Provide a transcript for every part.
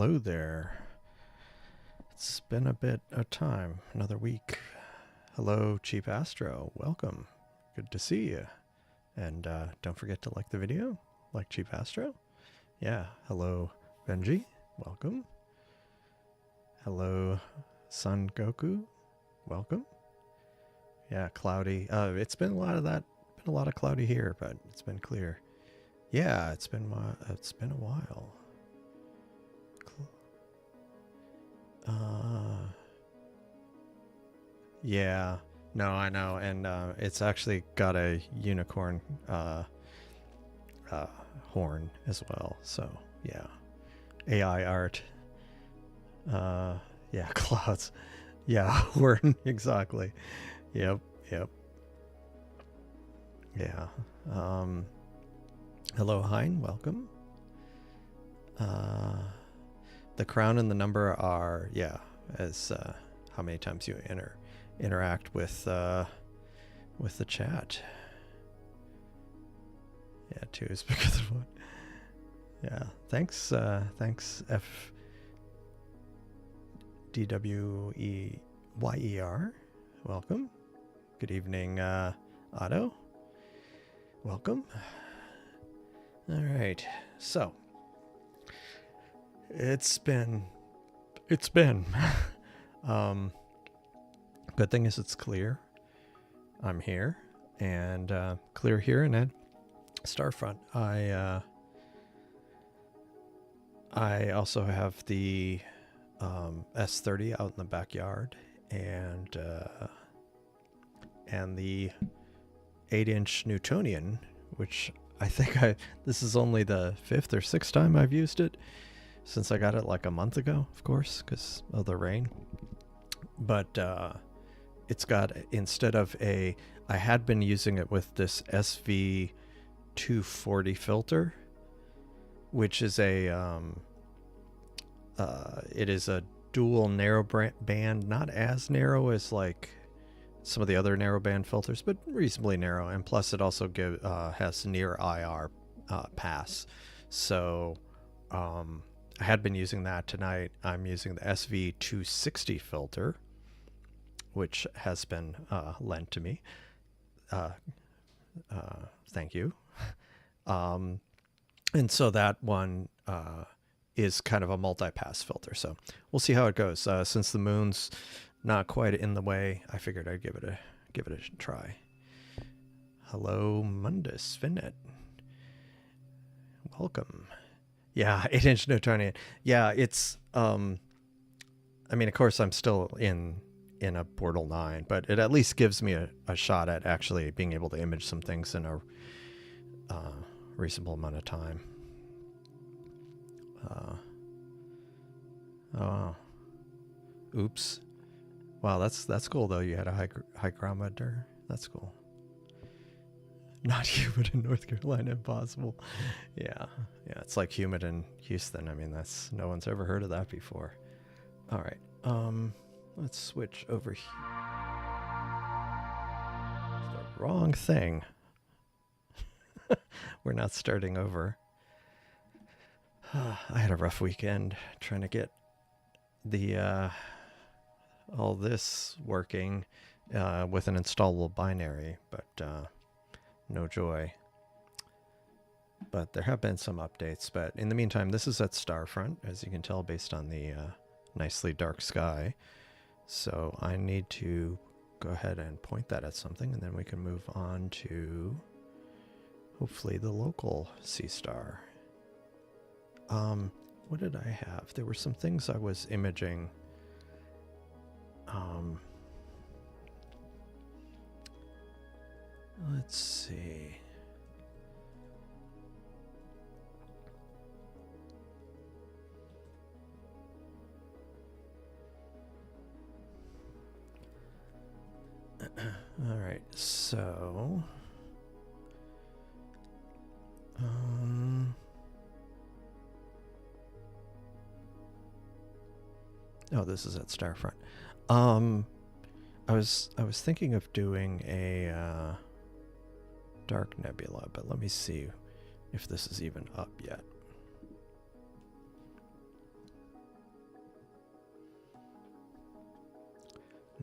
Hello there. It's been a bit of time, another week. Hello, Cheap Astro. Welcome. Good to see you. And don't forget to like the video, like Cheap Astro. Yeah. Hello, Benji. Welcome. Hello, Sun Goku. Welcome. Yeah, cloudy. It's been a lot of that. Been a lot of cloudy here, but it's been clear. Yeah, it's been a while. Yeah, no, I know, and it's actually got a unicorn horn as well. So yeah, AI art. Yeah, clouds. Yeah, horn exactly. Yep. Yeah. Hello, Hein. Welcome. The crown and the number are, yeah, as how many times you interact with the chat. Yeah, 2 is because of 1. Yeah, thanks FDWEYER. Welcome. Good evening, Otto. Welcome. All right, so it's been good thing is it's clear. I'm here and clear here and at Starfront. I also have the S30 out in the backyard and the 8-inch Newtonian, which I think this is only the 5th or 6th time I've used it since I got it like a month ago, of course, because of the rain. But it's got, instead of I had been using it with this SV240 filter, which is it is a dual narrow band, not as narrow as like some of the other narrow band filters, but reasonably narrow. And plus it also has near IR pass. So I had been using that. Tonight I'm using the SV260 filter, which has been lent to me. Thank you. And so that one is kind of a multi-pass filter. So we'll see how it goes. Since the moon's not quite in the way, I figured I'd give it a try. Hello, Mundus Finnet. Welcome. Yeah, 8-inch Newtonian. Yeah, it's I mean, of course I'm still in a Bortle 9, but it at least gives me a shot at actually being able to image some things in a reasonable amount of time. Oh, oops. Wow, that's cool though. You had a hygrometer. That's cool. Not humid in North Carolina, impossible. Yeah, it's like humid in Houston. I mean, that's no one's ever heard of that before. All right, let's switch over here. The wrong thing. We're not starting over. I had a rough weekend trying to get the all this working with an installable binary, but no joy. But there have been some updates. But in the meantime, this is at Starfront, as you can tell based on the nicely dark sky. So I need to go ahead and point that at something, and then we can move on to hopefully the local Seestar. What did I have? There were some things I was imaging. Let's see. All right, so oh, this is at Starfront. I was thinking of doing a dark nebula, but let me see if this is even up yet.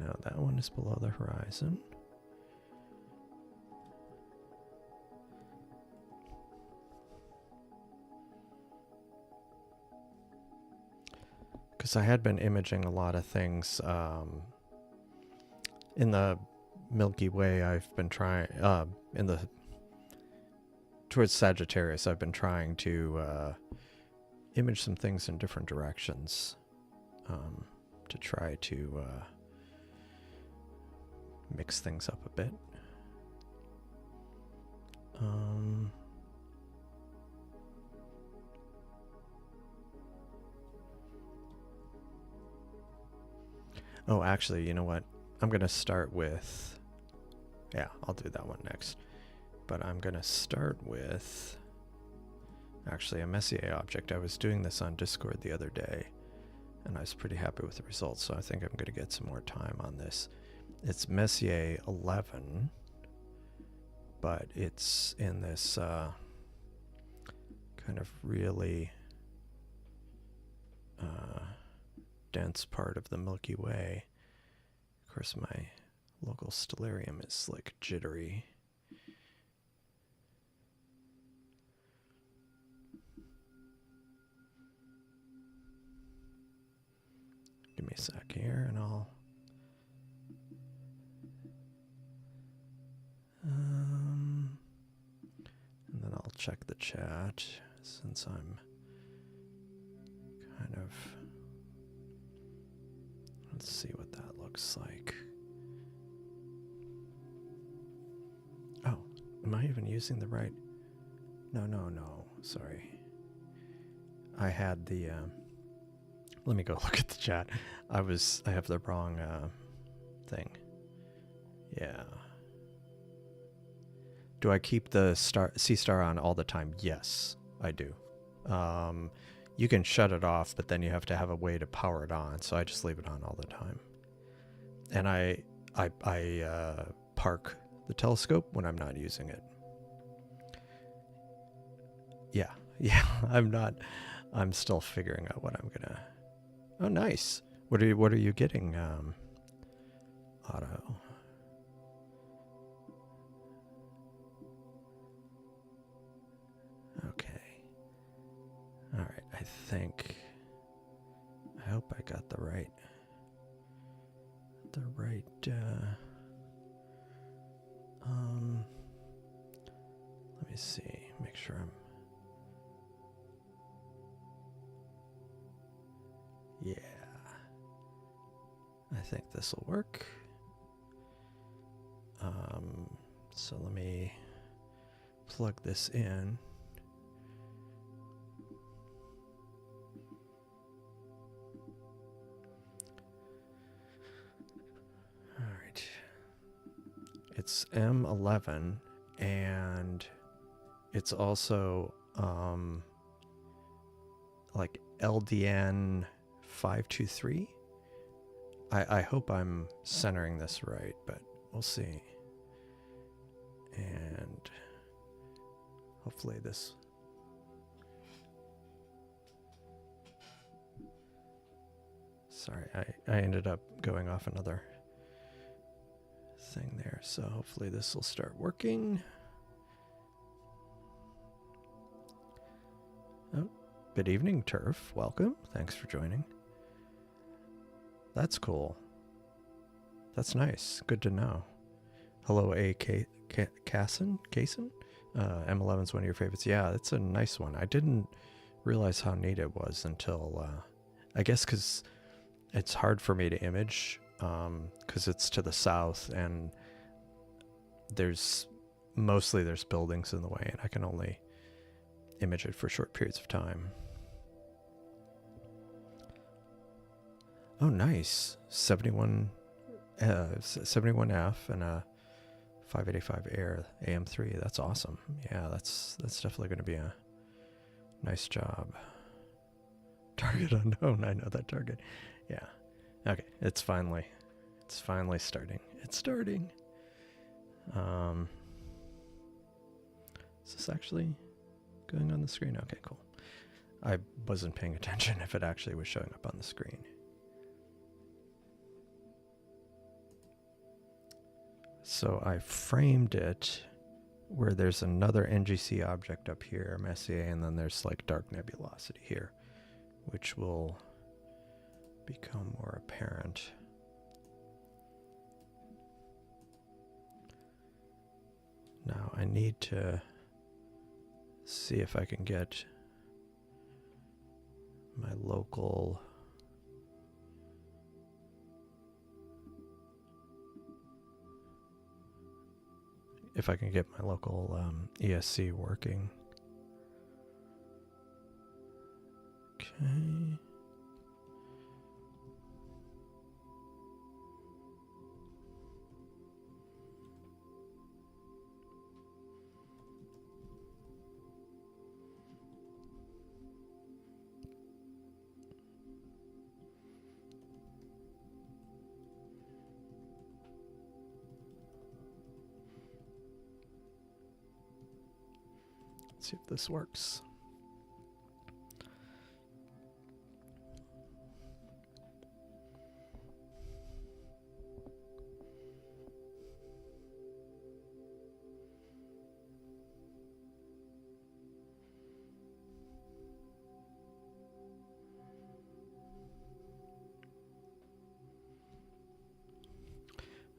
No, that one is below the horizon. Because I had been imaging a lot of things in the Milky Way. I've been trying towards Sagittarius. I've been trying to image some things in different directions to try to mix things up a bit. Oh, actually, you know what? I'm going to start with... Yeah, I'll do that one next. But I'm going to start with... Actually, a Messier object. I was doing this on Discord the other day, and I was pretty happy with the results, so I think I'm going to get some more time on this. It's Messier 11, but it's in this kind of really dense part of the Milky Way. Of course, my local stellarium is like jittery. Give me a sec here and I'll and then I'll check the chat since I'm kind of... Let's see what that looks like. Oh, am I even using the right? No, sorry. I had the, let me go look at the chat. I have the wrong, thing. Yeah. Do I keep the Seestar on all the time? Yes, I do. You can shut it off, but then you have to have a way to power it on. So I just leave it on all the time. And I park the telescope when I'm not using it. Yeah, I'm still figuring out what I'm gonna... Oh, nice. What are you getting, Otto? Okay. All right, I hope I got the right, let me see, make sure I'm, yeah, I think this will work. So let me plug this in. It's M11, and it's also like LDN 523. I hope I'm centering this right, but we'll see. And hopefully this... Sorry, I ended up going off another thing there, so hopefully this will start working. Oh, good evening, Turf. Welcome. Thanks for joining. That's cool. That's nice. Good to know. Hello, Kason? M11's one of your favorites. Yeah, it's a nice one. I didn't realize how neat it was until, I guess because it's hard for me to image, because it's to the south and there's buildings in the way and I can only image it for short periods of time. Oh, nice. 71F and a 585 Air AM3. That's awesome. Yeah, that's definitely going to be a nice job. Target unknown. I know that target. Yeah. Okay, it's finally starting. It's starting. Is this actually going on the screen? Okay, cool. I wasn't paying attention if it actually was showing up on the screen. So I framed it where there's another NGC object up here, Messier, and then there's like dark nebulosity here, which will become more apparent. Now I need to see if I can get my local ESC working. Okay. See if this works.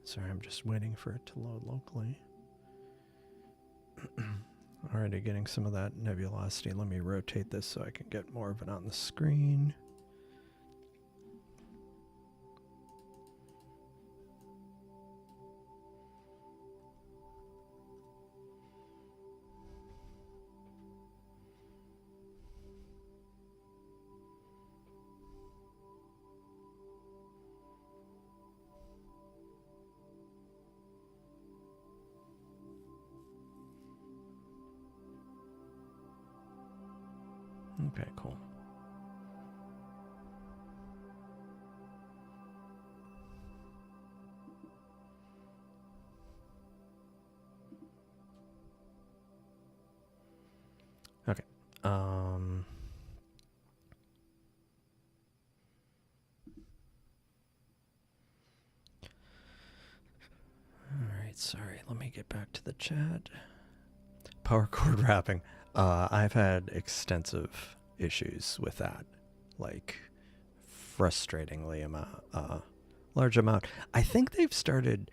Sorry, I'm just waiting for it to load locally. Already getting some of that nebulosity. Let me rotate this so I can get more of it on the screen. Okay, cool. Okay. All right, sorry. Let me get back to the chat. Power cord wrapping. I've had extensive issues with that, like frustratingly large amount. I think they've started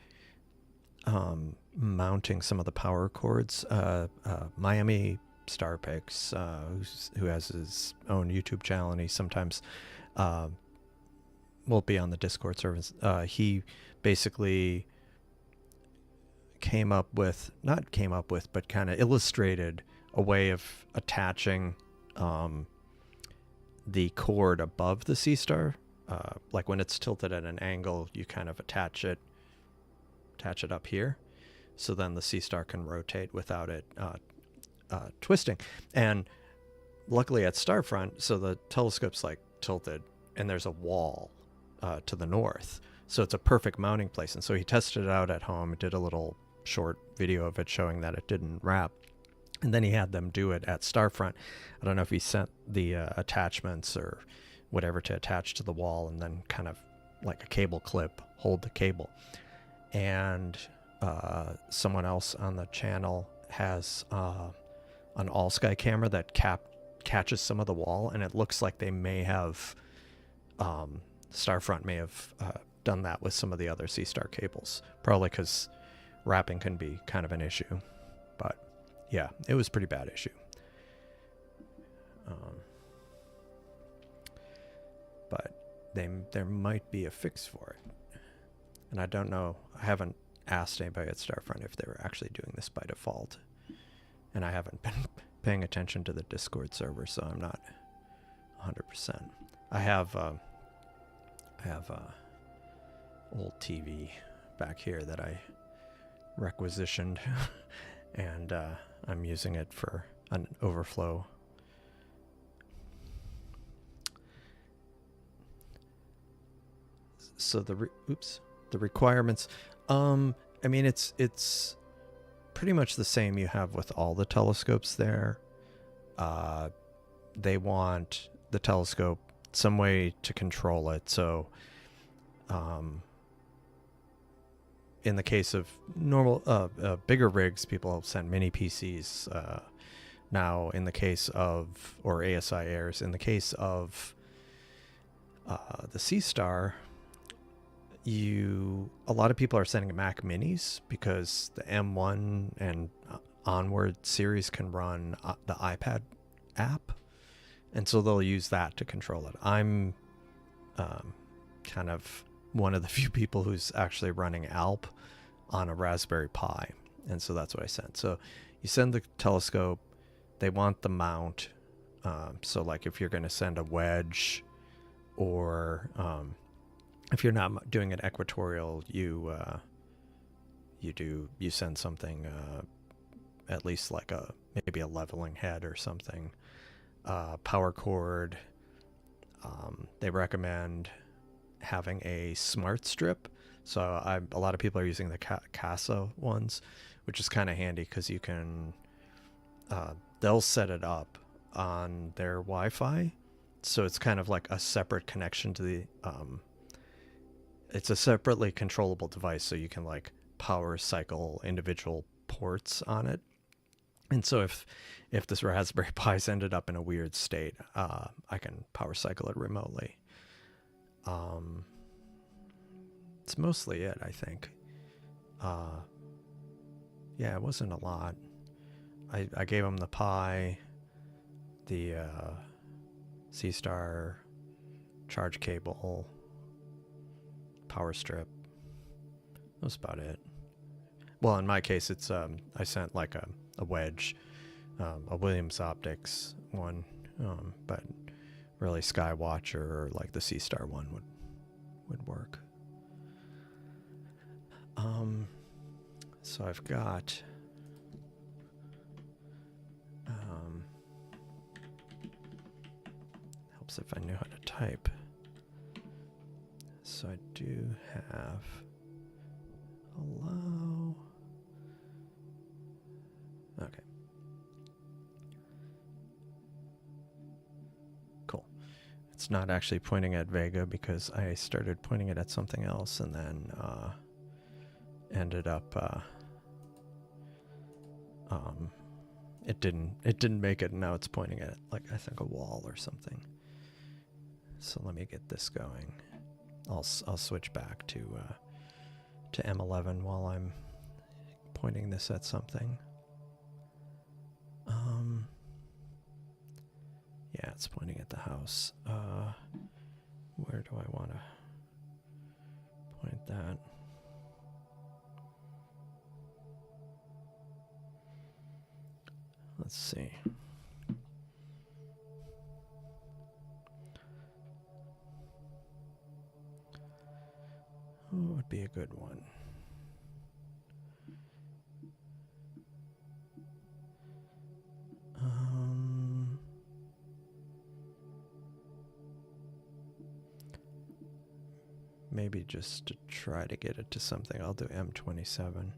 mounting some of the power cords. Miami Starpix, who has his own YouTube channel, and he sometimes will be on the Discord service. He basically but kind of illustrated a way of attaching the cord above the Seestar. Like when it's tilted at an angle, you kind of attach it up here, so then the Seestar can rotate without it twisting. And luckily at Starfront, so the telescope's like tilted and there's a wall to the north, so it's a perfect mounting place. And so he tested it out at home, did a little short video of it showing that it didn't wrap, and then he had them do it at Starfront. I don't know if he sent the attachments or whatever to attach to the wall, and then kind of like a cable clip hold the cable. And someone else on the channel has an all sky camera that catches some of the wall, and it looks like they may have Starfront may have done that with some of the other Seestar cables, probably because wrapping can be kind of an issue. But yeah, it was a pretty bad issue. But there might be a fix for it, and I don't know. I haven't asked anybody at Starfront if they were actually doing this by default, and I haven't been paying attention to the Discord server, so I'm not 100%. I have old TV back here that I requisitioned, and I'm using it for an overflow. So the requirements. I mean, it's pretty much the same you have with all the telescopes there. They want the telescope some way to control it. So, in the case of normal bigger rigs, people send mini PCs. Now, in the case of, or ASI airs, in the case of the Seestar, a lot of people are sending Mac Minis because the M1 and onward series can run the iPad app, and so they'll use that to control it. I'm kind of one of the few people who's actually running ALP on a Raspberry Pi, and so that's what I sent. So you send the telescope, they want the mount, so like if you're going to send a wedge, or if you're not doing an equatorial, you send something at least like maybe a leveling head or something. Power cord. They recommend having a smart strip. So a lot of people are using the Casa ones, which is kind of handy because you can they'll set it up on their Wi-Fi, so it's kind of like a separate connection to the it's a separately controllable device, so you can like power cycle individual ports on it. And so if this Raspberry Pi's ended up in a weird state, I can power cycle it remotely. It's mostly it, I think. Yeah, it wasn't a lot. I gave him the Pi, the Seestar charge cable, power strip. That was about it. Well, in my case, it's I sent like a wedge, a Williams Optics one, but really Skywatcher or like the Seestar one would work. So I've got helps if I knew how to type. So I do have allow. Okay. Cool. It's not actually pointing at Vega because I started pointing it at something else and then ended up it didn't make it, and now it's pointing at like I think a wall or something. So let me get this going. I'll switch back to M11 while I'm pointing this at something. Yeah, it's pointing at the house. Where do I want to point that? Let's see. What would be a good one? Maybe just to try to get it to something, I'll do M27.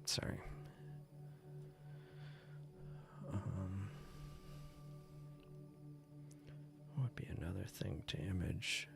Sorry. What would be another thing to image?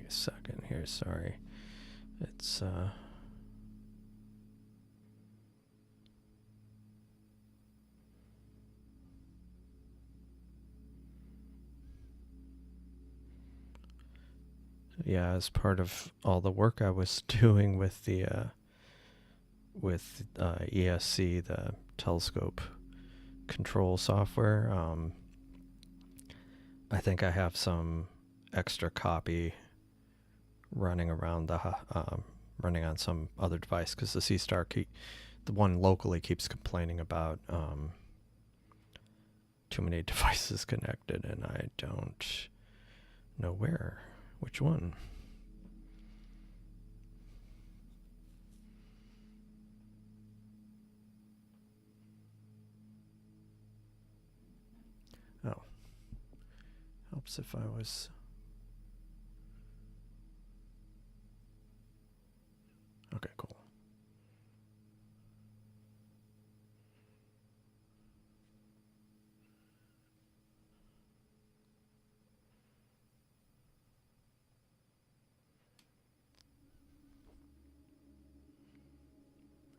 a second here, sorry. It's yeah, as part of all the work I was doing with the ESC, the telescope control software, I think I have some extra copy running around running on some other device, because the Seestar the one locally keeps complaining about too many devices connected, and I don't know which one. Oh, helps if I was. Okay, cool.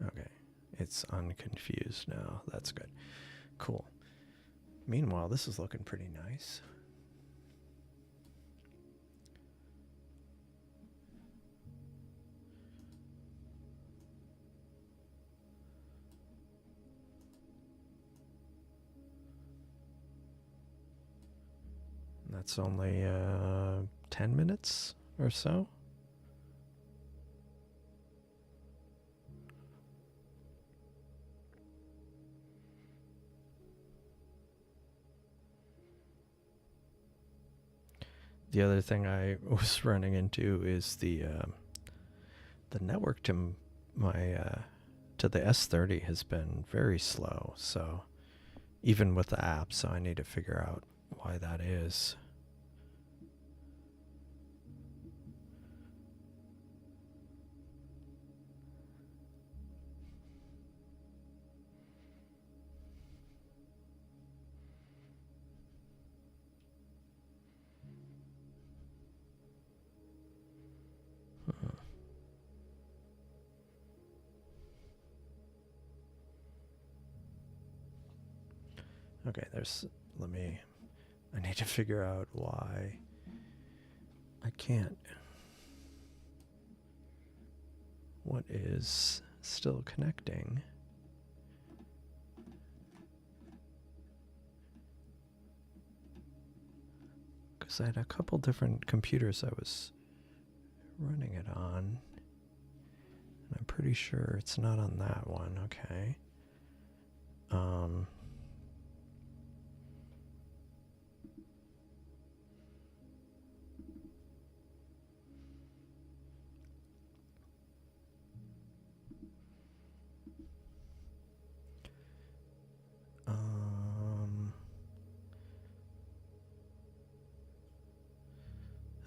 Okay, it's unconfused now. That's good. Cool. Meanwhile, this is looking pretty nice. That's only 10 minutes or so. The other thing I was running into is the network to to the S30 has been very slow. So even with the app, so I need to figure out why that is. Okay, I need to figure out why I can't. What is still connecting? Because I had a couple different computers I was running it on. And I'm pretty sure it's not on that one. Okay.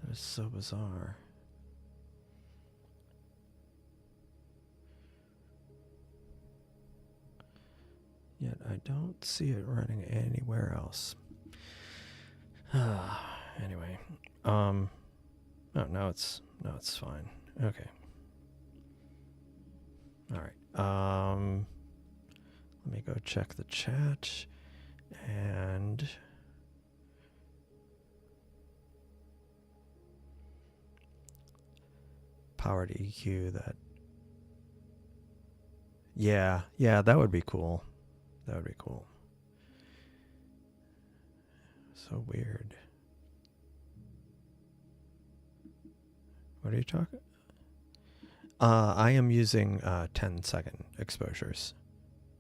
That is so bizarre. Yet I don't see it running anywhere else. Anyway, oh, now it's fine. Okay. All right. Let me go check the chat and powered EQ that. Yeah, that would be cool. That would be cool. So weird. What are you talking? I am using 10-second exposures.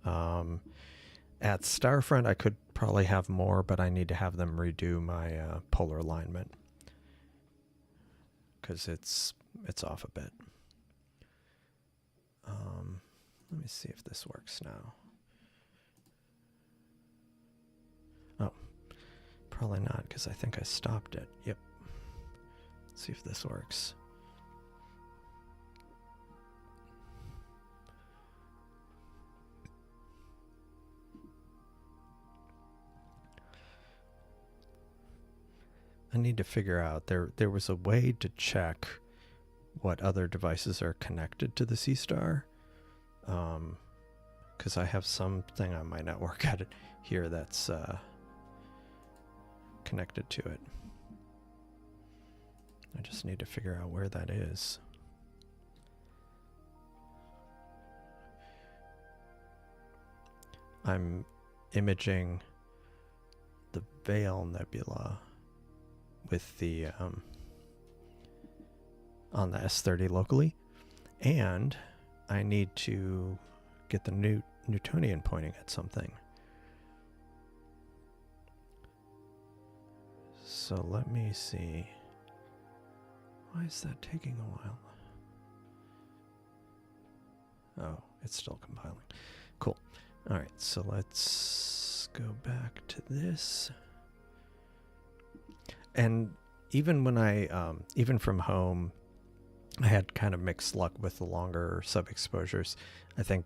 At Starfront, I could probably have more, but I need to have them redo my polar alignment because it's off a bit. Let me see if this works now. Oh, probably not because I think I stopped it. Yep. Let's see if this works. I need to figure out, there was a way to check what other devices are connected to the Seestar. Because I have something on my network at it here that's connected to it. I just need to figure out where that is. I'm imaging the Veil Nebula with the on the S30 locally, and I need to get the Newtonian pointing at something. So let me see. Why is that taking a while? Oh, it's still compiling. Cool. All right, so let's go back to this. And even when even from home, I had kind of mixed luck with the longer sub-exposures. I think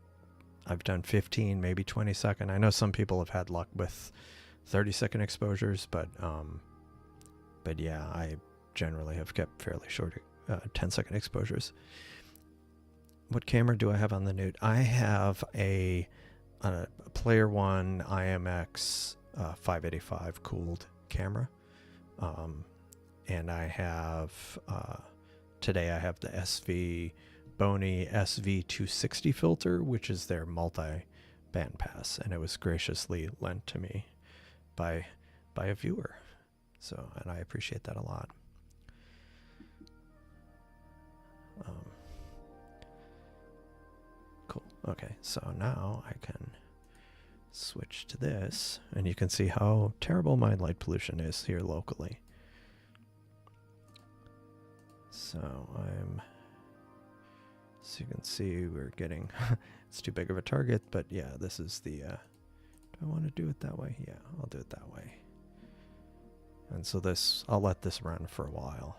I've done 15, maybe 20 second. I know some people have had luck with 30-second exposures, but yeah, I generally have kept fairly short 10-second exposures. What camera do I have on the Newt? I have a Player One IMX 585 cooled camera, and I have today I have the Boney SV260 filter, which is their multi-band pass, and it was graciously lent to me by a viewer. So, and I appreciate that a lot. Cool. Okay, so now I can switch to this, and you can see how terrible my light pollution is here locally. So so you can see we're getting, it's too big of a target, but yeah, this is the, do I want to do it that way? Yeah, I'll do it that way. And so this, I'll let this run for a while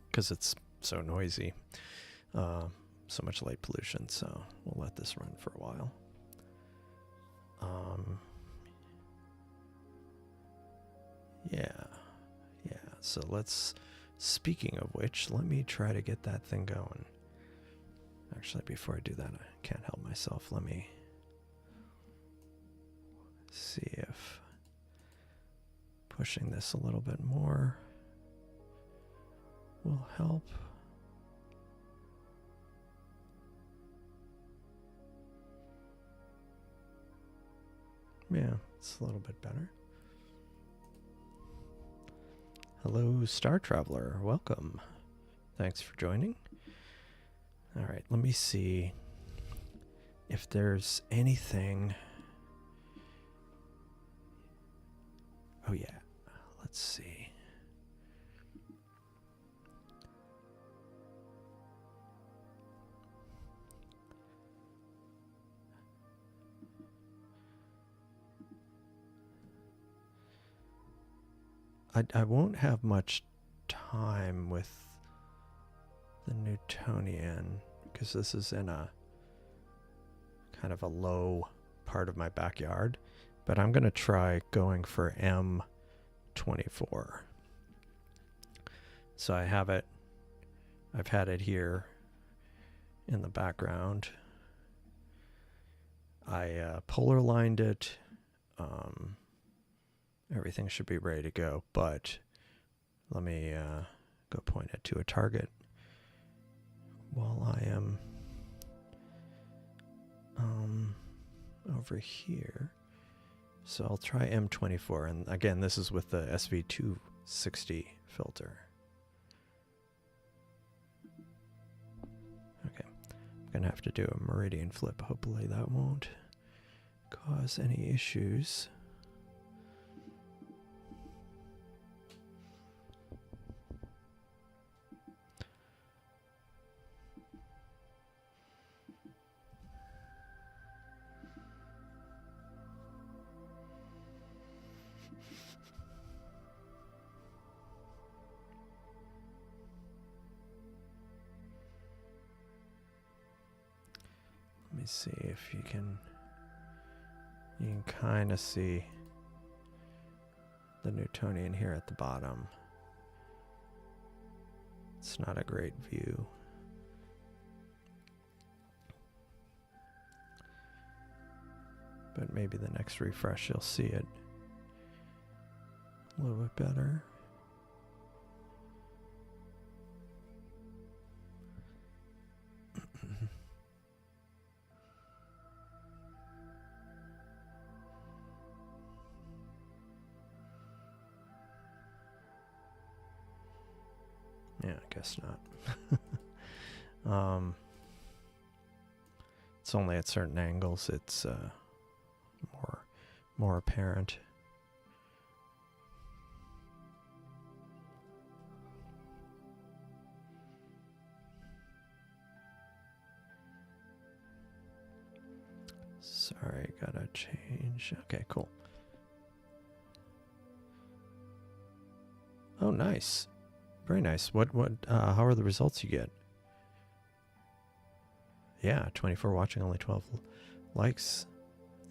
because it's so noisy, so much light pollution, so we'll let this run for a while. Yeah, so let's, speaking of which, let me try to get that thing going. Actually, before I do that, I can't help myself. Let me see if pushing this a little bit more will help. Yeah, it's a little bit better. Hello, Star Traveler. Welcome. Thanks for joining. All right, let me see if there's anything. Oh, yeah. Let's see. I won't have much time with the Newtonian because this is in a kind of a low part of my backyard, but I'm going to try going for M24. So I have it, I've had it here in the background. I polar lined it. Everything should be ready to go, but let me go point it to a target while I am over here. So I'll try M24, and again, this is with the SV260 filter. Okay, I'm gonna have to do a meridian flip. Hopefully that won't cause any issues. Let me see if you can kind of see the Newtonian here at the bottom. It's not a great view. But maybe the next refresh you'll see it a little bit better. Yeah, I guess not. It's only at certain angles it's more apparent. Sorry, gotta change. Okay, cool. Oh, nice. Very nice. How are the results you get? Yeah, 24 watching, only 12 likes.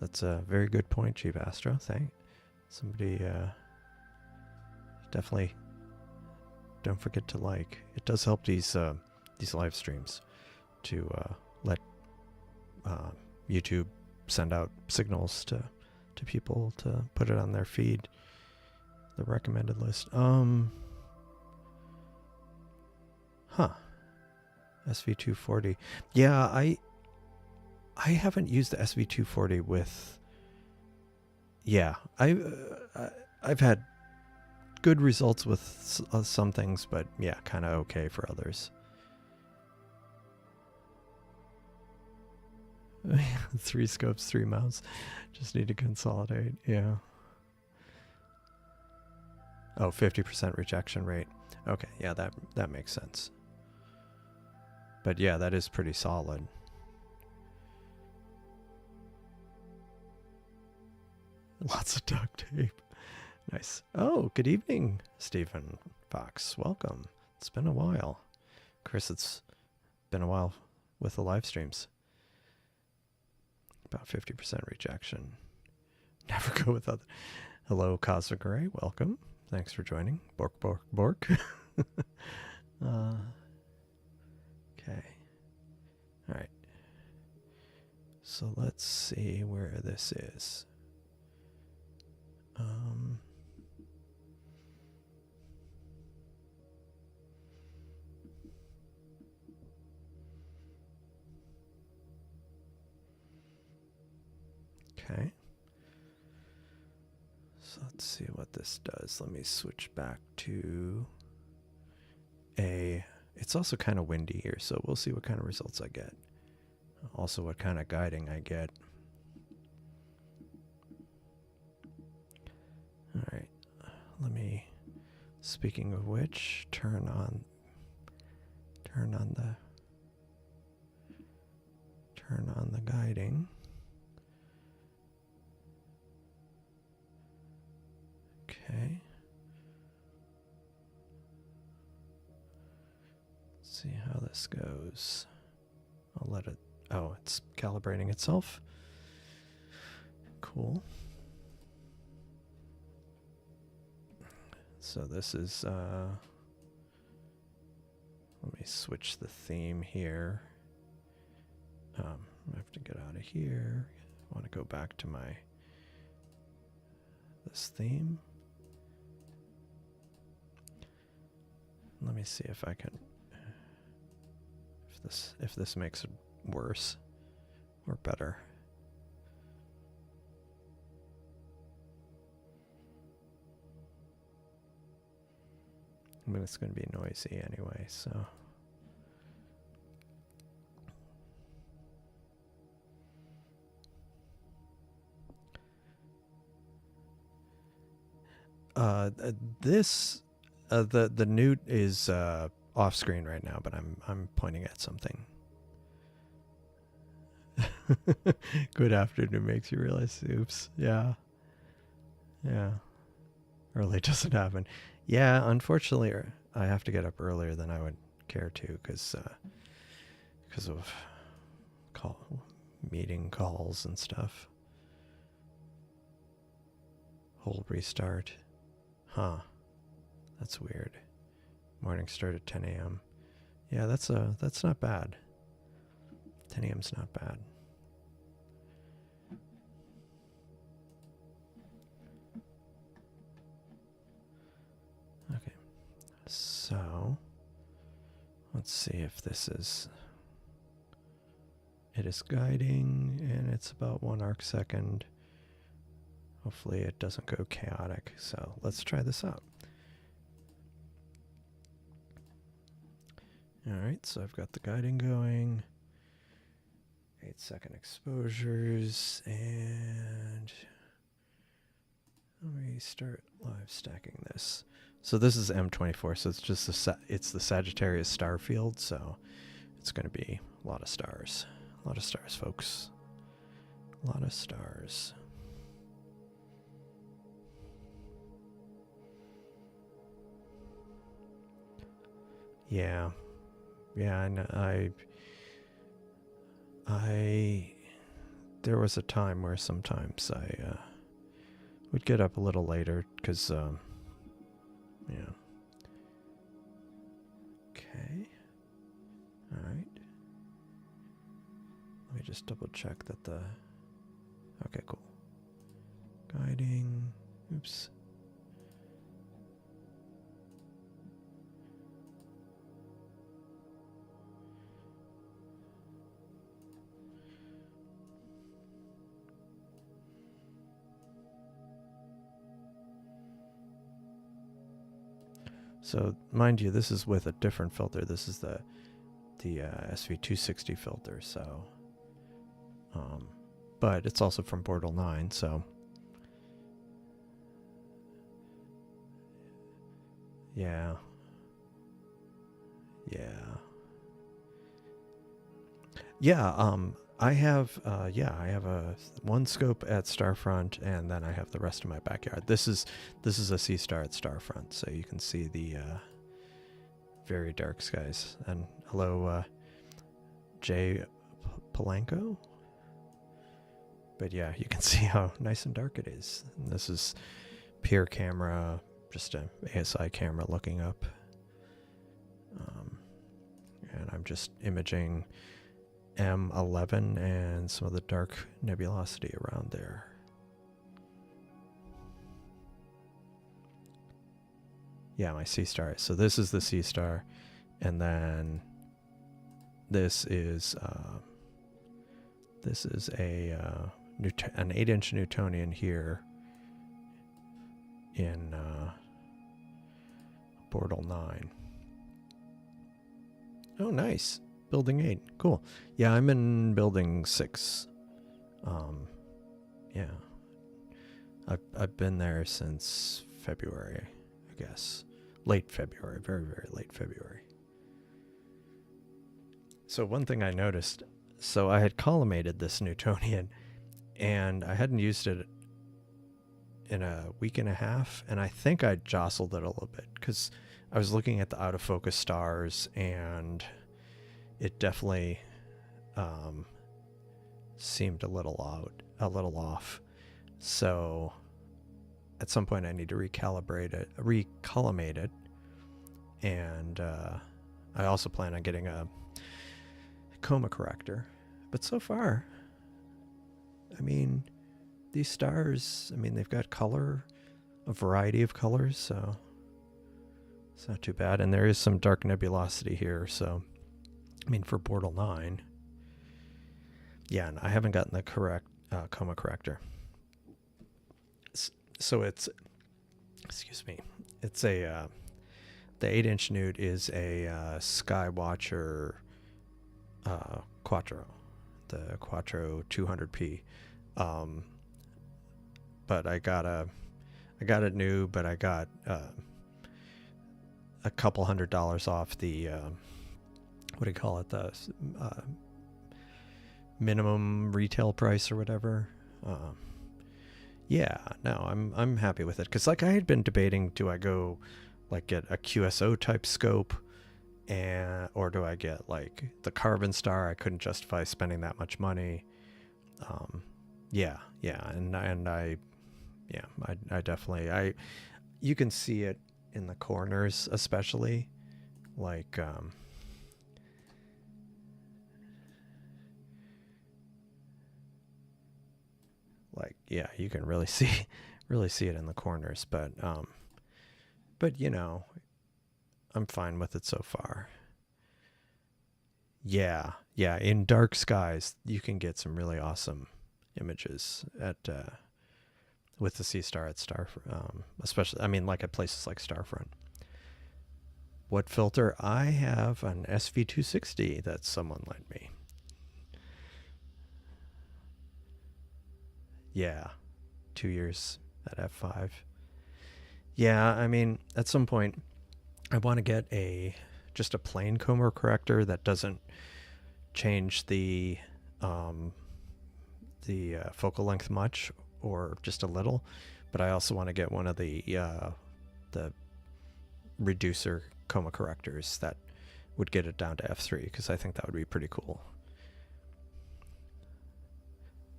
That's a very good point, Cheap Astro. Somebody definitely don't forget to like. It does help these live streams to let YouTube send out signals to people to put it on their feed, the recommended list. SV240. Yeah, I haven't used the SV240 with. Yeah, I've had good results with some things, but yeah, kind of okay for others. 3 scopes, 3 mounts. Just need to consolidate. Yeah. Oh, 50% rejection rate. Okay, yeah, that makes sense. But yeah, that is pretty solid. Lots of duct tape. Nice. Oh, good evening, Stephen Fox. Welcome. It's been a while. Chris, it's been a while with the live streams. About 50% rejection. Never go with other. Hello, Cosmic Ray. Welcome. Thanks for joining. Bork, bork, bork. Okay. All right. So let's see where this is. Okay. So let's see what this does. Let me switch back to it's also kind of windy here, so we'll see what kind of results I get. Also what kind of guiding I get. All right. Let me, speaking of which, turn on the guiding. Okay. Let's see how this goes. I'll let it, oh, it's calibrating itself. Cool. So this is, let me switch the theme here. I have to get out of here. I want to go back to this theme. Let me see if I can, if this makes it worse or better. I mean, it's going to be noisy anyway, so. The Newt is off screen right now, but I'm pointing at something. Good afternoon makes you realize, oops, yeah. Early doesn't happen. Yeah, unfortunately, I have to get up earlier than I would care to because of meeting calls and stuff. Whole restart. Huh. That's weird. Morning start at 10 a.m. Yeah, that's not bad. 10 a.m.'s not bad. Okay. So, let's see if this is... It is guiding, and it's about 1 arc second. Hopefully it doesn't go chaotic. So let's try this out. Alright, so I've got the guiding going. 8-second exposures, and let me start live stacking this. So this is M24, so it's just it's the Sagittarius star field, so it's going to be a lot of stars. A lot of stars, folks. A lot of stars. Yeah. Yeah, there was a time where sometimes I would get up a little later because, yeah. Okay. All right. Let me just double check that the... Okay, cool. Guiding. Oops. So, mind you, this is with a different filter. This is the SV260 filter, so... but it's also from Bortle 9, so... Yeah. Yeah. Yeah, I have a one scope at Starfront, and then I have the rest of my backyard. This is a Seestar at Starfront, so you can see the very dark skies. And hello, Jay Polanco. But yeah, you can see how nice and dark it is. And this is peer camera, just an ASI camera looking up, and I'm just imaging M11 and some of the dark nebulosity around there. Yeah, my Seestar. So this is the Seestar, and then this is a an 8-inch Newtonian here in Bortle 9. Oh, nice. Building 8. Cool. Yeah, I'm in building 6. Yeah. I've been there since February, I guess. Late February. Very, very late February. So one thing I noticed, so I had collimated this Newtonian, and I hadn't used it in a week and a half, and I think I jostled it a little bit, because I was looking at the out of focus stars, and it definitely seemed a little off. So at some point I need to recollimate it, and I also plan on getting a chroma corrector. But so far, I mean, these stars, I mean, they've got color, a variety of colors, so it's not too bad. And there is some dark nebulosity here, so I mean, for Bortle 9. Yeah, and I haven't gotten the correct chroma corrector. So it's, excuse me, it's a, the 8-inch Newt is a Skywatcher Quattro, the Quattro 200p. But I got it new, but I got a couple $100 off the, what do you call it, the minimum retail price or whatever. Yeah, no, I'm happy with it, because like I had been debating, do I go like get a QSO type scope, or do I get like the Carbon Star? I couldn't justify spending that much money. I definitely, you can see it in the corners, especially like yeah, you can really see it in the corners, but you know, I'm fine with it so far. Yeah, in dark skies you can get some really awesome images at with the Seestar at especially, I mean, like at places like Starfront. What filter? I have an SV260 that someone lent me. Yeah, 2 years at f5. Yeah, I mean, at some point I want to get just a plain coma corrector that doesn't change the focal length much, or just a little, but I also want to get one of the reducer coma correctors that would get it down to f3, because I think that would be pretty cool.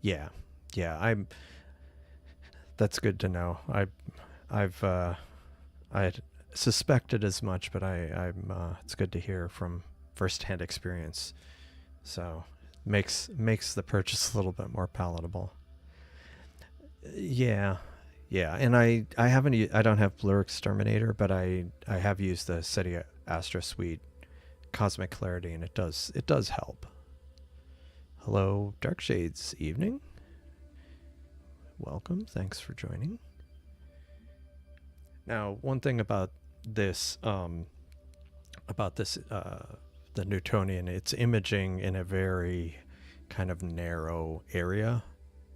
Yeah, that's good to know. I suspected as much, but it's good to hear from firsthand experience. So makes the purchase a little bit more palatable. Yeah, and I don't have Blur Exterminator, but I have used the SETI Astro Suite Cosmic Clarity, and it does help. Hello, Dark Shades evening. Welcome, thanks for joining. Now, one thing about this the Newtonian, it's imaging in a very kind of narrow area,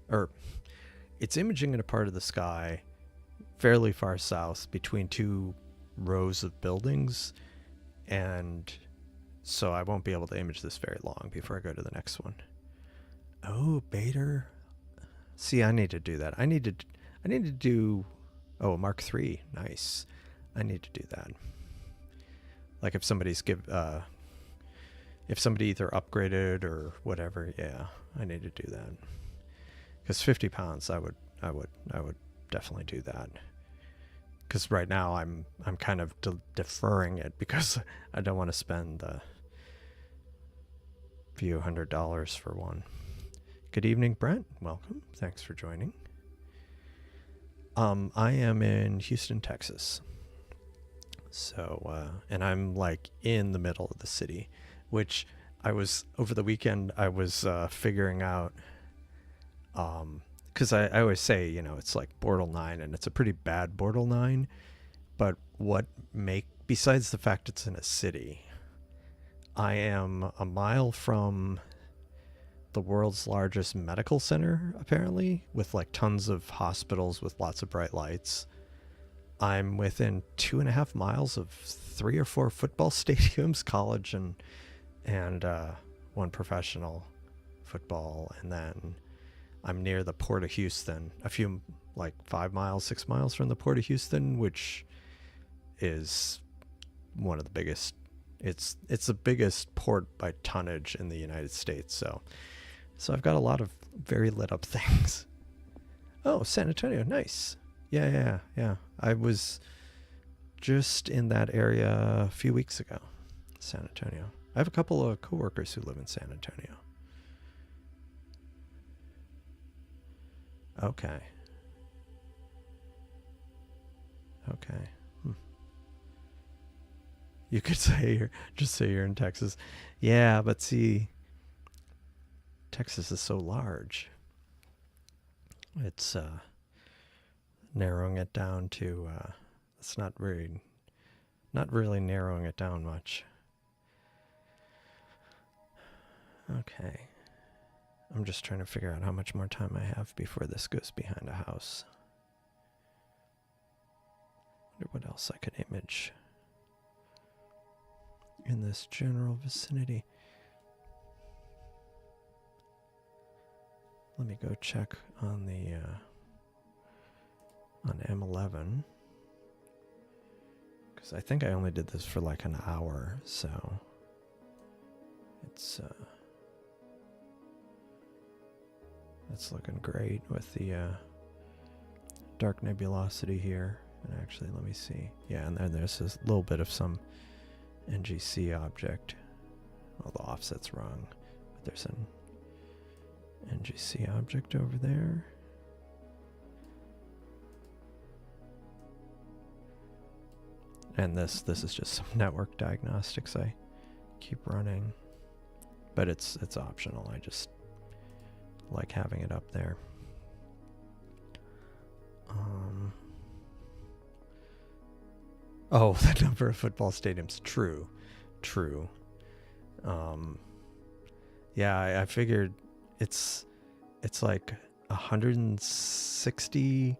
or it's imaging in a part of the sky fairly far south between two rows of buildings, and so I won't be able to image this very long before I go to the next one. Oh, Bader. See, I need to do that. I need to do Mark III. Nice. I need to do that. Like if somebody either upgraded or whatever, yeah, I need to do that. Because 50 pounds, I would definitely do that. Because right now I'm kind of deferring it because I don't want to spend the few $100s for one. Good evening, Brent. Welcome. Thanks for joining. I am in Houston, Texas. So, and I'm like in the middle of the city, which over the weekend, I was figuring out, because I always say, you know, it's like Bortle 9, and it's a pretty bad Bortle 9, but besides the fact it's in a city, I am a mile from the world's largest medical center, apparently, with like tons of hospitals with lots of bright lights. I'm within 2.5 miles of 3 or 4 football stadiums, college and one professional football, and then I'm near the Port of Houston, a few, like 5 miles, 6 miles from the Port of Houston, which is one of the biggest. It's the biggest port by tonnage in the United States. So I've got a lot of very lit up things. Oh, San Antonio, nice. Yeah. I was just in that area a few weeks ago, San Antonio. I have a couple of coworkers who live in San Antonio. Okay. You could say you're in Texas. Yeah, but see, Texas is so large. It's narrowing it down to it's not really narrowing it down much. Okay. I'm just trying to figure out how much more time I have before this goes behind a house. Wonder what else I could image in this general vicinity. Let me go check on the on M11, because I think I only did this for like an hour, so it's looking great with the dark nebulosity here. And actually, let me see. Yeah, and then there's this little bit of some NGC object. Well, the offset's wrong. But there's an NGC object over there. And this is just some network diagnostics I keep running. But it's optional. I just like having it up there. Oh, the number of football stadiums. True. Yeah, I figured it's like 160,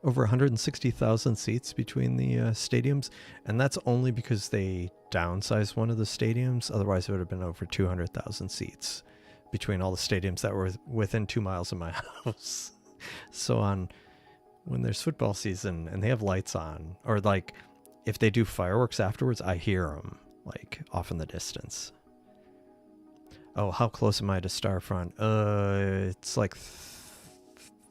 over 160,000 seats between the stadiums, and that's only because they downsized one of the stadiums. Otherwise, it would have been over 200,000 seats between all the stadiums that were within 2 miles of my house. So when there's football season and they have lights on, or like if they do fireworks afterwards, I hear them like off in the distance. Oh, how close am I to Starfront? It's like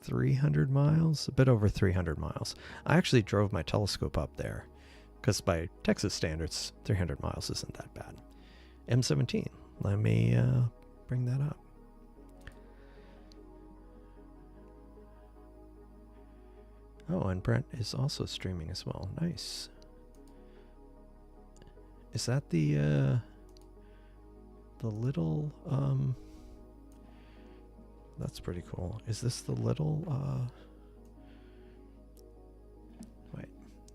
300 miles, a bit over 300 miles. I actually drove my telescope up there because by Texas standards, 300 miles isn't that bad. M17, let me bring that up. Oh, and Brent is also streaming as well. Nice. Is that the little, that's pretty cool. Is this the little, wait,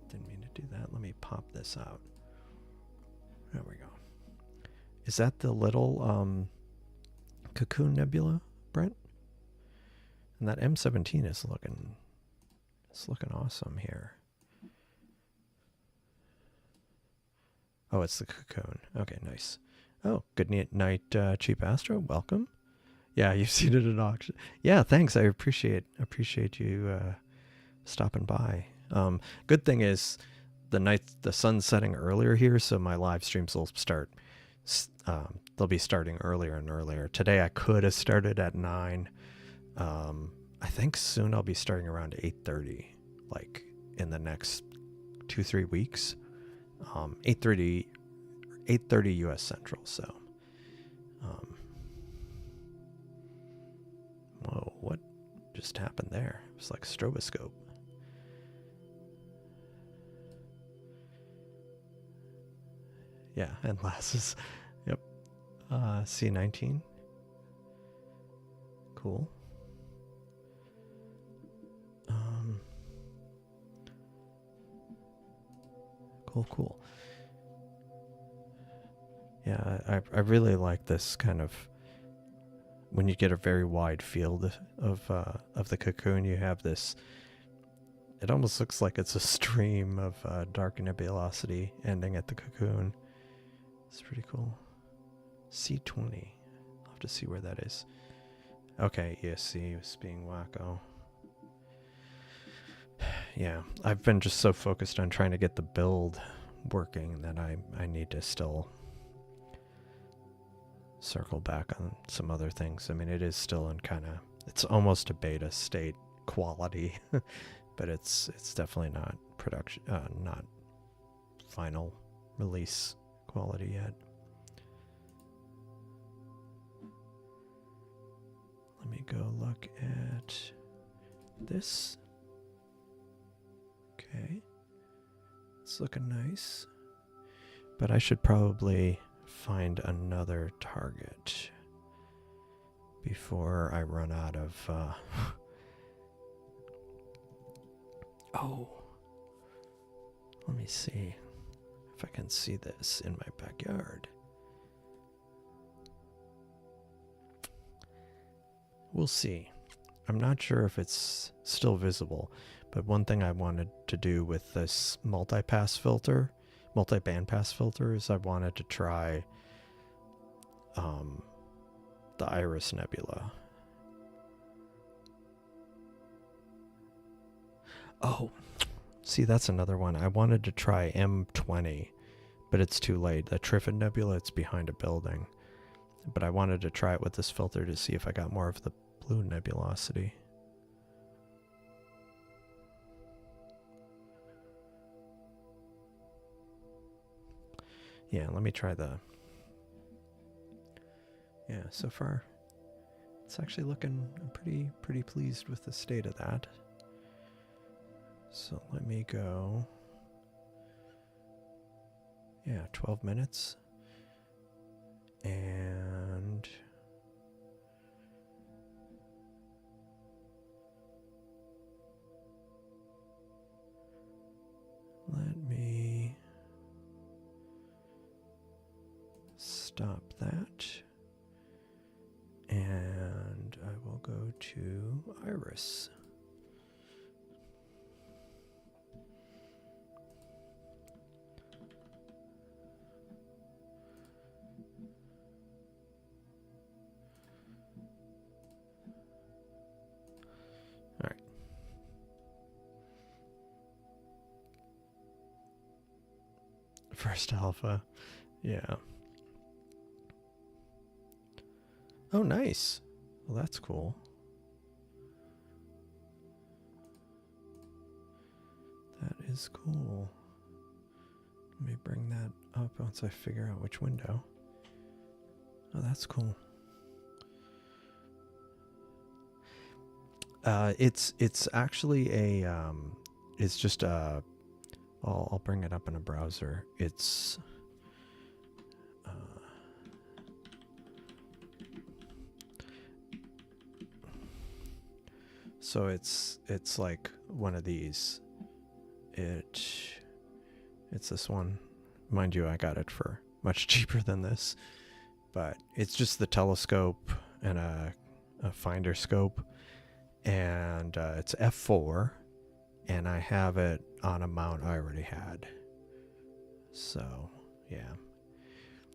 didn't mean to do that. Let me pop this out. There we go. Is that the little, Cocoon Nebula, Brent? And that M17 is looking, it's looking awesome here. Oh, it's the Cocoon. Okay, nice. Oh, good night, Cheap Astro. Welcome. Yeah, you've seen it at auction. Yeah, thanks. I appreciate you stopping by. Good thing is the sun's setting earlier here, so my live streams will start. They'll be starting earlier and earlier. Today I could have started at 9. I think soon I'll be starting around 8:30, like in the next 2-3 weeks. 8:30 U.S. Central. So, whoa, what just happened there? It was like stroboscope. Yeah, and glasses. Yep. C19. Cool. Cool. Yeah, I really like this kind of, when you get a very wide field of the Cocoon, you have this, it almost looks like it's a stream of dark nebulosity ending at the Cocoon. It's pretty cool. C20. I'll have to see where that is. Okay, ESC was being wacko. Yeah, I've been just so focused on trying to get the build working that I need to still circle back on some other things. I mean, it is still in kind of, it's almost a beta state quality, but it's definitely not production, not final release quality yet. Let me go look at this. Okay, it's looking nice, but I should probably find another target before I run out of oh, let me see if I can see this in my backyard. We'll see. I'm not sure if it's still visible, but one thing I wanted to do with this multi-band pass filter is I wanted to try the Iris Nebula. Oh, see, that's another one. I wanted to try M20, but it's too late. The Crescent Nebula, it's behind a building. But I wanted to try it with this filter to see if I got more of the blue nebulosity. Yeah, let me try the... Yeah, so far it's actually looking... I'm pretty pleased with the state of that. So let me go... Yeah, 12 minutes. And... let me stop that. And I will go to Iris. All right. First alpha. Yeah. Oh, nice. Well, that's cool. That is cool. Let me bring that up once I figure out which window. Oh, that's cool. It's actually a it's just a... I'll bring it up in a browser. It's so it's like one of these. It's this one. Mind you, I got it for much cheaper than this. But it's just the telescope and a finder scope. And it's f4. And I have it on a mount I already had. So, yeah.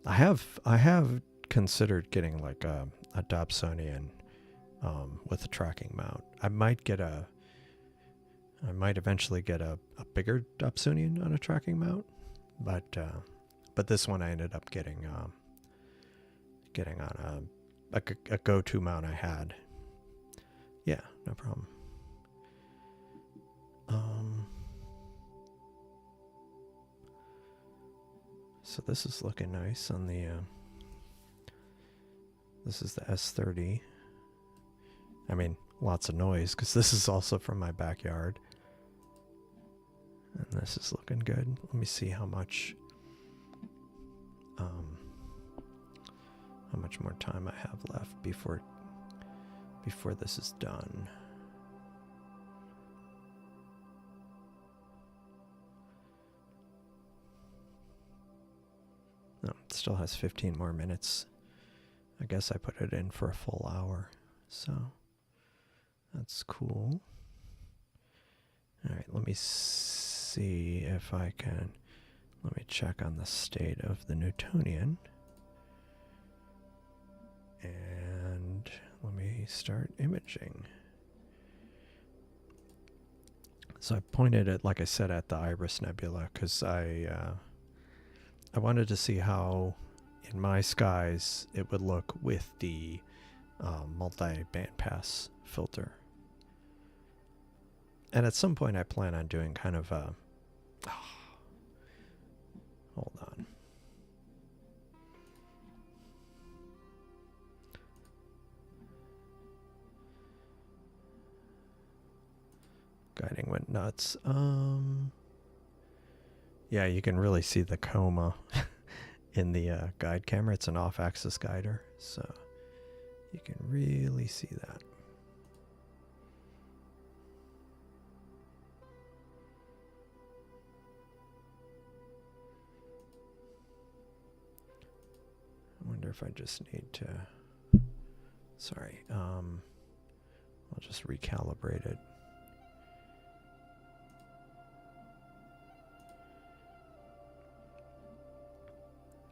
I have considered getting like a Dobsonian with a tracking mount. I might eventually get a bigger Dobsonian on a tracking mount, but this one I ended up getting on a go-to mount I had. Yeah, no problem. So this is looking nice on the this is the S30. I mean, lots of noise because this is also from my backyard. And this is looking good. Let me see how much more time I have left before this is done. No, it still has 15 more minutes. I guess I put it in for a full hour, so that's cool. All right, let me see if I can... Let me check on the state of the Newtonian. And let me start imaging. So I pointed it, like I said, at the Iris Nebula because I wanted to see how, in my skies, it would look with the multi-bandpass filter. And at some point I plan on doing kind of a... hold on. Guiding went nuts. Yeah, you can really see the coma in the guide camera. It's an off-axis guider, so you can really see that. I wonder if I just need to... Sorry, I'll just recalibrate it.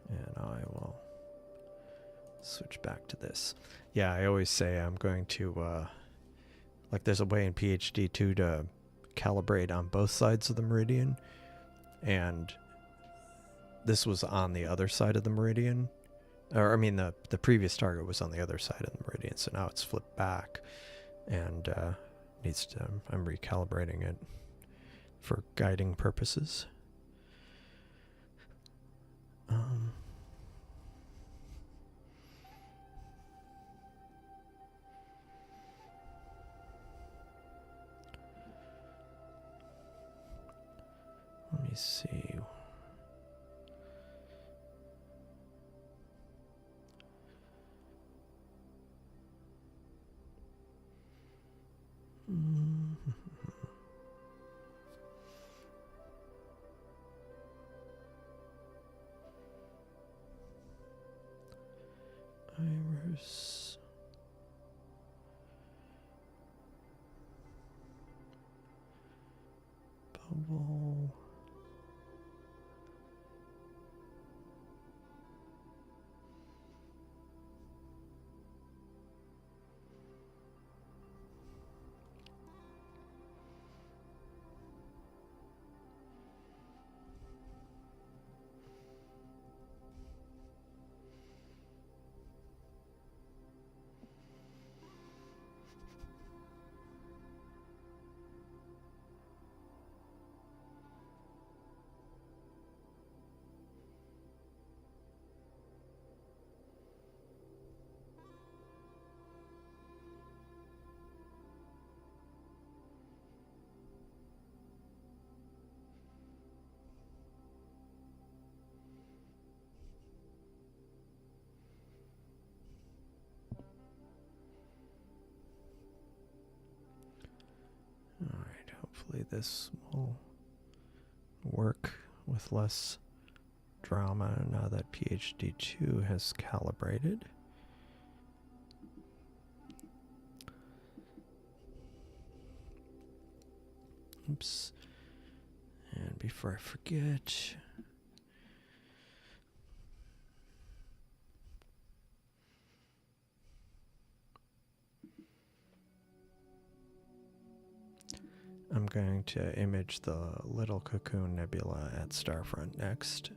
And I will switch back to this. Yeah, I always say I'm going to, like there's a way in PhD too to calibrate on both sides of the meridian. And this was on the other side of the meridian. Or I mean, the previous target was on the other side of the meridian. So now it's flipped back and needs to, I'm recalibrating it for guiding purposes. Um, let me see. Iris. Bubble. All right, hopefully this will work with less drama now that PhD 2 has calibrated. Oops. And before I forget, I'm going to image the Little Cocoon Nebula at Starfront next.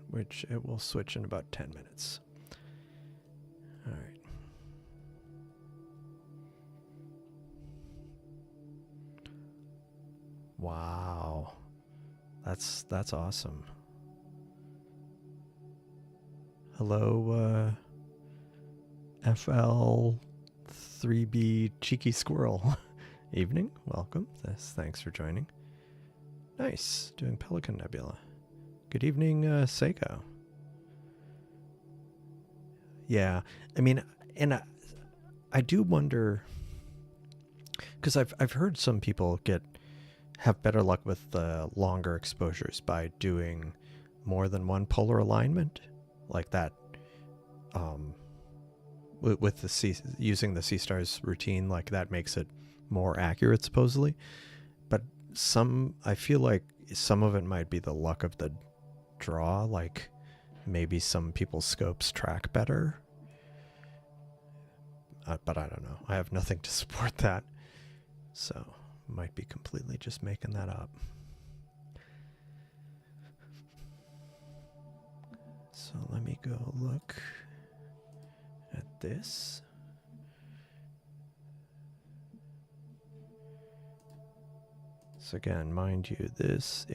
Which it will switch in about 10 minutes. All right. Wow. That's awesome. Hello, FL3B Cheeky Squirrel. Evening, welcome. Thanks for joining. Nice, doing Pelican Nebula. Good evening, Seiko. Yeah, I mean, and I do wonder, because I've heard some people have better luck with the longer exposures by doing more than one polar alignment, like that. With the using the Seestar's routine, like that makes it more accurate supposedly. But I feel like some of it might be the luck of the draw, like maybe some people's scopes track better, but I don't know. I have nothing to support that, so might be completely just making that up. So let me go look at this. So again, mind you, this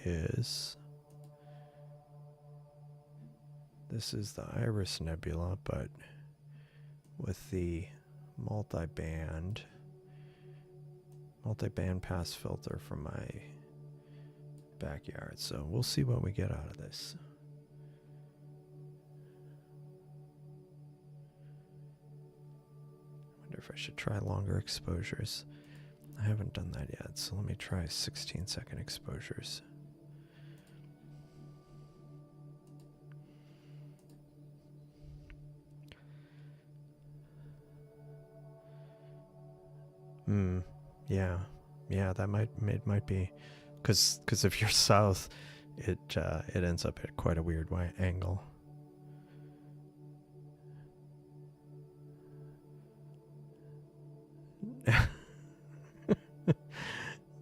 is the Iris Nebula, but with the multi-band pass filter from my backyard. So we'll see what we get out of this. I wonder if I should try longer exposures. I haven't done that yet, so let me try 16-second exposures. Yeah, that might be, because if you're south, it ends up at quite a weird angle.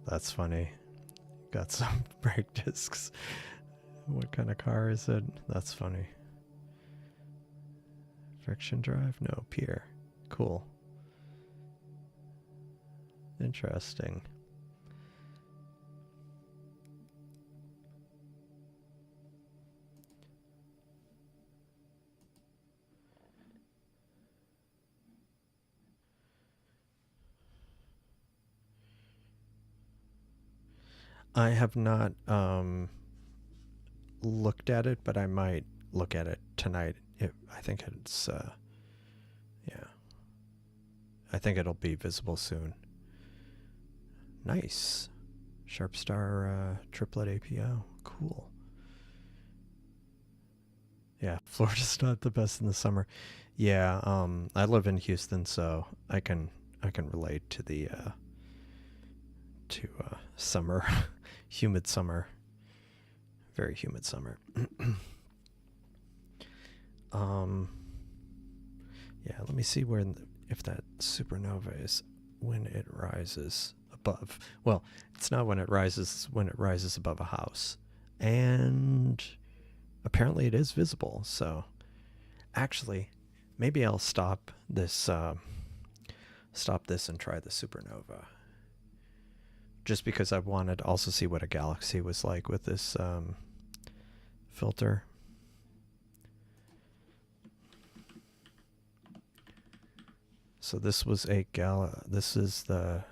That's funny. Got some brake discs. What kind of car is it? That's funny. Friction drive? No, Pierre. Cool. Interesting. I have not looked at it, but I might look at it tonight. I think it's yeah. I think it'll be visible soon. Nice. Sharp star triplet APO. Cool. Yeah, Florida's not the best in the summer. Yeah, I live in Houston, so I can relate to the summer, humid summer, very humid summer. Yeah, let me see if that supernova is when it rises above. Well, it's not when it rises, it's when it rises above a house. And apparently it is visible. So actually, maybe I'll stop this and try the supernova. Just because I wanted to also see what a galaxy was like with this filter. So this was this is the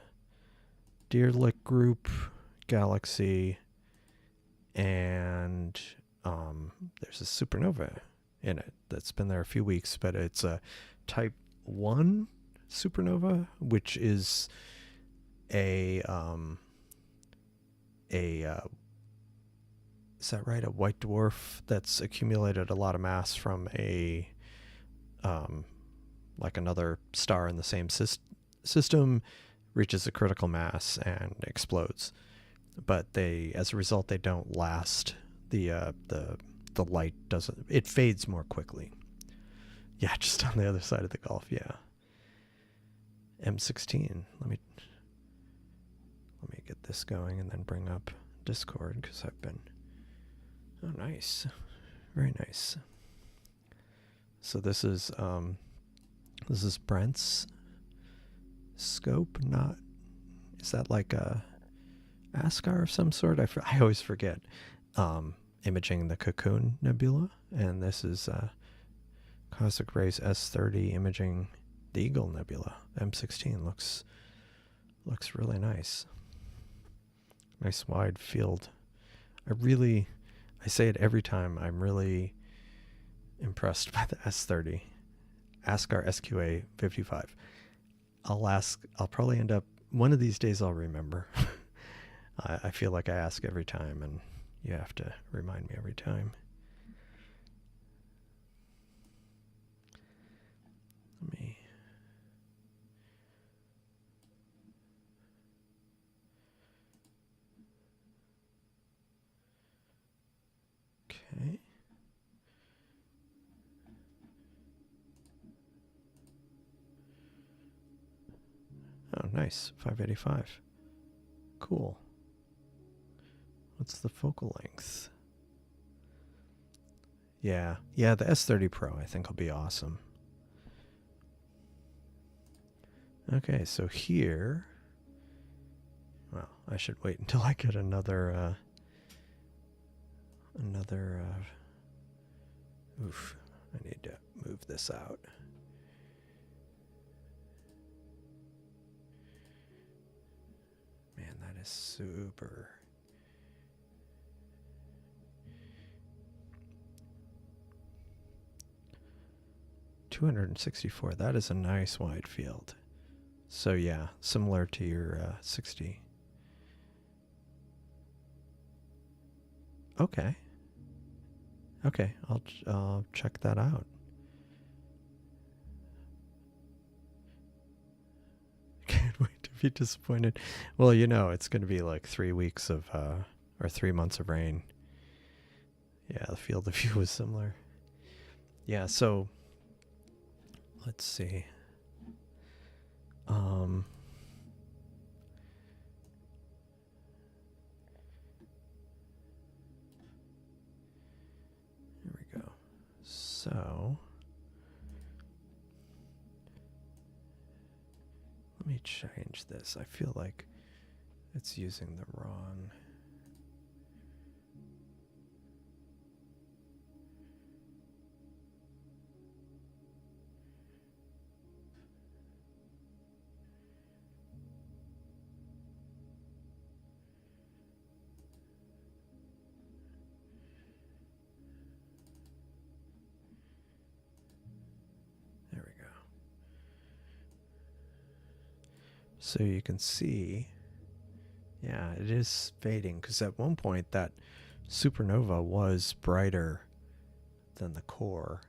Deerlick Group galaxy, and there's a supernova in it that's been there a few weeks, but it's a type 1 supernova, which is is that right? A white dwarf that's accumulated a lot of mass from a like another star in the same system, reaches a critical mass and explodes. But as a result, they don't last. The light doesn't. It fades more quickly. Yeah, just on the other side of the Gulf. Yeah. M16. Let me get this going and then bring up Discord because I've been. Oh, nice. Very nice. So this is Brent's scope. Not, is that like a ASCAR of some sort? I always forget. Imaging the Cocoon Nebula, and this is Cosmic Rays S30 imaging the Eagle Nebula. M16 looks really nice. Nice wide field. I say it every time, I'm really impressed by the S30. ASCAR SQA 55. I'll probably end up, one of these days I'll remember. I feel like I ask every time, and you have to remind me every time. Let me. Okay. Oh, nice. 585. Cool. What's the focal length? Yeah, the S30 Pro I think will be awesome. Okay, so here, well, I should wait until I get another oof, I need to move this out. Man, that is super. .264, that is a nice wide field. So yeah, similar to your 60. Okay. Okay, I'll check that out. Can't wait to be disappointed. Well, it's going to be like 3 weeks of, or 3 months of rain. Yeah, the field of view was similar. Yeah, so let's see. Here we go. So Let me change this. I feel like it's using the wrong. So you can see, yeah, it is fading, because at one point that supernova was brighter than the core,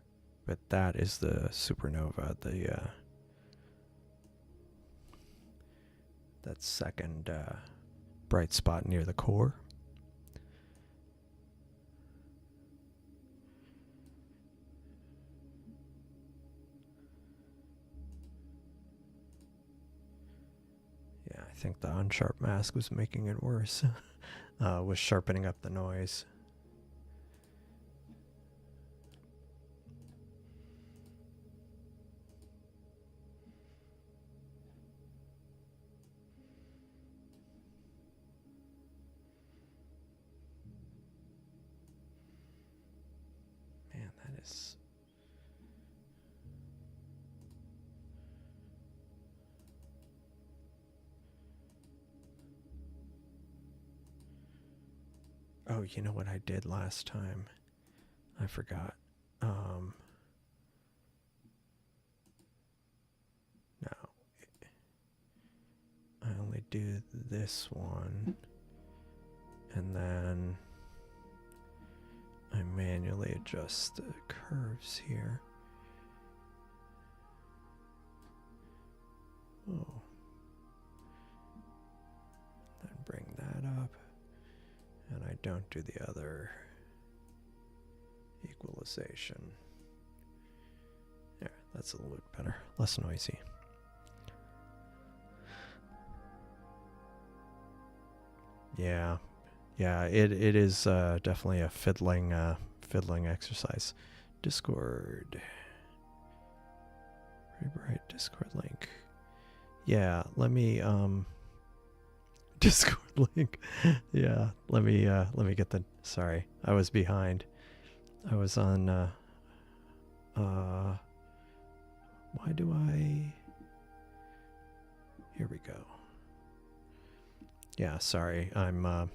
but that is the supernova, that second bright spot near the core. I think the unsharp mask was making it worse. Was sharpening up the noise. Man, that is... Oh, you know what I did last time? I forgot. No. I only do this one. And then I manually adjust the curves here. Oh. Then bring that up. And I don't do the other equalization. Yeah, that's a little bit better. Less noisy. Yeah. Yeah, it is definitely a fiddling exercise. Discord. Rewrite Discord link. Yeah, let me Discord link. Yeah, let me get the... Sorry, I was behind. I was on why do I... Here we go. Yeah, sorry. I'm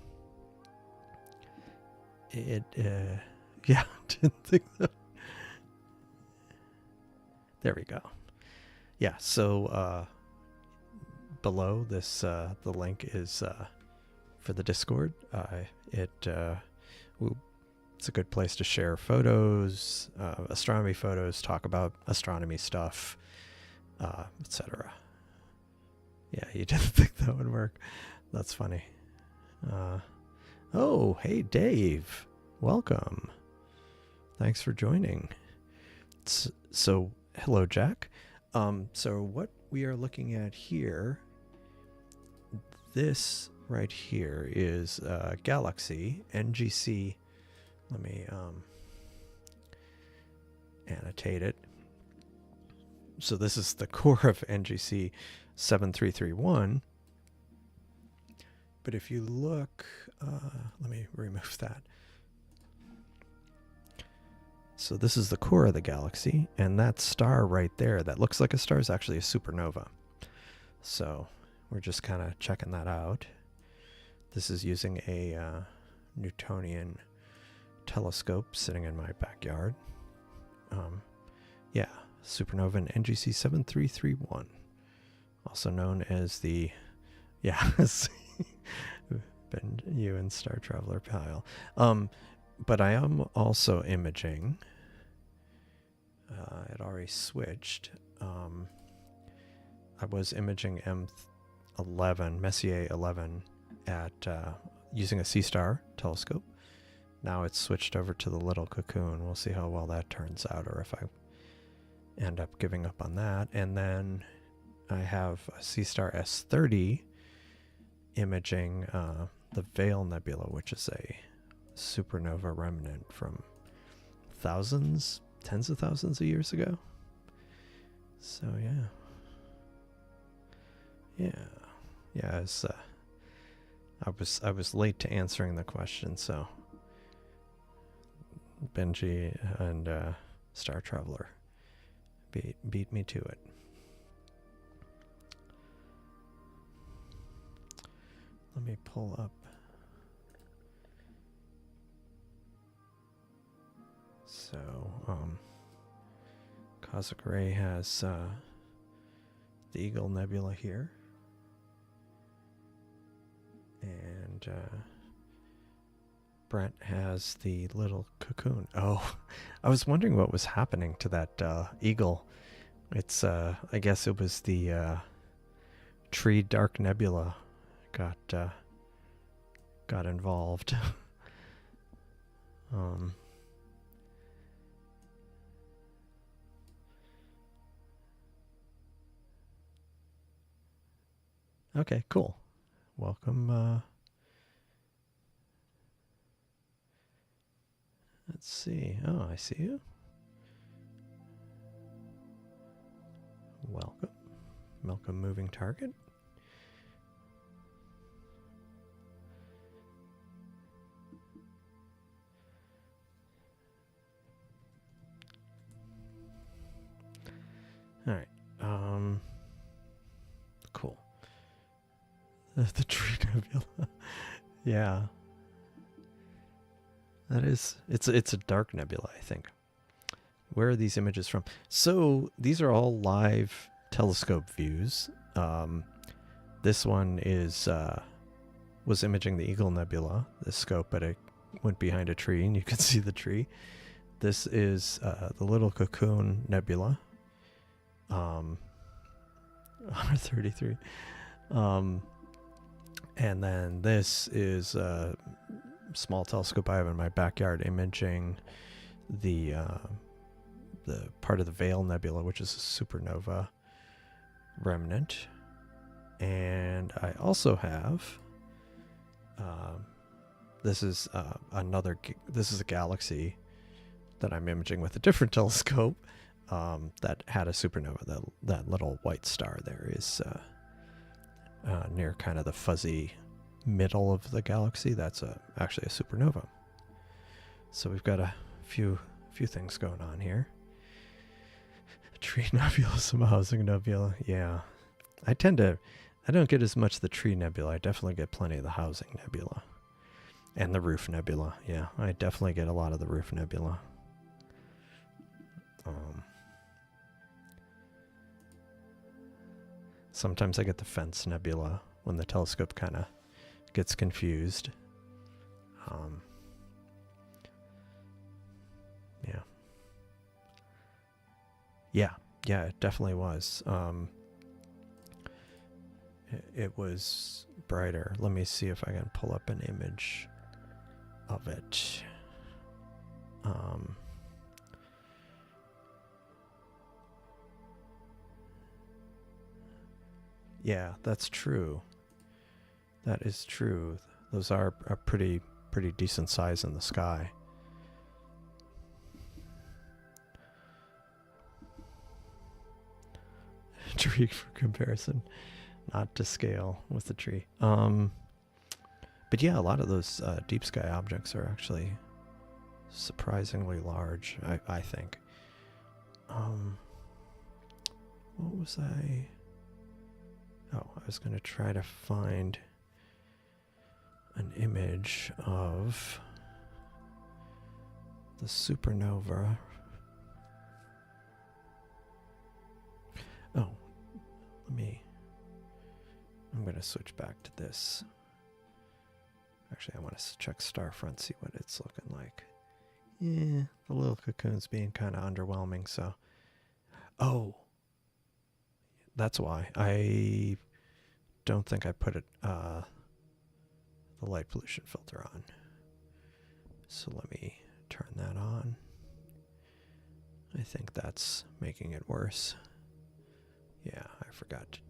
yeah, didn't think that. There we go. Yeah, so below this, the link is for the Discord. It's a good place to share photos, astronomy photos, talk about astronomy stuff, etc. Yeah, you didn't think that would work. That's funny. Oh, hey, Dave. Welcome. Thanks for joining. So, hello, Jack. So what we are looking at here, this right here is a galaxy, NGC. Let me annotate it. So this is the core of NGC 7331. But if you look, let me remove that. So this is the core of the galaxy, and that star right there that looks like a star is actually a supernova. So we're just kind of checking that out. This is using a Newtonian telescope sitting in my backyard. Yeah, supernova in NGC 7331, also known as the, yeah, Ben, you and Star Traveler pile. But I am also imaging. It already switched. I was imaging M11, Messier 11, at using a Seestar telescope. Now it's switched over to the little cocoon. We'll see how well that turns out, or if I end up giving up on that. And then I have a Seestar S30 imaging the Veil Nebula, which is a supernova remnant from thousands, tens of thousands of years ago. So yeah, Yeah. Yeah, I was late to answering the question, so Benji and Star Traveler beat me to it. Let me pull up. So, Cosmic Ray has the Eagle Nebula here. And Brent has the little cocoon. Oh, I was wondering what was happening to that eagle. It's, I guess it was the tree dark nebula got involved. Okay, cool. Welcome. Let's see. Oh, I see you. Welcome, moving target. All right. Cool. The tree nebula. Yeah. That is, it's a dark nebula, I think. Where are these images from? So these are all live telescope views. This one was imaging the Eagle Nebula, the scope, but it went behind a tree and you could see the tree. This is the Little Cocoon Nebula, R33. And then this is a small telescope I have in my backyard imaging the part of the Veil Nebula, which is a supernova remnant. And I also have this is a galaxy that I'm imaging with a different telescope that had a supernova. That little white star there is near kind of the fuzzy middle of the galaxy. That's actually a supernova. So we've got a few things going on here. Tree nebula, some housing nebula. Yeah, I don't get as much the tree nebula. I definitely get plenty of the housing nebula and the roof nebula. Yeah, I definitely get a lot of the roof nebula. Sometimes I get the fence nebula when the telescope kind of gets confused. Yeah, it definitely was. It was brighter. Let me see if I can pull up an image of it. Yeah, that's true. That is true. Those are a pretty decent size in the sky. Tree for comparison, not to scale with the tree. But yeah, a lot of those deep sky objects are actually surprisingly large, I think. What was I? Oh, I was going to try to find an image of the supernova. Oh, I'm going to switch back to this. Actually, I want to check Starfront, see what it's looking like. Yeah, the little cocoon's being kind of underwhelming, so. Oh, that's why. I don't think I put the light pollution filter on. So let me turn that on. I think that's making it worse. Yeah, I forgot to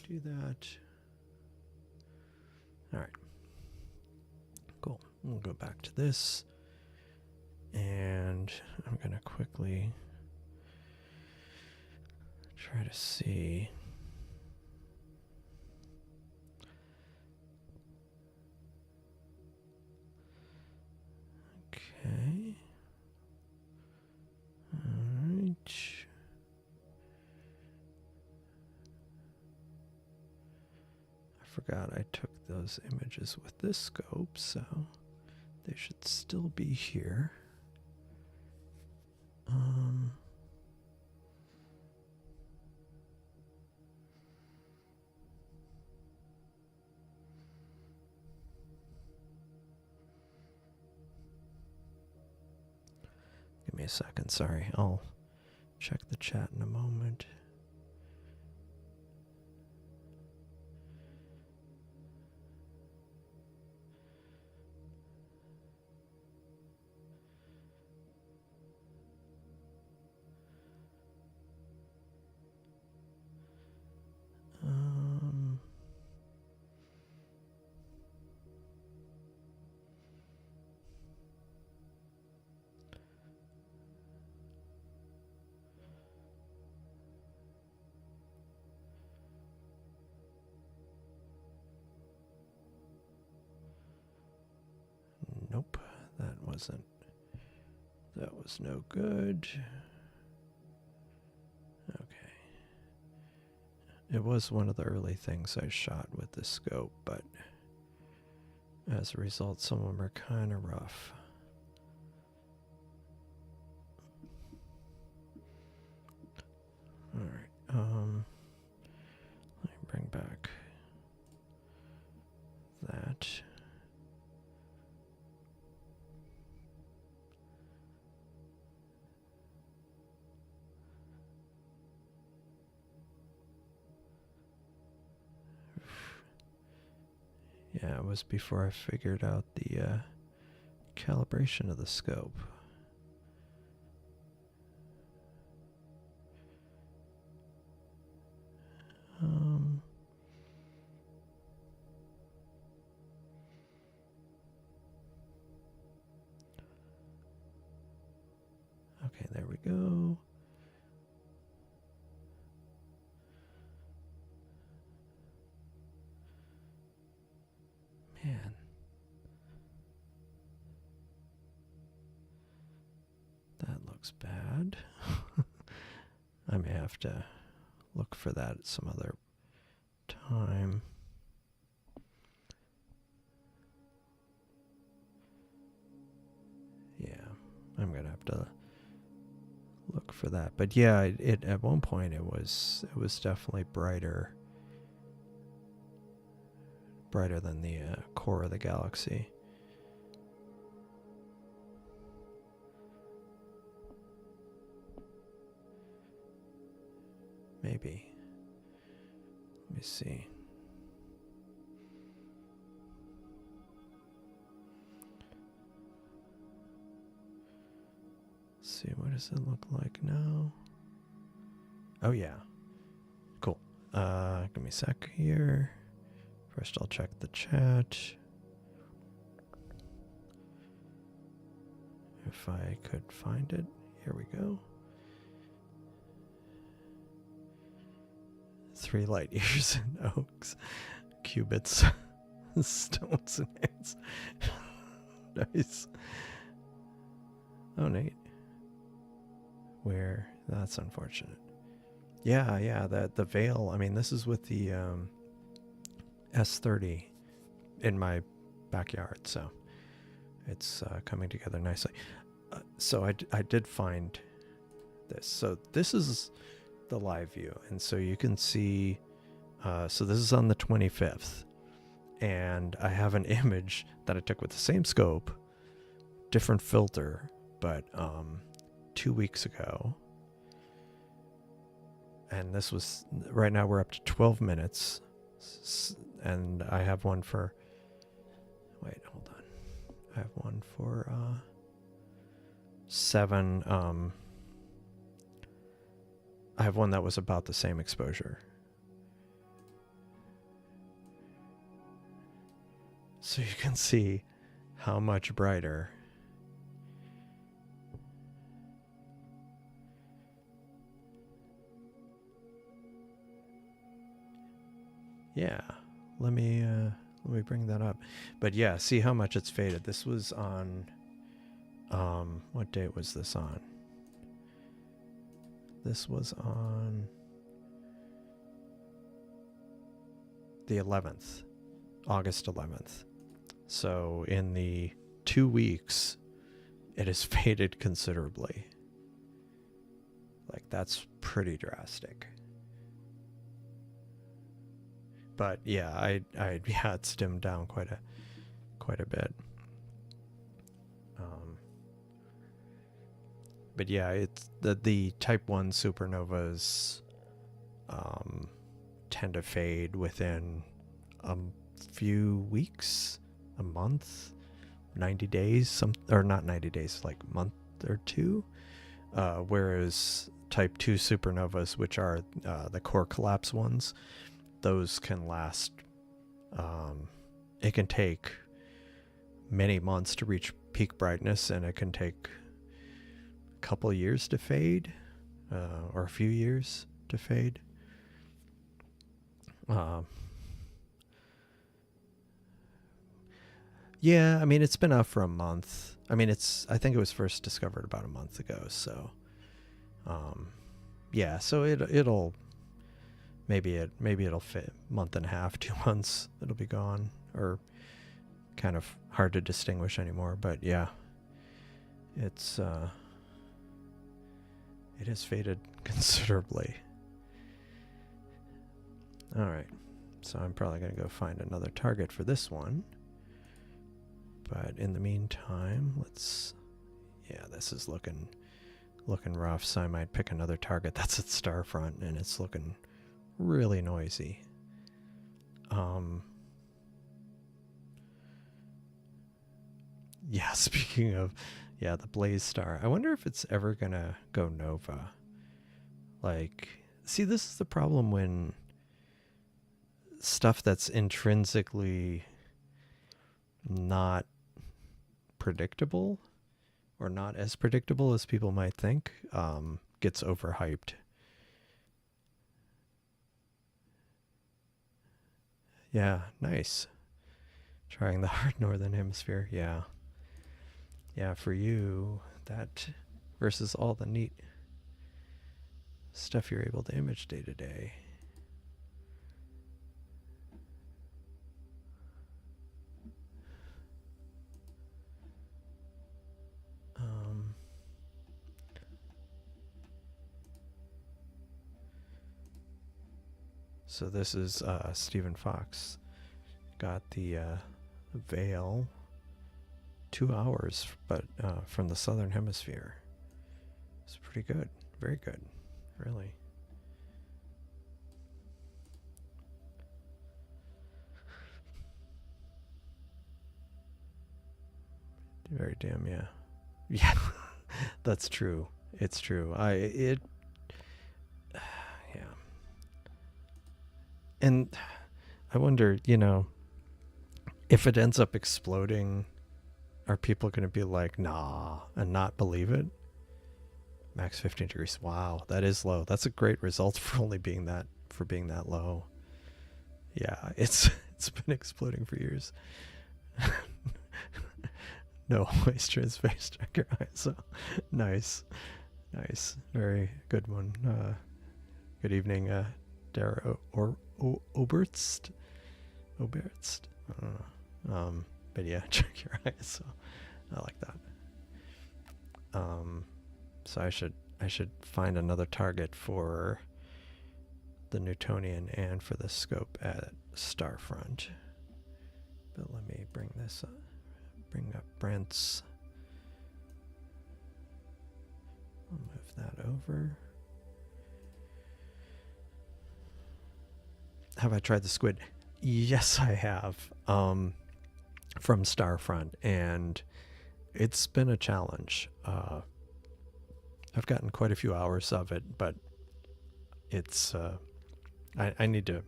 do that. All right. Cool. We'll go back to this. And I'm going to quickly try to see. forgot I took those images with this scope, so they should still be here. Give me a second, sorry. I'll check the chat in a moment. Nope, that was no good. Okay. It was one of the early things I shot with the scope, but as a result, some of them are kind of rough. All right, let me bring back that. Yeah, it was before I figured out the calibration of the scope. Okay, there we go. Man. That looks bad. I may have to look for that at some other time. Yeah, I'm gonna have to look for that. But yeah, it at one point it was definitely brighter than the core of the galaxy. Maybe. Let me see. Let's see, what does it look like now? Oh yeah. Cool. Give me a sec here. First I'll check the chat. If I could find it. Here we go. 3 light years in oaks. Qubits. Stones and ants. Nice. Oh, neat. Where? That's unfortunate. Yeah, the veil. I mean, this is with the S30 in my backyard, so it's coming together nicely. So I did find this. So this is the live view, and so you can see. So this is on the 25th, and I have an image that I took with the same scope, different filter, but 2 weeks ago. And this was, right now we're up to 12 minutes. And I have one for, wait, hold on. I have one for 7. I have one that was about the same exposure. So you can see how much brighter. Yeah, let me bring that up. But yeah, see how much it's faded. This was on, what date was this on? This was on the 11th, August 11th. So in the 2 weeks, it has faded considerably. Like, that's pretty drastic. But yeah, it's dimmed down quite a bit. But yeah, it's the type 1 supernovas tend to fade within a few weeks, a month, 90 days, or not 90 days, like a month or two. Whereas type 2 supernovas, which are the core collapse ones, those can last, it can take many months to reach peak brightness, and it can take a couple years to fade, or a few years to fade. Yeah, I mean, it's been out for a month. I mean, I think it was first discovered about a month ago, so yeah, so it'll maybe it'll fit month and a half, 2 months, it'll be gone, or kind of hard to distinguish anymore. But yeah, it has faded considerably. All right, so I'm probably going to go find another target for this one. But in the meantime, this is looking rough, so I might pick another target that's at Starfront, and it's looking really noisy. Yeah, speaking of, the Blaze Star, I wonder if it's ever gonna go nova. Like, see, this is the problem when stuff that's intrinsically not predictable, or not as predictable as people might think, gets overhyped. Yeah, nice. Trying the hard northern hemisphere. Yeah, for you, that versus all the neat stuff you're able to image day to day. So this is Stephen Fox. Got the veil 2 hours, but from the southern hemisphere. It's pretty good. Very good. Really. Very damn, yeah. Yeah, that's true. It's true. Yeah. And I wonder, if it ends up exploding, are people going to be like, nah, and not believe it? Max 15 degrees. Wow, that is low. That's a great result for being that low. Yeah, it's been exploding for years. No moisture in space. Check your eyes. So nice. Very good one. Good evening, Dara Oberst. I don't know. But yeah, check your eyes. So I like that. So I should find another target for the Newtonian and for the scope at Starfront. But let me bring this up. Bring up Brent's. I'll move that over. Have I tried the squid? Yes, I have. From Starfront, and it's been a challenge. I've gotten quite a few hours of it, but it's I need to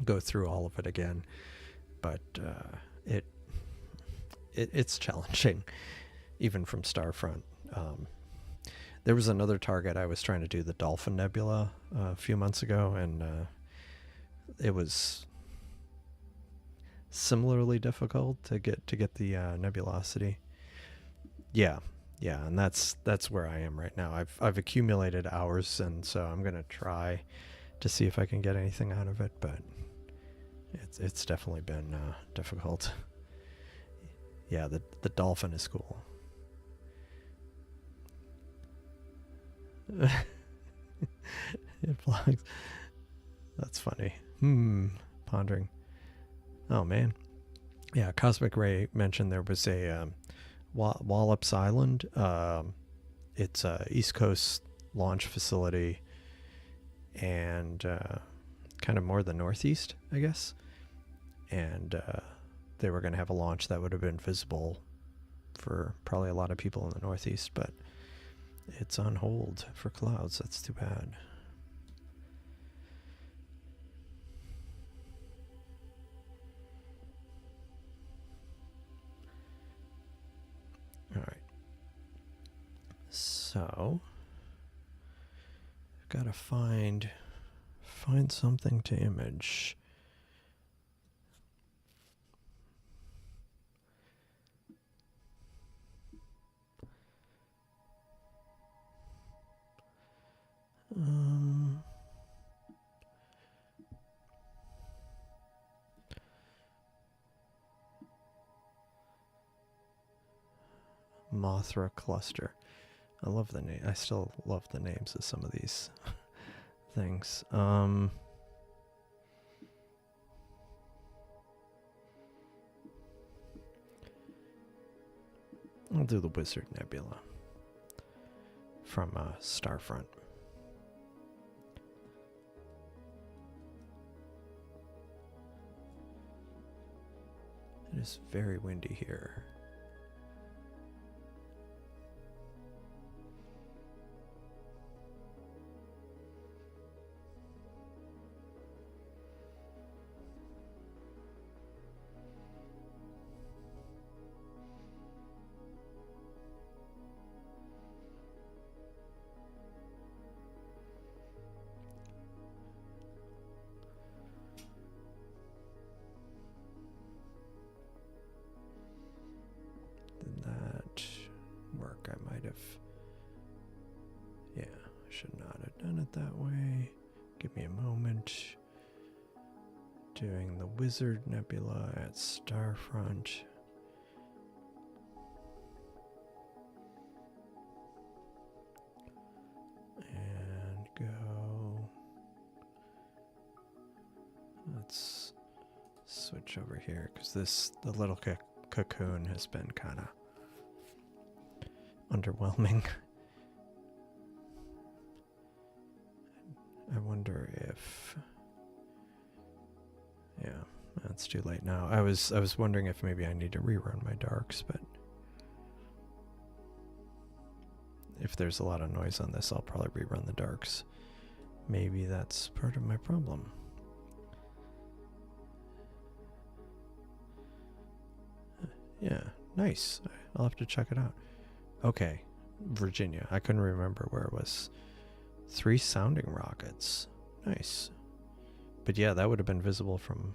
go through all of it again. But it's challenging, even from Starfront. There was another target I was trying to do, the Dolphin Nebula, a few months ago, and it was similarly difficult to get the nebulosity. Yeah, and that's where I am right now. I've accumulated hours, and so I'm gonna try to see if I can get anything out of it, but It's definitely been difficult. Yeah, the dolphin is cool. It flies. That's funny. Pondering. Oh man. Yeah, Cosmic Ray mentioned there was a Wallops Island. It's a East Coast launch facility, and kind of more the Northeast, I guess. And they were going to have a launch that would have been visible for probably a lot of people in the Northeast, but it's on hold for clouds. That's too bad. All right. So, I've got to find something to image. Mothra cluster. I love the name. I still love the names of some of these things. I'll do the Wizard Nebula from Starfront. It is very windy here. Should not have done it that way. Give me a moment. Doing the Wizard Nebula at Starfront. And go. Let's switch over here because the little cocoon has been kind of underwhelming. I wonder if, yeah, it's too late now. I was wondering if maybe I need to rerun my darks, but if there's a lot of noise on this, I'll probably rerun the darks. Maybe that's part of my problem. Yeah, nice. I'll have to check it out. Okay, Virginia. I couldn't remember where it was. 3 sounding rockets. Nice. But yeah, that would have been visible from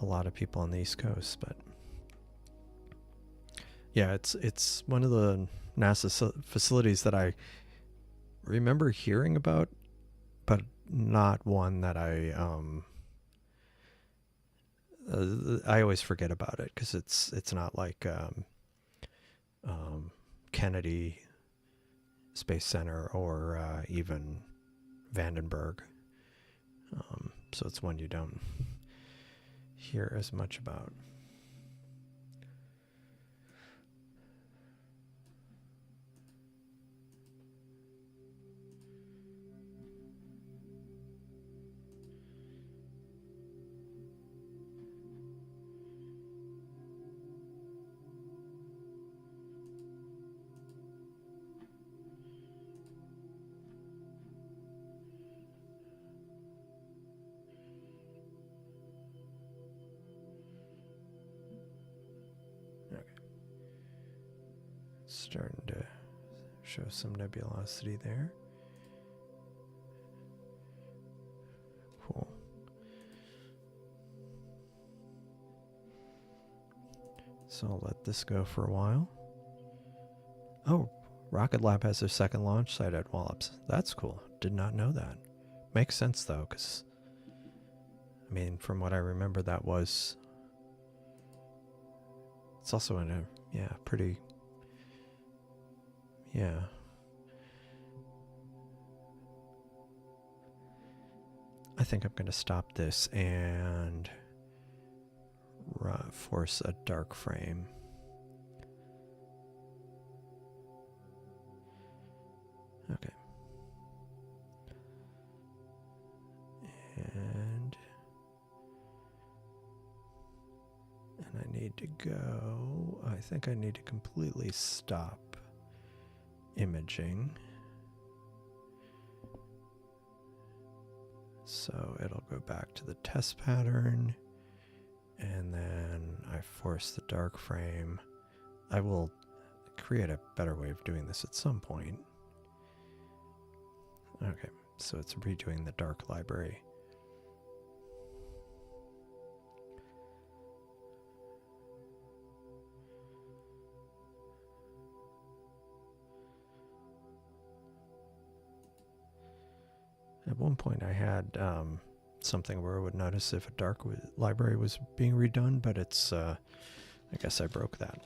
a lot of people on the East Coast, but yeah, it's one of the NASA facilities that I remember hearing about, but not one that I always forget about it because it's not like Kennedy Space Center or even Vandenberg. So it's one you don't hear as much about. Starting to show some nebulosity there. Cool. So I'll let this go for a while. Oh, Rocket Lab has their second launch site at Wallops. That's cool. Did not know that. Makes sense though, because I mean, from what I remember, that was... It's also in a, yeah, pretty... Yeah. I think I'm going to stop this and force a dark frame. Okay. And I need to go, I think I need to completely stop imaging. So it'll go back to the test pattern, and then I force the dark frame. I will create a better way of doing this at some point. Okay, so it's redoing the dark library. At one point I had something where I would notice if a dark library was being redone, but it's, I guess I broke that.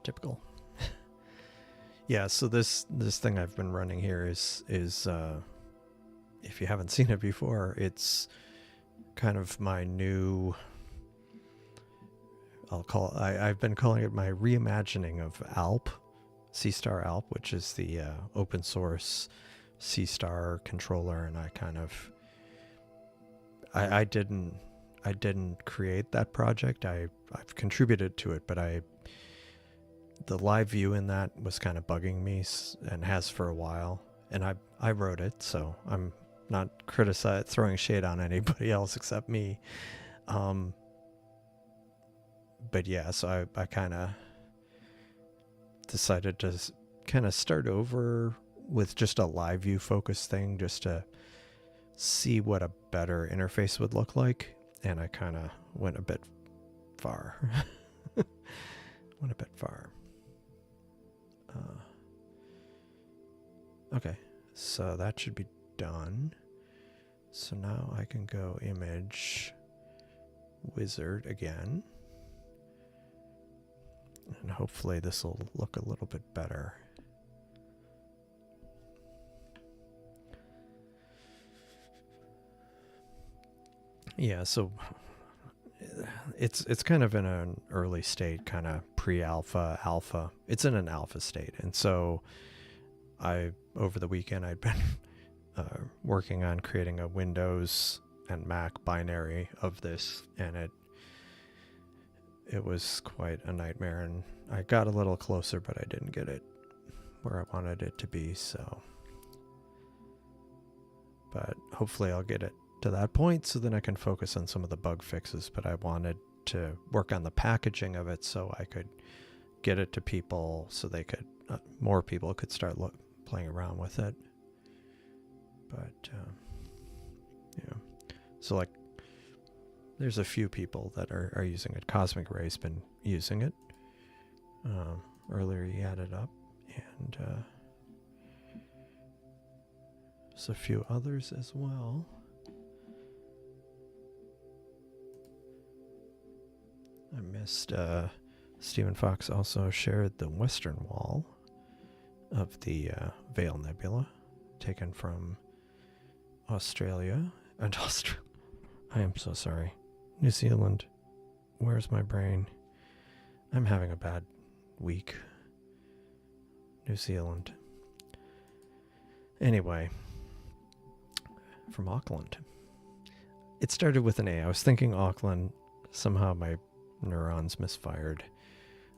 Typical. Yeah, so this thing I've been running here is if you haven't seen it before, it's kind of my new, I've been calling it my reimagining of ALP. Seestar ALP, which is the open source Seestar controller, and I kind of I didn't create that project. I've contributed to it, but the live view in that was kind of bugging me and has for a while, and I wrote it, so I'm not throwing shade on anybody else except me. But yeah, so I kind of decided to kind of start over with just a live view focus thing, just to see what a better interface would look like, and I kind of went a bit far. Okay, so that should be done. So now I can go image wizard again, and hopefully this will look a little bit better. Yeah, so it's kind of in an early state, kind of pre-alpha, alpha. It's in an alpha state, and so over the weekend I'd been working on creating a Windows and Mac binary of this, and it was quite a nightmare, and I got a little closer, but I didn't get it where I wanted it to be, so. But hopefully I'll get it to that point, so then I can focus on some of the bug fixes, but I wanted to work on the packaging of it so I could get it to people so they could, more people could start playing around with it. But, yeah. So like, there's a few people that are using it. Cosmic Ray's been using it. Earlier he had it up, and there's a few others as well. I missed, Stephen Fox also shared the western wall of the Veil Nebula, taken from Australia. And I am so sorry. New Zealand. Where's my brain? I'm having a bad week. New Zealand. Anyway, from Auckland. It started with an A. I was thinking Auckland. Somehow my neurons misfired.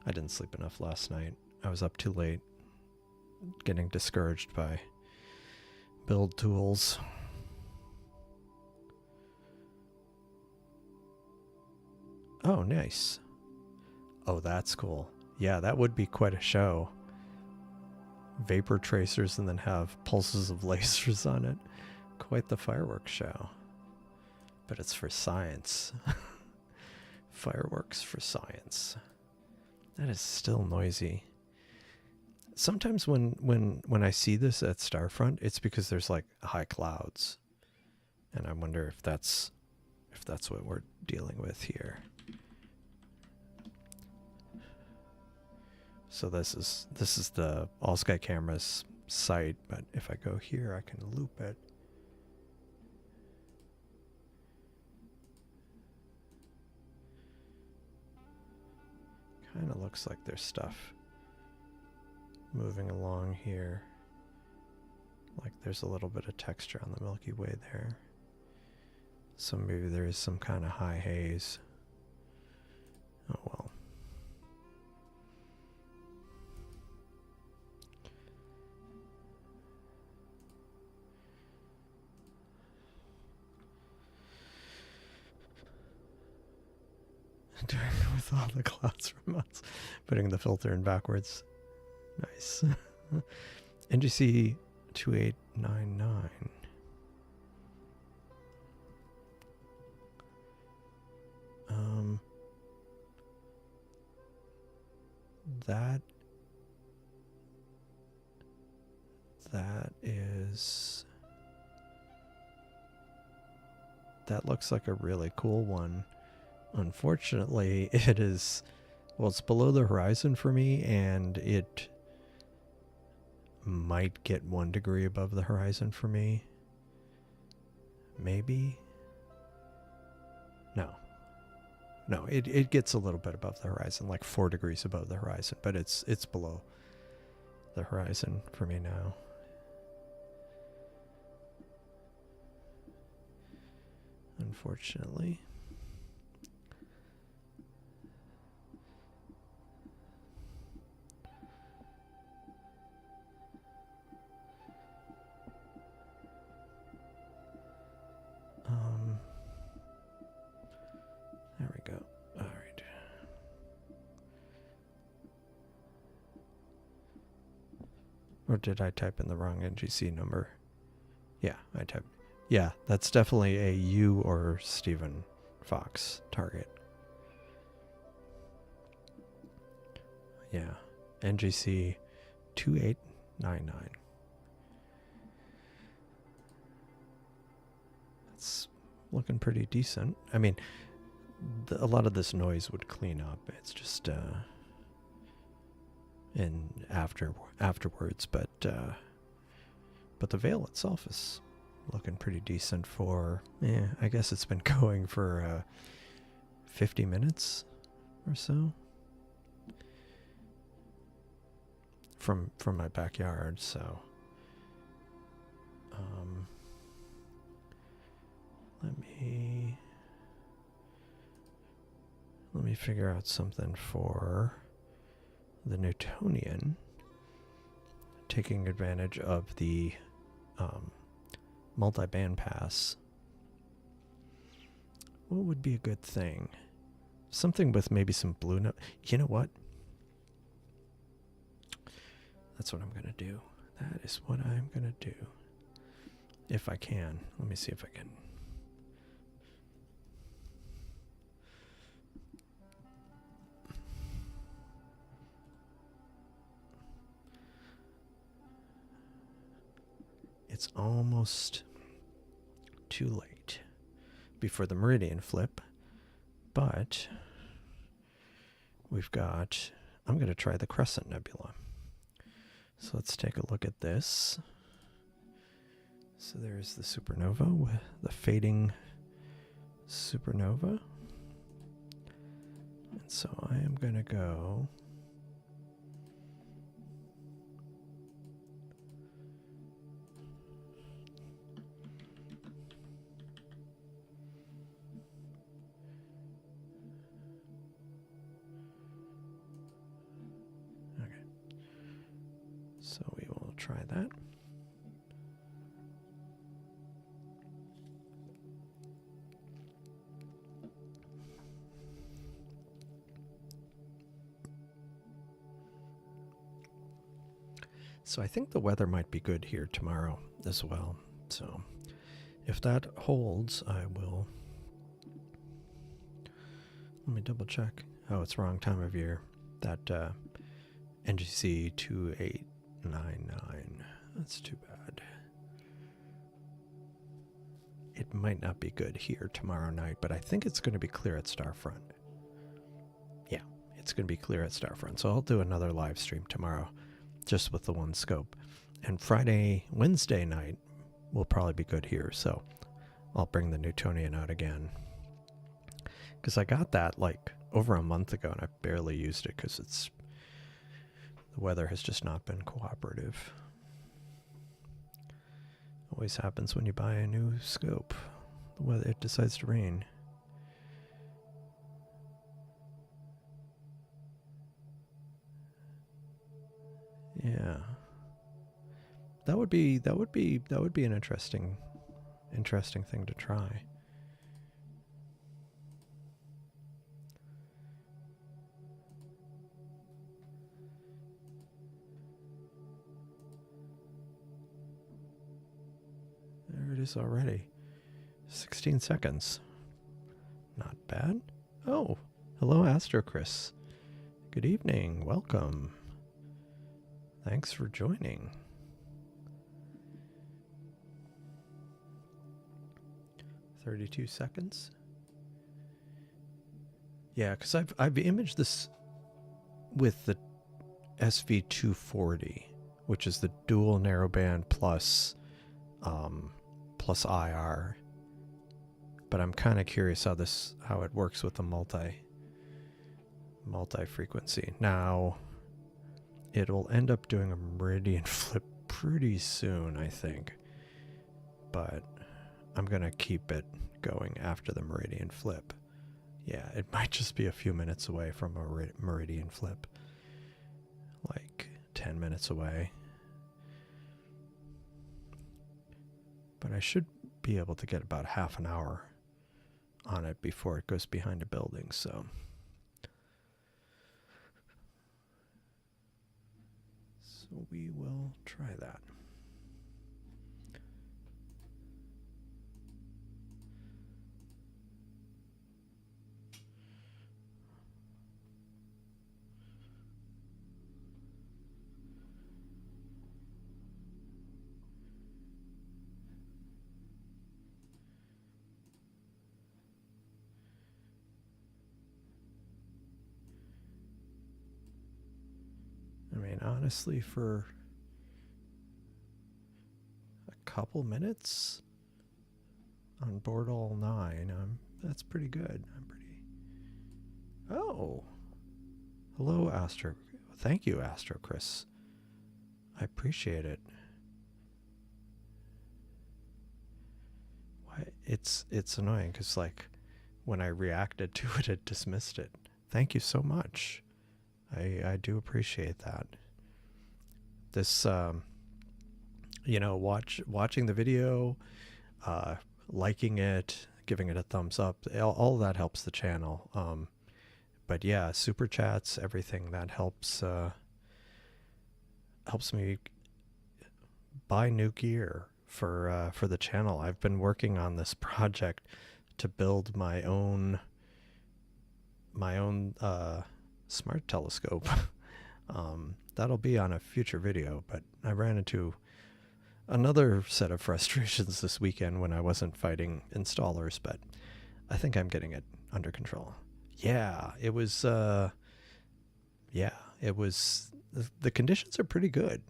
I didn't sleep enough last night. I was up too late, getting discouraged by build tools. Oh, nice. Oh, that's cool. Yeah, that would be quite a show. Vapor tracers and then have pulses of lasers on it. Quite the fireworks show. But it's for science. Fireworks for science. That is still noisy. Sometimes when I see this at Starfront, it's because there's like high clouds. And I wonder if that's what we're dealing with here. So this is the All Sky Cameras site, but if I go here, I can loop it. Kind of looks like there's stuff moving along here. Like there's a little bit of texture on the Milky Way there. So maybe there is some kind of high haze. Oh well. Doing it with all the clouds from us. Putting the filter in backwards. Nice. NGC 2899. That looks like a really cool one. Unfortunately, it is, well, it's below the horizon for me, and it might get 1 degree above the horizon for me. Maybe? No, it gets a little bit above the horizon, like 4 degrees above the horizon, but it's below the horizon for me now. Unfortunately. There we go. All right. Or did I type in the wrong NGC number? Yeah, I typed. Yeah, that's definitely a you or Stephen Fox target. Yeah, NGC 2899. That's looking pretty decent. I mean, a lot of this noise would clean up. It's just afterwards, but the veil itself is looking pretty decent for, I guess it's been going for 50 minutes or so from my backyard. So let me figure out something for the Newtonian, taking advantage of the multi-band pass. What would be a good thing? Something with maybe some blue note. You know what? That's what I'm going to do. That is what I'm going to do. If I can. Let me see if I can. It's almost too late before the meridian flip, but we've got, I'm going to try the Crescent Nebula. So let's take a look at this. So there's the supernova, with the fading supernova. And so I am going to go so we will try that. So I think the weather might be good here tomorrow as well. So if that holds, I will. Let me double check. Oh, it's wrong time of year. That NGC 2899. That's too bad. it might not be good here tomorrow night, but I think it's going to be clear at Starfront. Yeah, it's going to be clear at Starfront. So I'll do another live stream tomorrow just with the one scope. And Wednesday night will probably be good here. So I'll bring the Newtonian out again. Because I got that like over a month ago and I barely used it because the weather has just not been cooperative. Always happens when you buy a new scope. The weather, it decides to rain. Yeah. That would be an interesting thing to try. There it is already. 16 seconds. Not bad. Oh, hello, Astro Chris. Good evening. Welcome. Thanks for joining. 32 seconds. Yeah, because I've imaged this with the SV240, which is the dual narrowband plus IR. But I'm kind of curious how it works with the multi-frequency. Now, it'll end up doing a meridian flip pretty soon, I think. But I'm going to keep it going after the meridian flip. Yeah, it might just be a few minutes away from a meridian flip. Like 10 minutes away. But I should be able to get about half an hour on it before it goes behind a building, so we will try that. I mean, honestly, for a couple minutes on Bortle 9, that's pretty good. Oh, hello, Astro. Thank you, Astro Chris. I appreciate it. Why it's annoying because like when I reacted to it, it dismissed it. Thank you so much. I do appreciate that. This, watching the video, liking it, giving it a thumbs up, all that helps the channel. But yeah, super chats, everything that helps me buy new gear for the channel. I've been working on this project to build my own smart telescope. That'll be on a future video, but I ran into another set of frustrations this weekend when I wasn't fighting installers, but I think I'm getting it under control. Yeah, it was the conditions are pretty good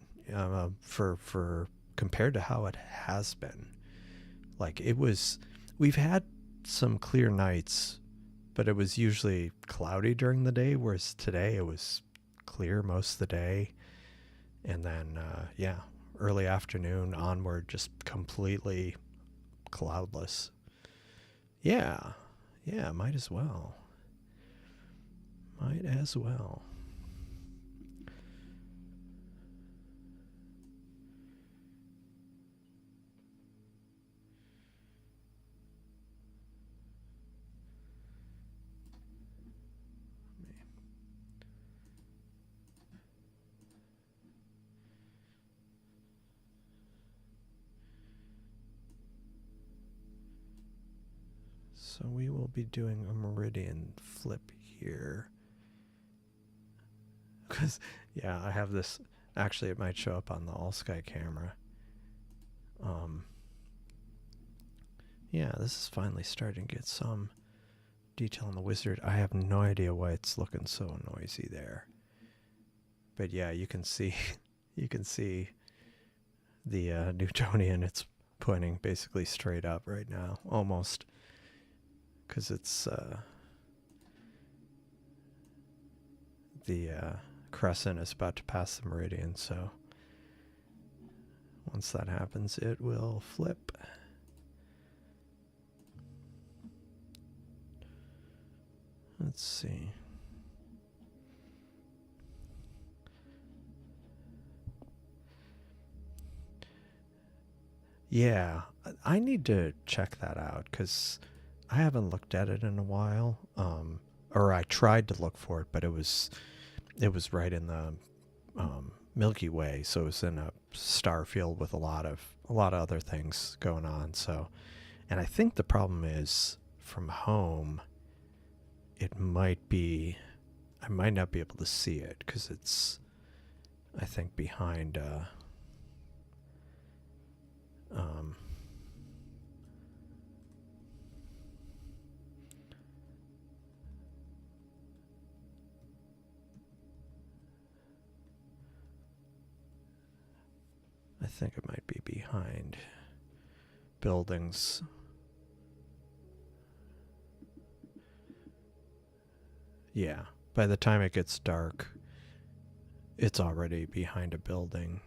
for compared to how it has been. Like we've had some clear nights, but it was usually cloudy during the day, whereas today it was clear most of the day. And then, early afternoon onward, just completely cloudless. Yeah, might as well. So we will be doing a meridian flip here. Because, yeah, I have this. Actually, it might show up on the all-sky camera. Yeah, this is finally starting to get some detail on the wizard. I have no idea why it's looking so noisy there. But yeah, you can see you can see the Newtonian. It's pointing basically straight up right now, almost, because it's the crescent is about to pass the meridian, so once that happens, it will flip. Let's see. Yeah, I need to check that out because I haven't looked at it in a while. Or I tried to look for it, but it was right in the Milky Way, so it was in a star field with a lot of other things going on. So, and I think the problem is from home, it might be, I might not be able to see it because it's, I think, behind I think it might be behind buildings. Yeah, by the time it gets dark, it's already behind a building,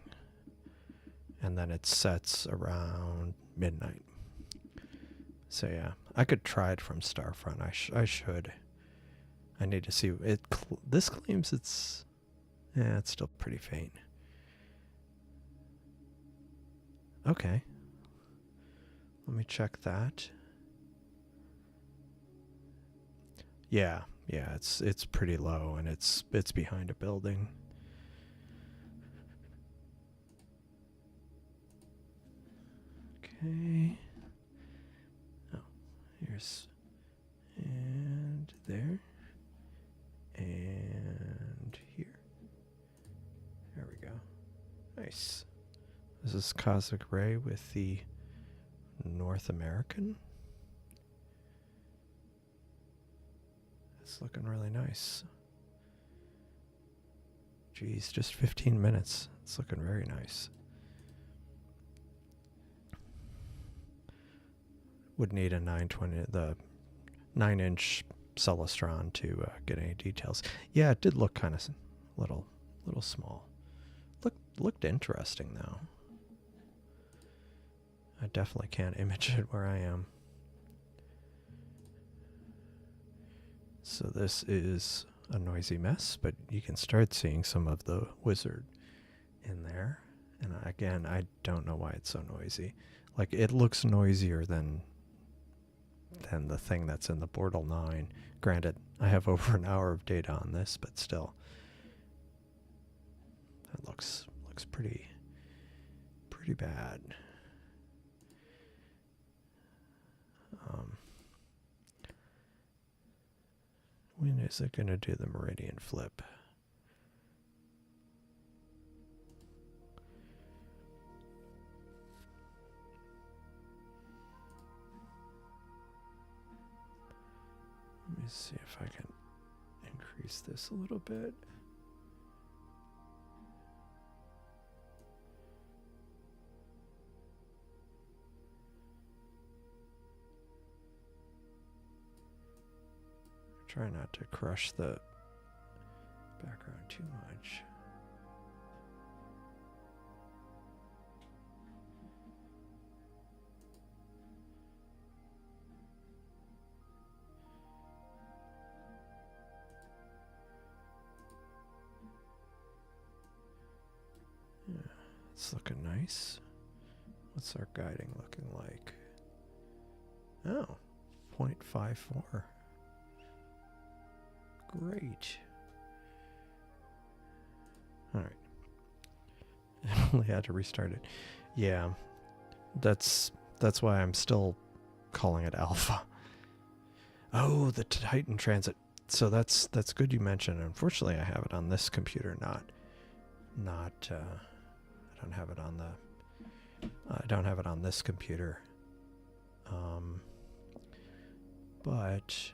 and then it sets around midnight. So yeah, I could try it from Starfront. I should. I need to see it. This claims it's, yeah, it's still pretty faint. Okay. Let me check that. Yeah, it's pretty low, and it's behind a building. Okay. Oh, here's, and there, and here. There we go. Nice. This is Cosmic Ray with the North American. It's looking really nice. Geez, just 15 minutes. It's looking very nice. Would need a 920, the 9-inch Celestron to get any details. Yeah, it did look kind of little small. Looked interesting though. I definitely can't image it where I am. So this is a noisy mess, but you can start seeing some of the wizard in there. And again, I don't know why it's so noisy. Like, it looks noisier than the thing that's in the Bortle 9. Granted, I have over an hour of data on this, but still. That looks pretty bad. When is it going to do the meridian flip? Let me see if I can increase this a little bit. Try not to crush the background too much. Yeah, it's looking nice. What's our guiding looking like? Oh, 0.54. Great. All right. I only had to restart it. Yeah, that's why I'm still calling it alpha. Oh, the Titan transit. So that's good you mentioned. Unfortunately, I have it on this computer, not. I don't have it on the. I don't have it on this computer. But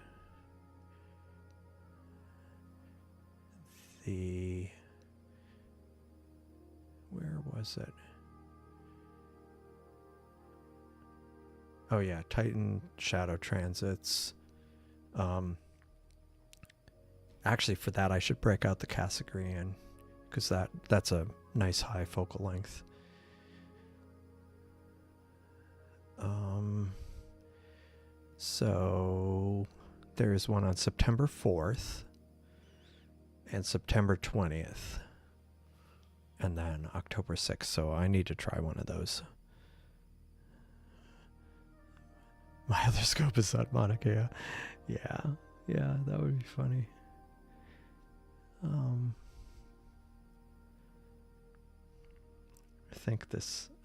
where was it? Oh yeah, Titan shadow transits. Actually, for that I should break out the Cassiopeia, because that's a nice high focal length. So there is one on September 4th and September 20th, and then October 6th. So I need to try one of those. My other scope is at Mauna Kea. Yeah, that would be funny.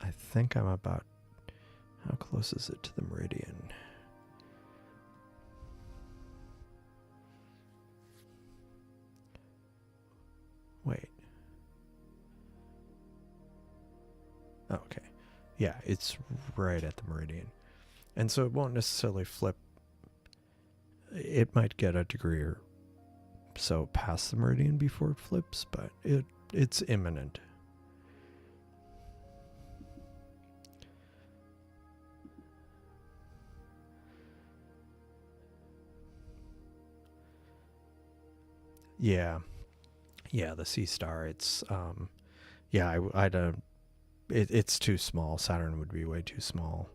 I think I'm about, how close is it to the meridian? Wait. Okay. Yeah, it's right at the meridian. And so it won't necessarily flip. It might get a degree or so past the meridian before it flips, but it's imminent. Yeah, the Seestar. It's it's too small. Saturn would be way too small.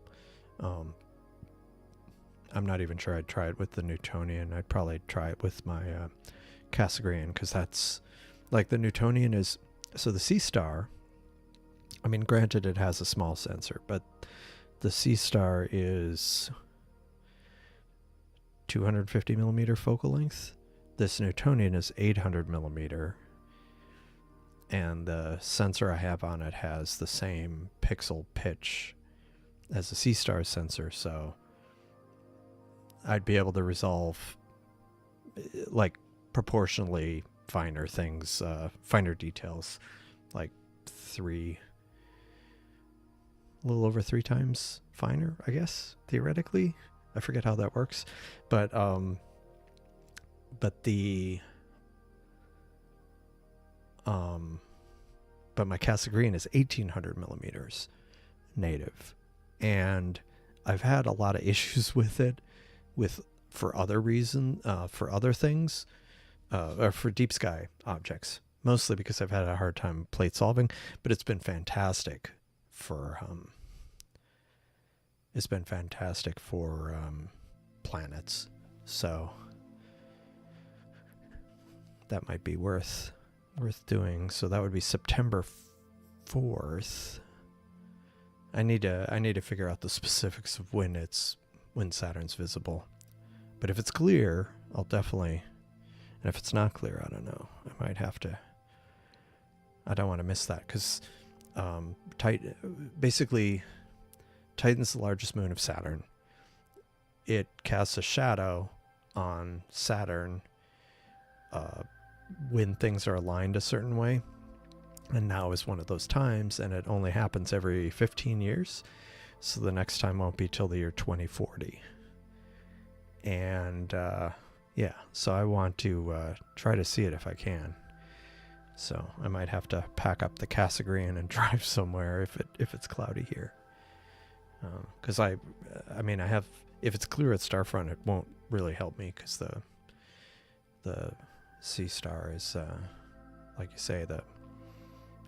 I'm not even sure I'd try it with the Newtonian. I'd probably try it with my Cassiopeia, because that's like the Newtonian is. So the Seestar, I mean, granted it has a small sensor, but the Seestar is 250 millimeter focal length. This Newtonian is 800 millimeter, and the sensor I have on it has the same pixel pitch as the Seestar sensor, so I'd be able to resolve like proportionally finer things, finer details, like a little over 3 times finer, I guess, theoretically. I forget how that works, but my Cassiopeia is 1800 millimeters native, and I've had a lot of issues with it for other things, or for deep sky objects, mostly because I've had a hard time plate solving, but it's been fantastic for planets. So that might be worth doing. So that would be September 4th. I need to figure out the specifics of when Saturn's visible. But if it's clear, I'll definitely, and if it's not clear, I don't know. I might have to. I don't want to miss that, because basically Titan's the largest moon of Saturn. It casts a shadow on Saturn when things are aligned a certain way, and now is one of those times, and it only happens every 15 years, so the next time won't be till the year 2040. And so I want to try to see it if I can. So I might have to pack up the Cassiopeia and drive somewhere if it's cloudy here, because I have, if it's clear at Starfront, it won't really help me, because the Seestar is, like you say,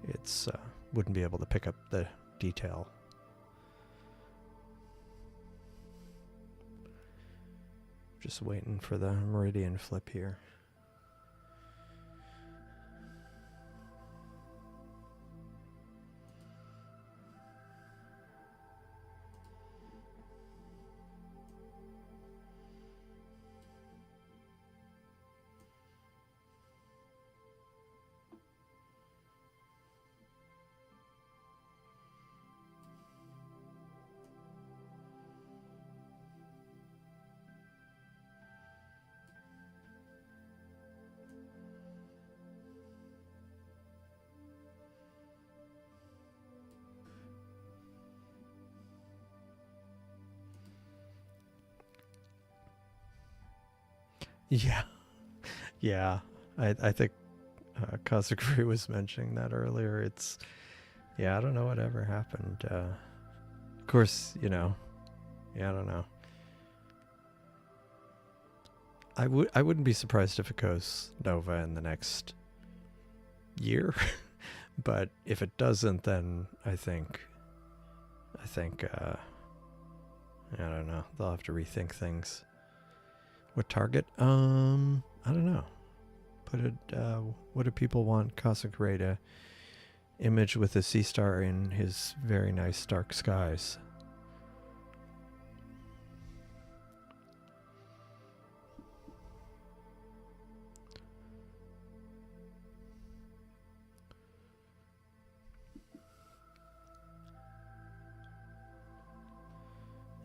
it's wouldn't be able to pick up the detail. Just waiting for the meridian flip here. Yeah, yeah. I think Kazakuri was mentioning that earlier. It's yeah. I don't know whatever happened. Of course, you know. Yeah, I don't know. I wouldn't be surprised if it goes nova in the next year, but if it doesn't, then I think I don't know. They'll have to rethink things. What target? I don't know. Put it. What do people want Kazakuri to image with a Seestar in his very nice dark skies?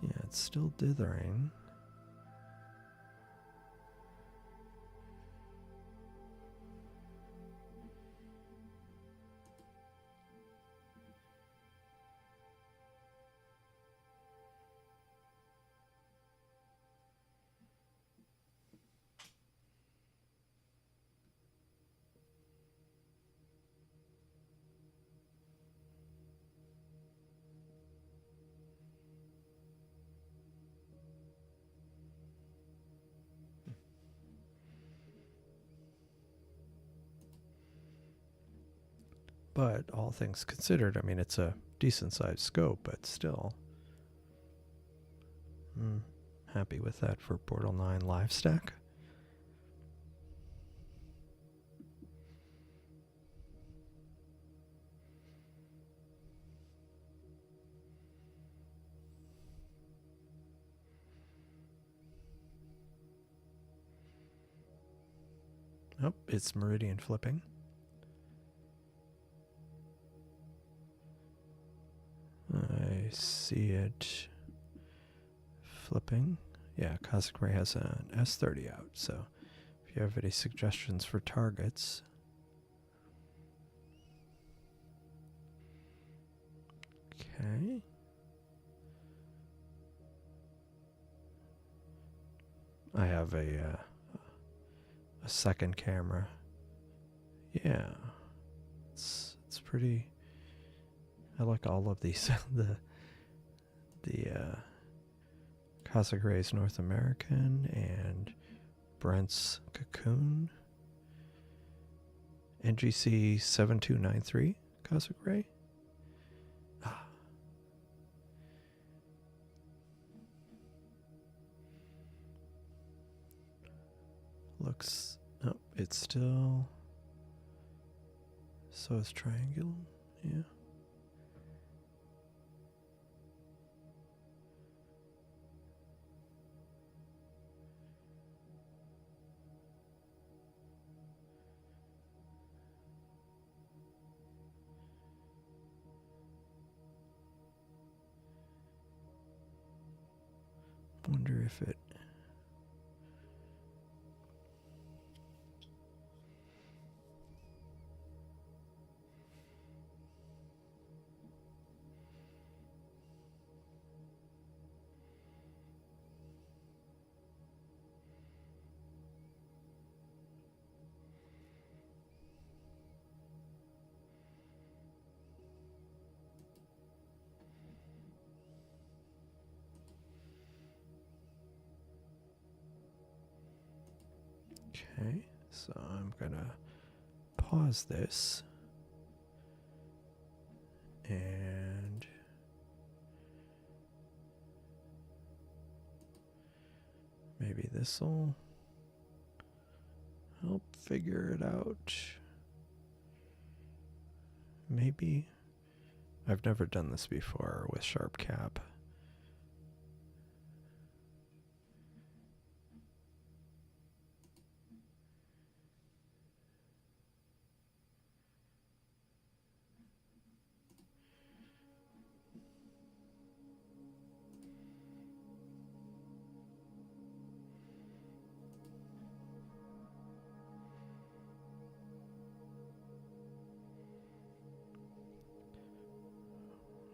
Yeah, it's still dithering. But all things considered, I mean, it's a decent sized scope, but still. Happy with that for Bortle 9 live stack. Oh, it's meridian flipping. I see it flipping. Yeah, Kazakuri has an S30 out, so if you have any suggestions for targets. Okay. I have a second camera. Yeah, it's pretty. I like all of these. the Kazakuri's North American and Brent's Cocoon. NGC 7293 Kazakuri. Looks, oh, it's still, so it's triangular, yeah. Wonder if it, okay, so I'm gonna pause this and maybe this'll help figure it out. Maybe. I've never done this before with sharp cap.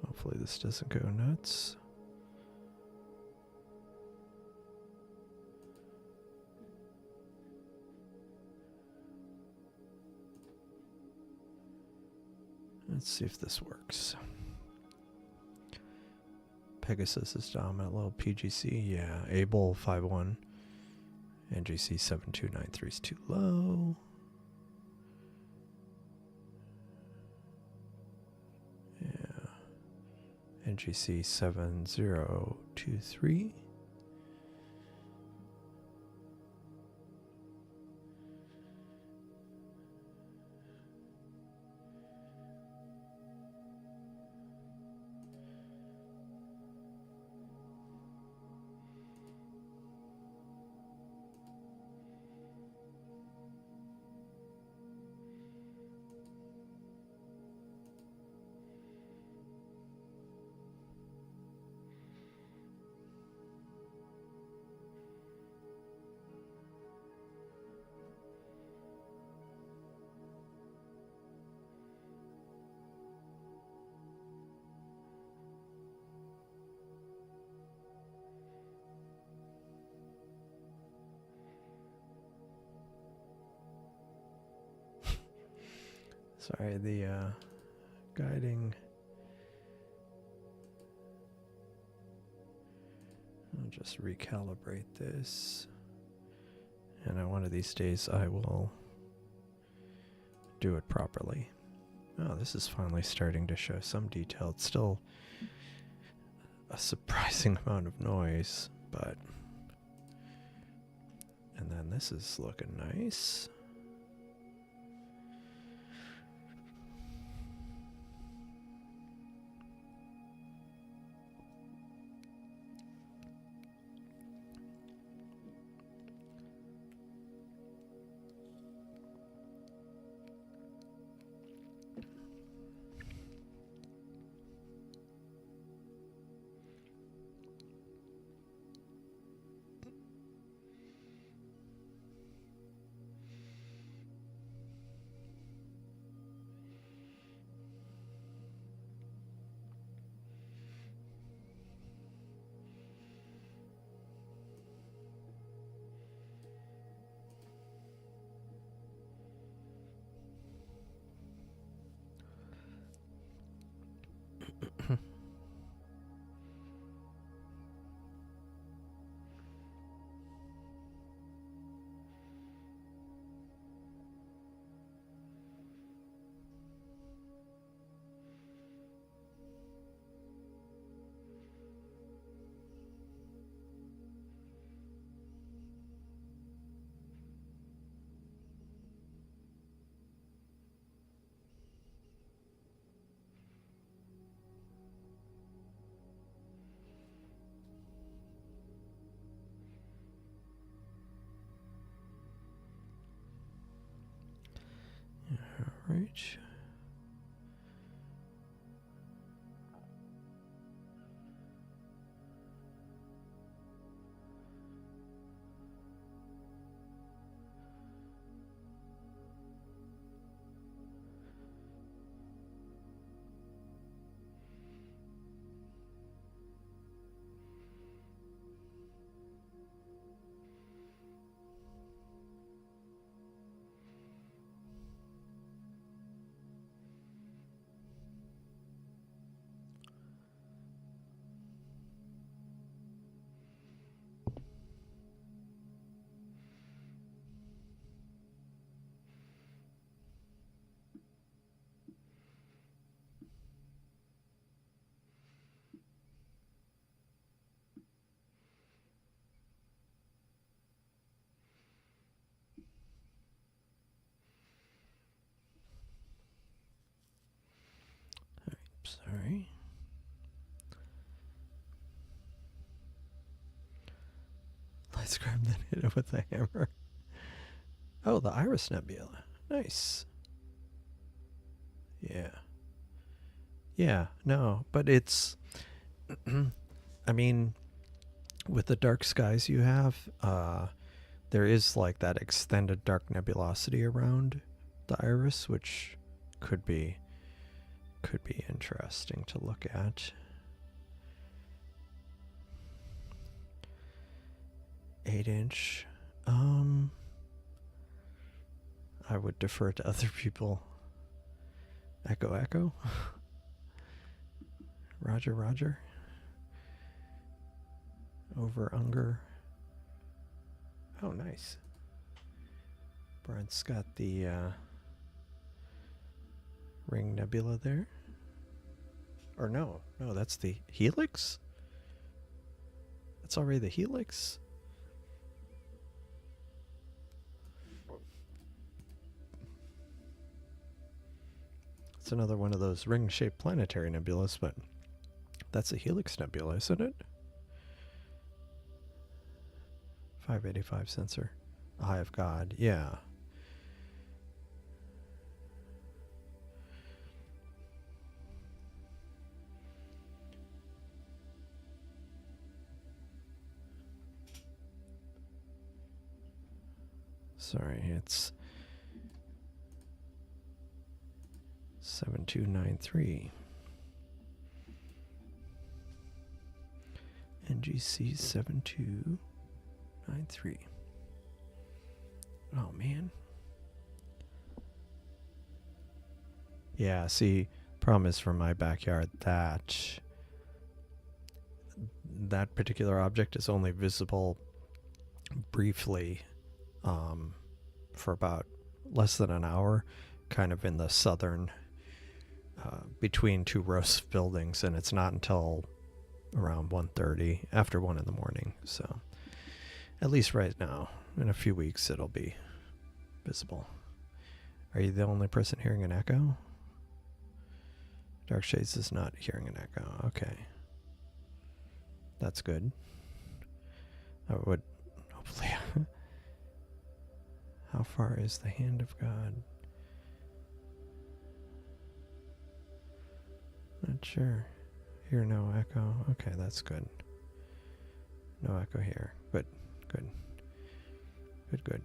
Hopefully this doesn't go nuts. Let's see if this works. Pegasus is dominant, little PGC, yeah. Able 5-1. NGC 7293 is too low. Yeah. NGC 7023. Sorry, the guiding. I'll just recalibrate this. And on one of these days I will do it properly. Oh, this is finally starting to show some detail. It's still a surprising amount of noise, but... And then this is looking nice. Right. Sorry. Let's grab then hit it with a hammer. Oh, the Iris Nebula. Nice. Yeah. Yeah, no, but it's... I mean, with the dark skies you have, there is like that extended dark nebulosity around the Iris, which could be interesting to look at. 8-inch. I would defer to other people. Echo, echo. Roger, roger. Over, Unger. Oh, nice. Brent's got the Ring Nebula there. Or no, that's the Helix? That's already the Helix? It's another one of those ring-shaped planetary nebulas, but that's a Helix Nebula, isn't it? 585 sensor. Eye of God, yeah. Sorry, it's 7293. NGC 7293. Oh man. Yeah, see, problem is for my backyard that particular object is only visible briefly for about less than an hour, kind of in the southern between two rows of buildings, and it's not until around 1:30, after 1 in the morning. So at least right now, in a few weeks, it'll be visible. Are you the only person hearing an echo? Dark Shades is not hearing an echo. Okay. That's good. I would hopefully... How far is the hand of God? Not sure. Hear no echo. Okay, that's good. No echo here. Good. Good. Good, good.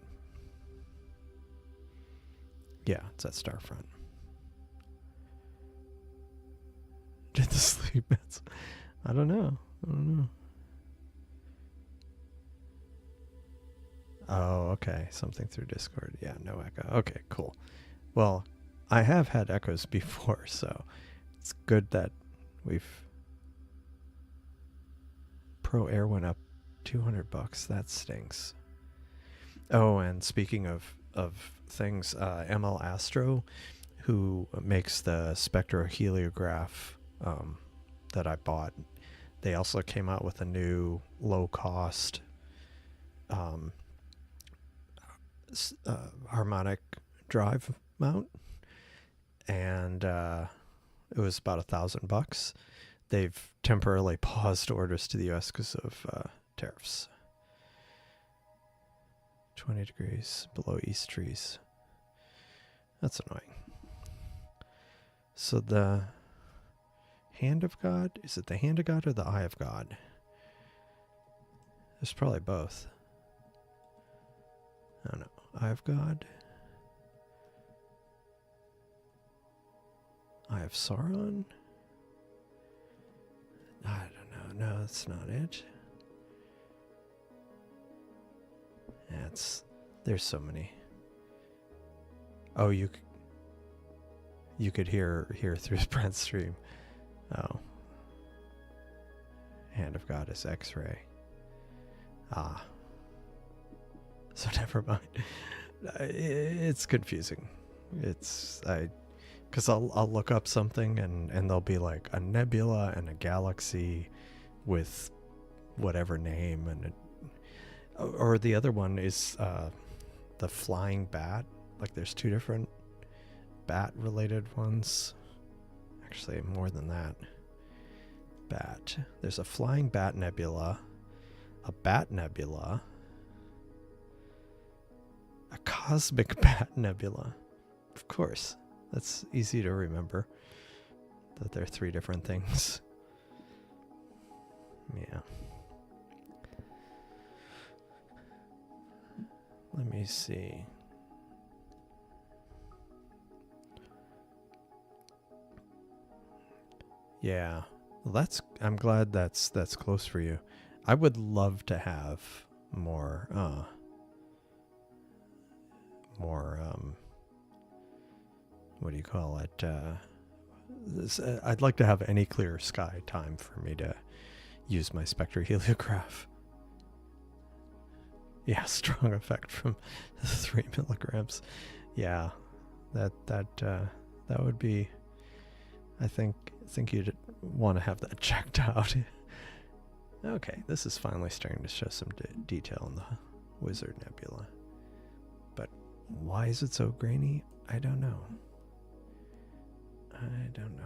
Yeah, it's at Starfront. Did the sleep meds? I don't know. Oh, okay. Something through Discord. Yeah, no echo. Okay, cool. Well, I have had echoes before, so it's good that we've... Pro Air went up $200. That stinks. Oh, and speaking of things, ML Astro, who makes the spectroheliograph that I bought, they also came out with a new low-cost harmonic drive mount, and it was about $1,000. They've temporarily paused orders to the US because of tariffs. 20 degrees below East Trees. That's annoying. So the Hand of God, is it the Hand of God or the Eye of God? There's probably both. I don't know. Eye of God? Eye of Sauron? I don't know. No, that's not it. There's so many. Oh, you could hear through Brent's stream. Oh. Hand of God is X-ray. Ah. So never mind. It's confusing. Because I'll look up something and there'll be like a nebula and a galaxy with whatever name, and or the other one is the flying bat. Like there's two different bat related ones. Actually, more than that. Bat. There's a flying bat nebula, a bat nebula, a cosmic bat nebula. Of course. That's easy to remember, that there are three different things. Yeah. Let me see. Yeah. Well, I'm glad that's close for you. I would love to have more what do you call it? I'd like to have any clear sky time for me to use my spectroheliograph. Yeah, strong effect from 3 milligrams. Yeah, that would be. I think you'd want to have that checked out. Okay, this is finally starting to show some detail in the Wizard Nebula. But why is it so grainy? I don't know. I don't know.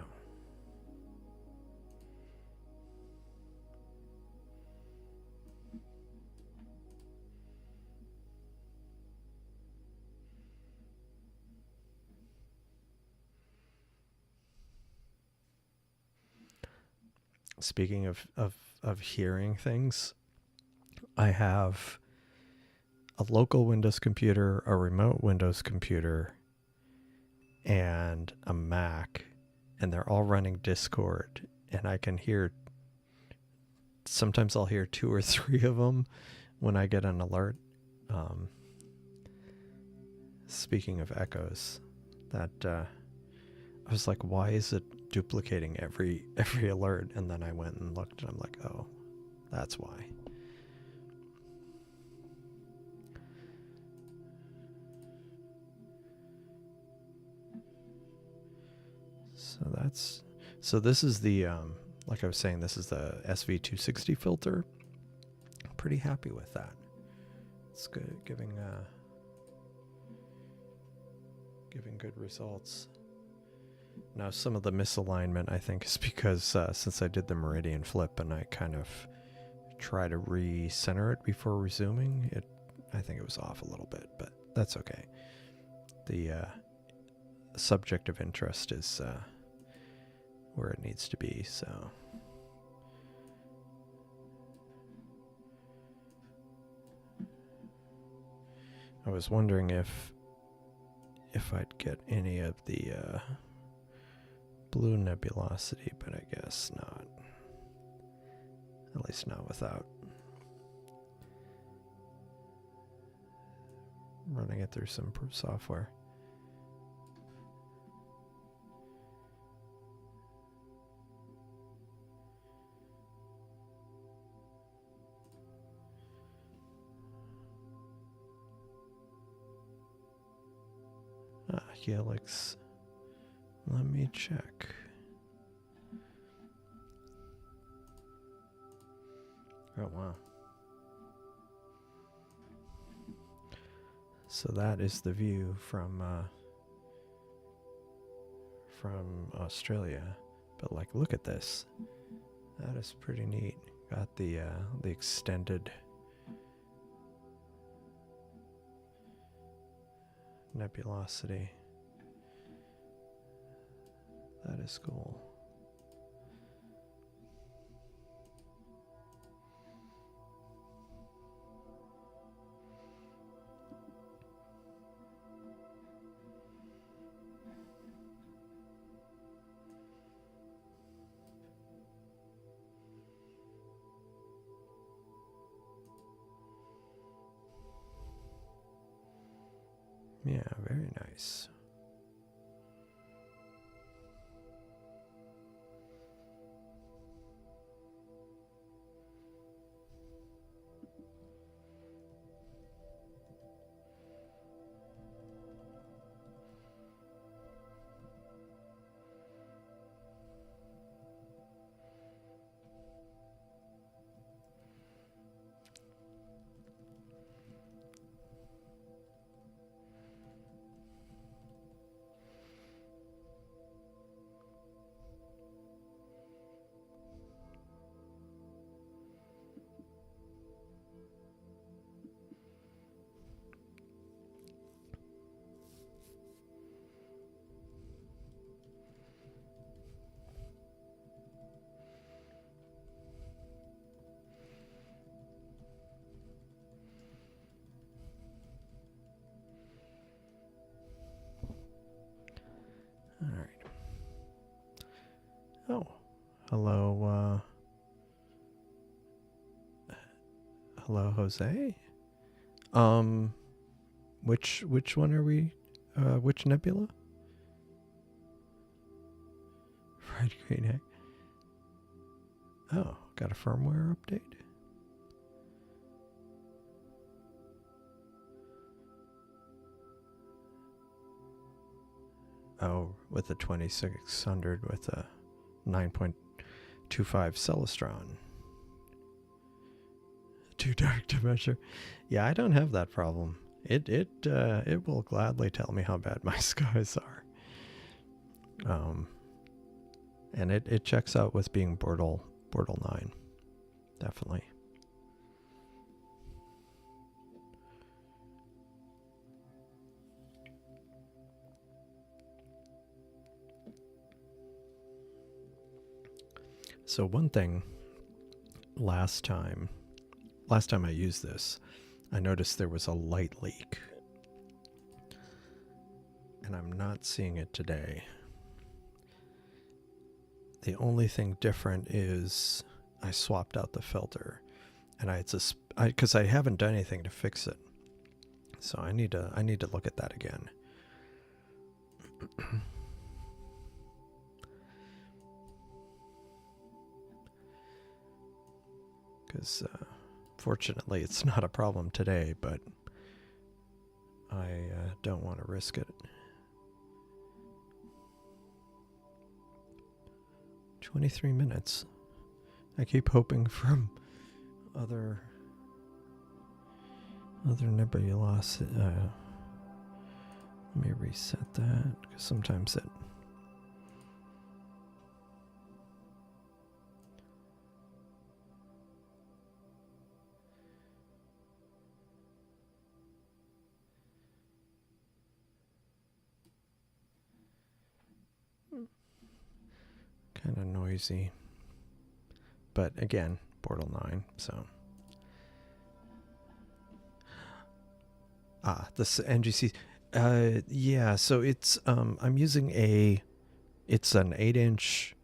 Speaking of hearing things, I have a local Windows computer, a remote Windows computer, and a Mac, and they're all running Discord, and I can hear, sometimes I'll hear 2 or 3 of them when I get an alert. Speaking of echoes, that I was like, why is it duplicating every alert? And then I went and looked, and I'm like, oh, that's why. So this is the like I was saying, this is the SV260 filter. I'm pretty happy with that. It's good, giving good results. Now, some of the misalignment, I think, is because since I did the meridian flip and I kind of try to recenter it before resuming, I think it was off a little bit, but that's okay. The subject of interest is where it needs to be, so. I was wondering if I'd get any of the blue nebulosity, but I guess not. At least not without running it through some software. Helix. Let me check. Oh, wow. So that is the view from Australia. But like, look at this. That is pretty neat. Got the extended nebulosity. That is cool. Yeah, very nice. All right. Oh, hello, hello, Jose. Which one are we? Which nebula? Bright green egg. Oh, got a firmware update? Oh, with the 2600 with a 9.25 Celestron. Too dark to measure. Yeah, I don't have that problem. It will gladly tell me how bad my skies are. And it checks out with being Bortle 9. Definitely. So one thing, last time I used this, I noticed there was a light leak. And I'm not seeing it today. The only thing different is I swapped out the filter, and because I haven't done anything to fix it. So I need to look at that again. Because fortunately it's not a problem today, but I don't want to risk it. 23 minutes. I keep hoping from other nebulas. Let me reset that, because sometimes it. Kind of noisy, but again, Bortle 9. So, this NGC, yeah. So it's I'm using it's an 8-inch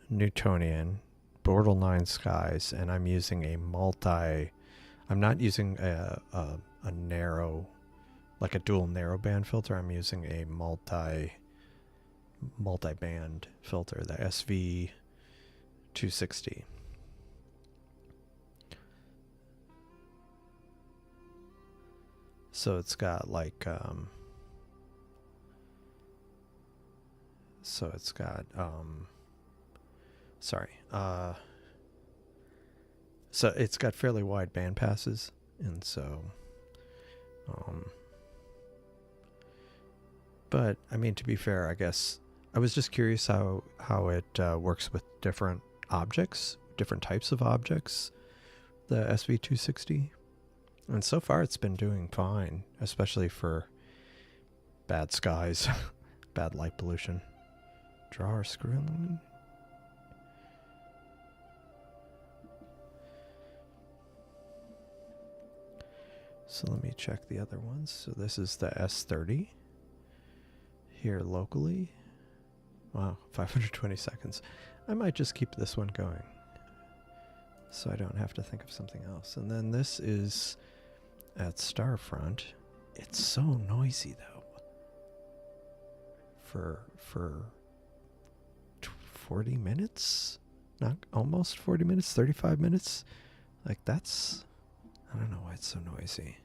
Newtonian Bortle 9 skies, and I'm using a I'm not using a narrow, like a dual narrowband filter. I'm using a multi-band filter, the SV260. So it's got like so it's got fairly wide band passes, and so but I mean, to be fair, I guess I was just curious how it works with different objects, different types of objects, the SV260. And so far it's been doing fine, especially for bad skies, bad light pollution. Drawer screen. So let me check the other ones. So this is the S30 here locally. Wow, 520 seconds. I might just keep this one going so I don't have to think of something else. And then this is at Starfront. It's so noisy though. For 40 minutes? Not almost 40 minutes, 35 minutes? Like that's, I don't know why it's so noisy.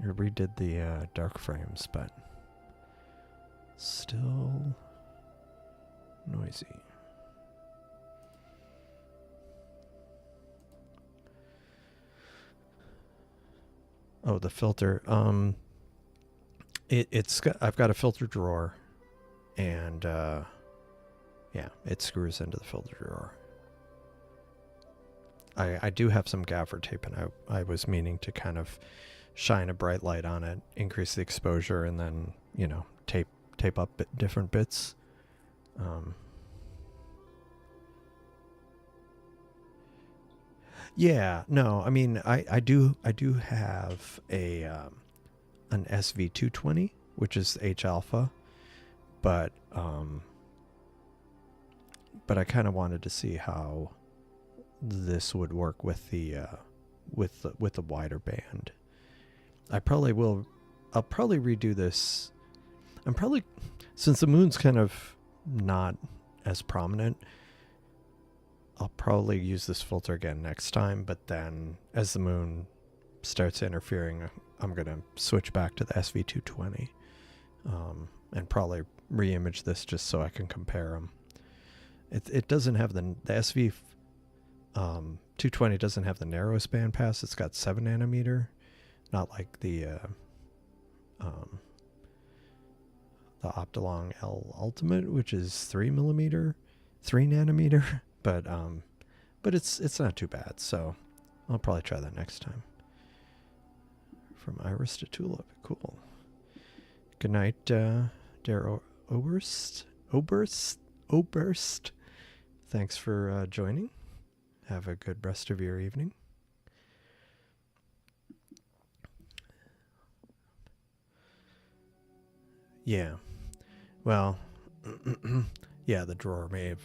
I redid the dark frames, but still noisy. Oh, the filter. I've got a filter drawer, and yeah, it screws into the filter drawer. I do have some gaffer tape, and I was meaning to kind of shine a bright light on it, increase the exposure, and then, you know, tape up different bits. Yeah, no, I mean, I do have a an SV220, which is H alpha, but I kind of wanted to see how this would work with the wider band. I'll probably redo this. Since the moon's kind of not as prominent. I'll probably use this filter again next time, but then as the moon starts interfering, I'm going to switch back to the SV220 and probably re-image this just so I can compare them. It doesn't have the SV 220 doesn't have the narrowest bandpass. It's got 7 nanometer, not like the Optilong L Ultimate, which is 3 nanometer. But it's not too bad. So I'll probably try that next time. From Iris to Tulip, cool. Good night, Der Oberst. Thanks for joining. Have a good rest of your evening. Yeah. Well, yeah, the drawer may have.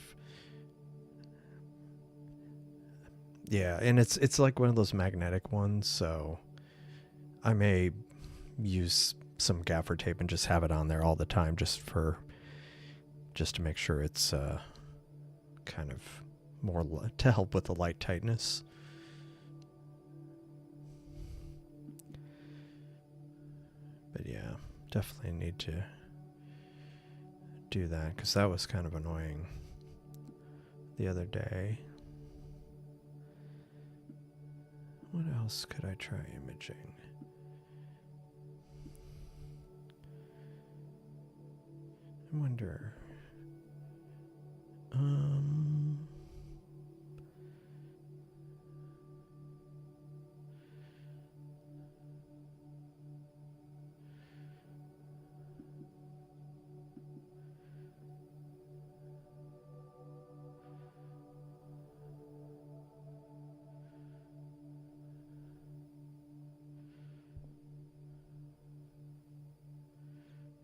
Yeah, and it's like one of those magnetic ones, so I may use some gaffer tape and just have it on there all the time just to make sure it's kind of more to help with the light tightness. But yeah, definitely need to do that because that was kind of annoying the other day. What else could I try imaging? I wonder.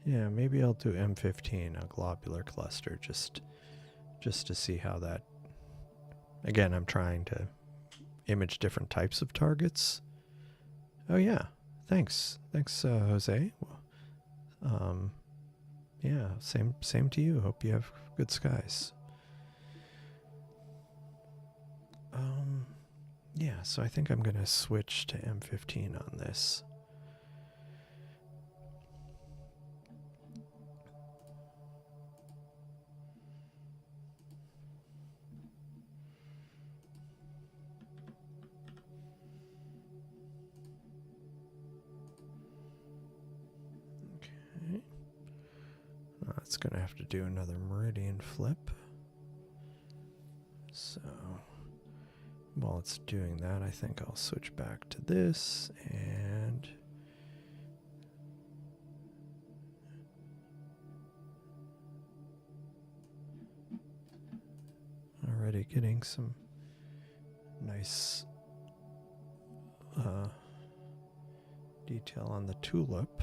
Yeah, maybe I'll do M15, a globular cluster, just to see how that. Again, I'm trying to image different types of targets. Oh yeah, thanks, Jose. Yeah, same to you. Hope you have good skies. Yeah, so I think I'm gonna switch to M15 on this. It's going to have to do another meridian flip. So while it's doing that, I think I'll switch back to this and already getting some nice detail on the tulip.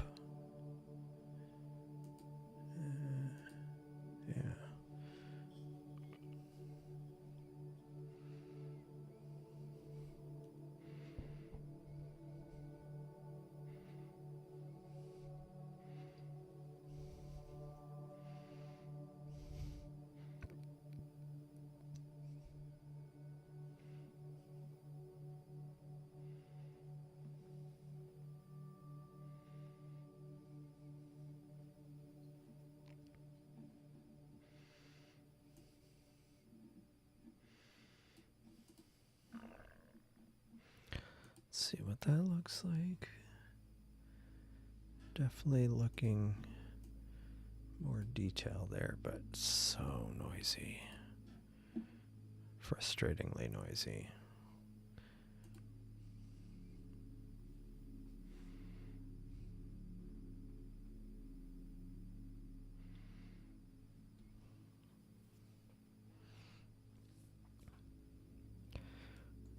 See what that looks like. Definitely looking more detail there, but so noisy. Frustratingly noisy.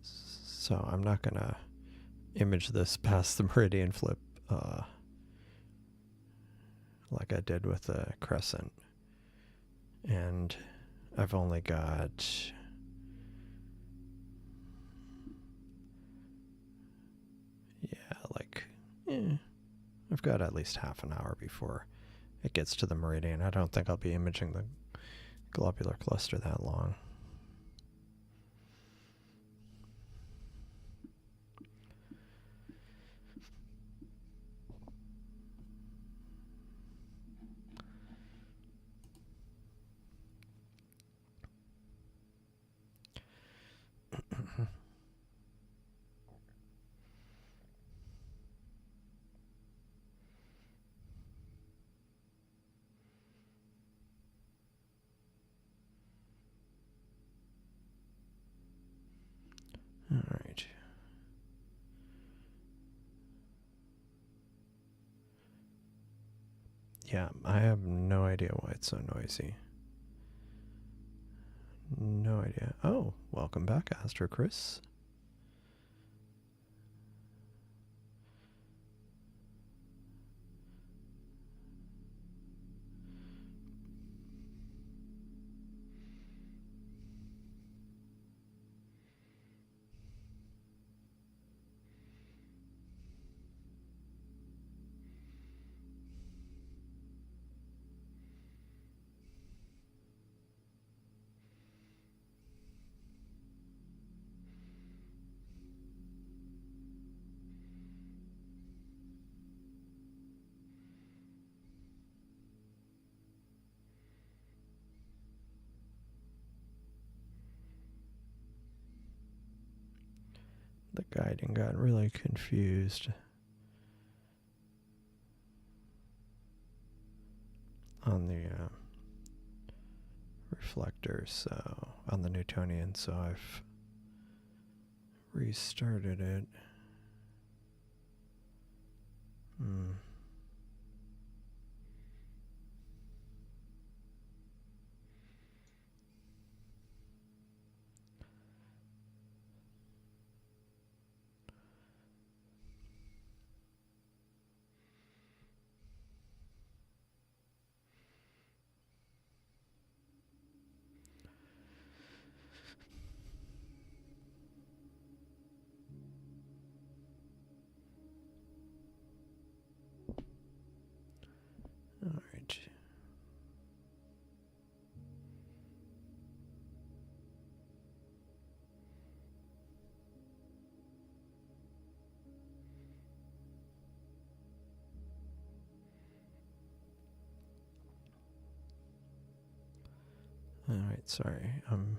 So I'm not gonna image this past the meridian flip like I did with the Crescent. And I've only got I've got at least half an hour before it gets to the meridian. I don't think I'll be imaging globular cluster that long. All right. Yeah, I have no idea why it's so noisy. No idea. Oh, welcome back, Astro Chris. The guiding got really confused on the reflectors, so on the Newtonian, so I've restarted it. All right. All right, sorry. I'm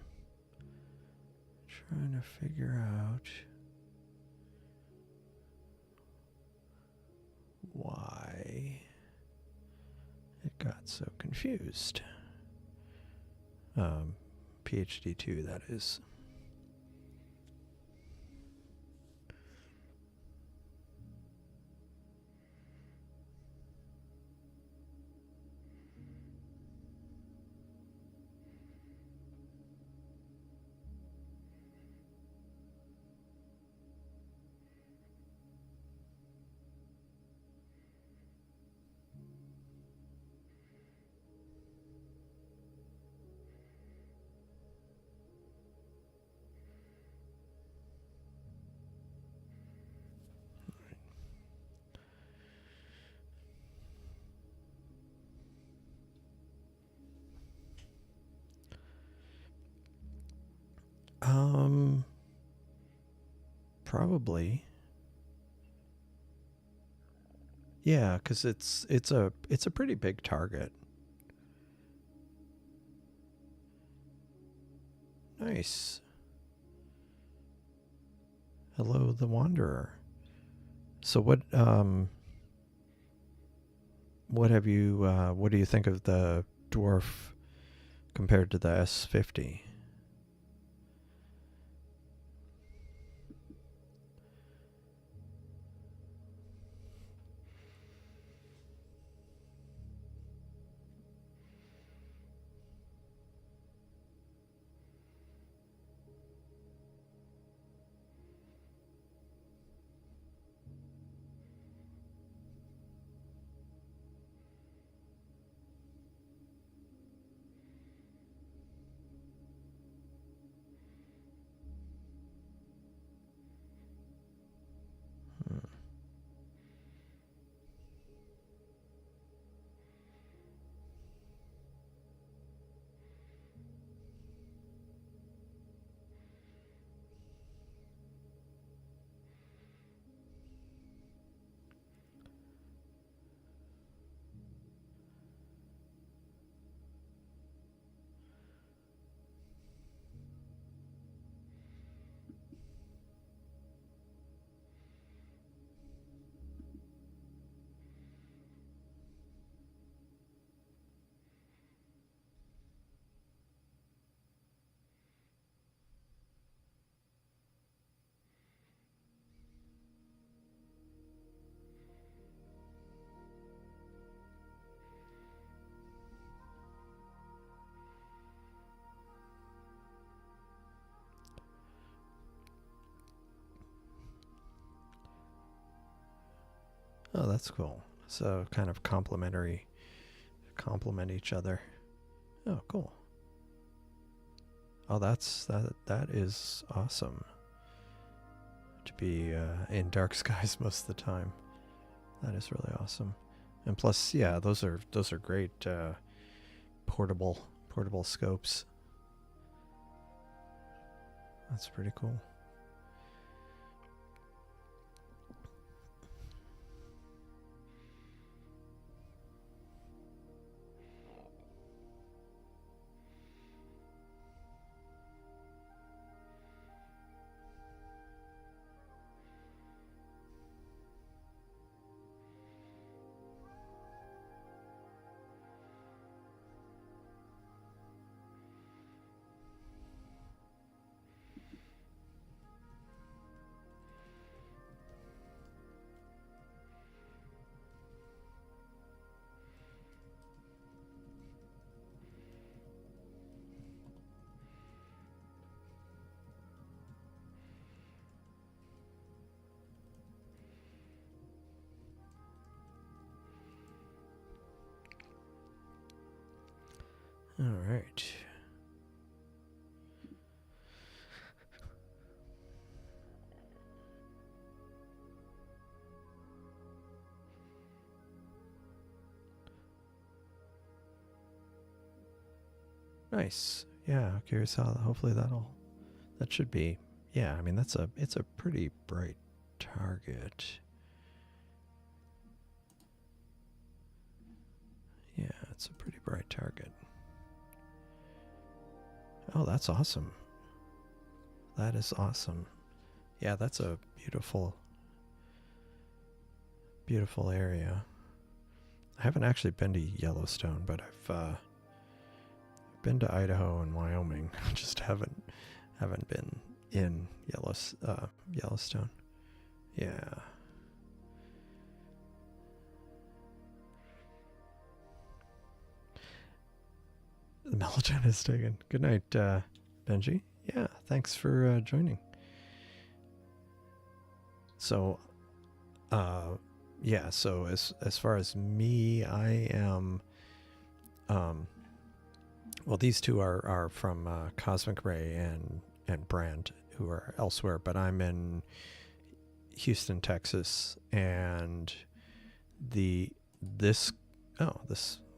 trying to figure out why it got so confused. PhD 2, that is. Probably. Yeah, because it's a pretty big target. Nice. Hello, the Wanderer. So what have you what do you think of the dwarf compared to the S50? Oh, that's cool. So kind of complement each other. Oh, cool. Oh, that is awesome. To be in dark skies most of the time. That is really awesome. And plus, yeah, those are great portable scopes. That's pretty cool. All right. Nice. Yeah, curious how. Hopefully that should be. Yeah, I mean it's a pretty bright target. Yeah, it's a pretty bright target. Oh, that's awesome. That is awesome. Yeah, that's a beautiful area. I haven't actually been to Yellowstone, but I've been to Idaho and Wyoming. Just haven't been in Yellowstone. Yeah. The melatonin is taken. Good night, Benji. Yeah, thanks for joining. So, yeah. So as far as me, I am. Well, these two are from Cosmic Ray and Brand, who are elsewhere, but I'm in Houston, Texas, and this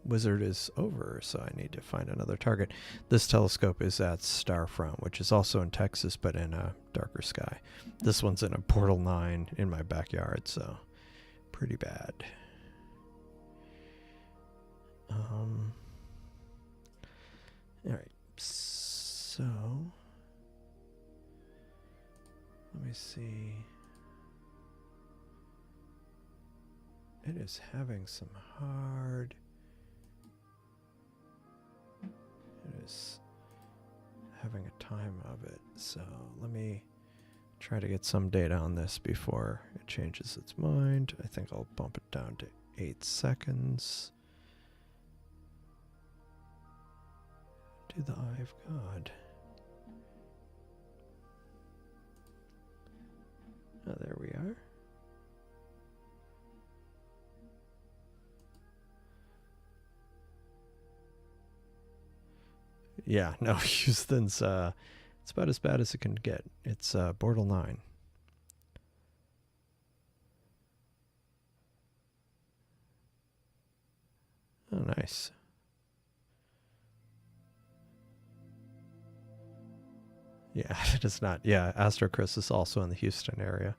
wizard is over, so I need to find another target. This telescope is at Starfront, which is also in Texas, but in a darker sky. This one's in a Bortle 9 in my backyard, so pretty bad. All right, so let me see. It is having some hard. It is having a time of it, so let me try to get some data on this before it changes its mind. I think I'll bump it down to 8 seconds. To the eye of God. Oh, there we are. Yeah, no, Houston's it's about as bad as it can get. It's Bortle 9. Oh, nice. Yeah, it is not. Yeah, Astro-Chris is also in the Houston area.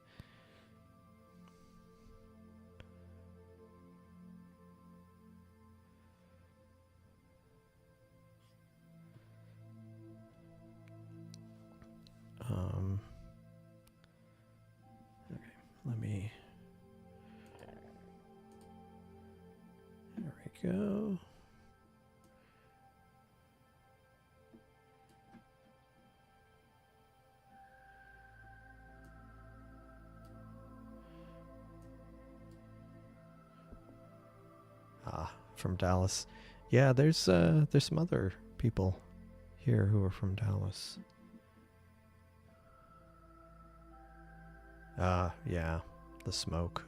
Okay, let me. There we go. From Dallas. Yeah, there's some other people here who are from Dallas. Yeah, the smoke.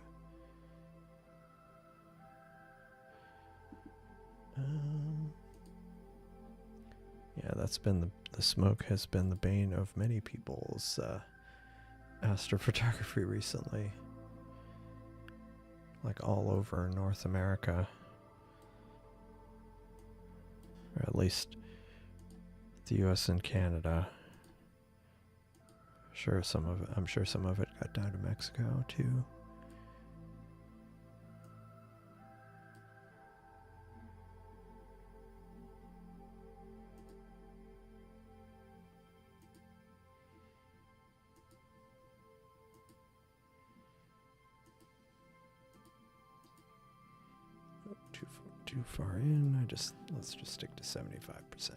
Yeah, that's been the smoke has been the bane of many people's astrophotography recently. Like all over North America. Or at least the US and Canada. I'm sure some of it got down to Mexico too. Too far in. Let's just stick to 75%.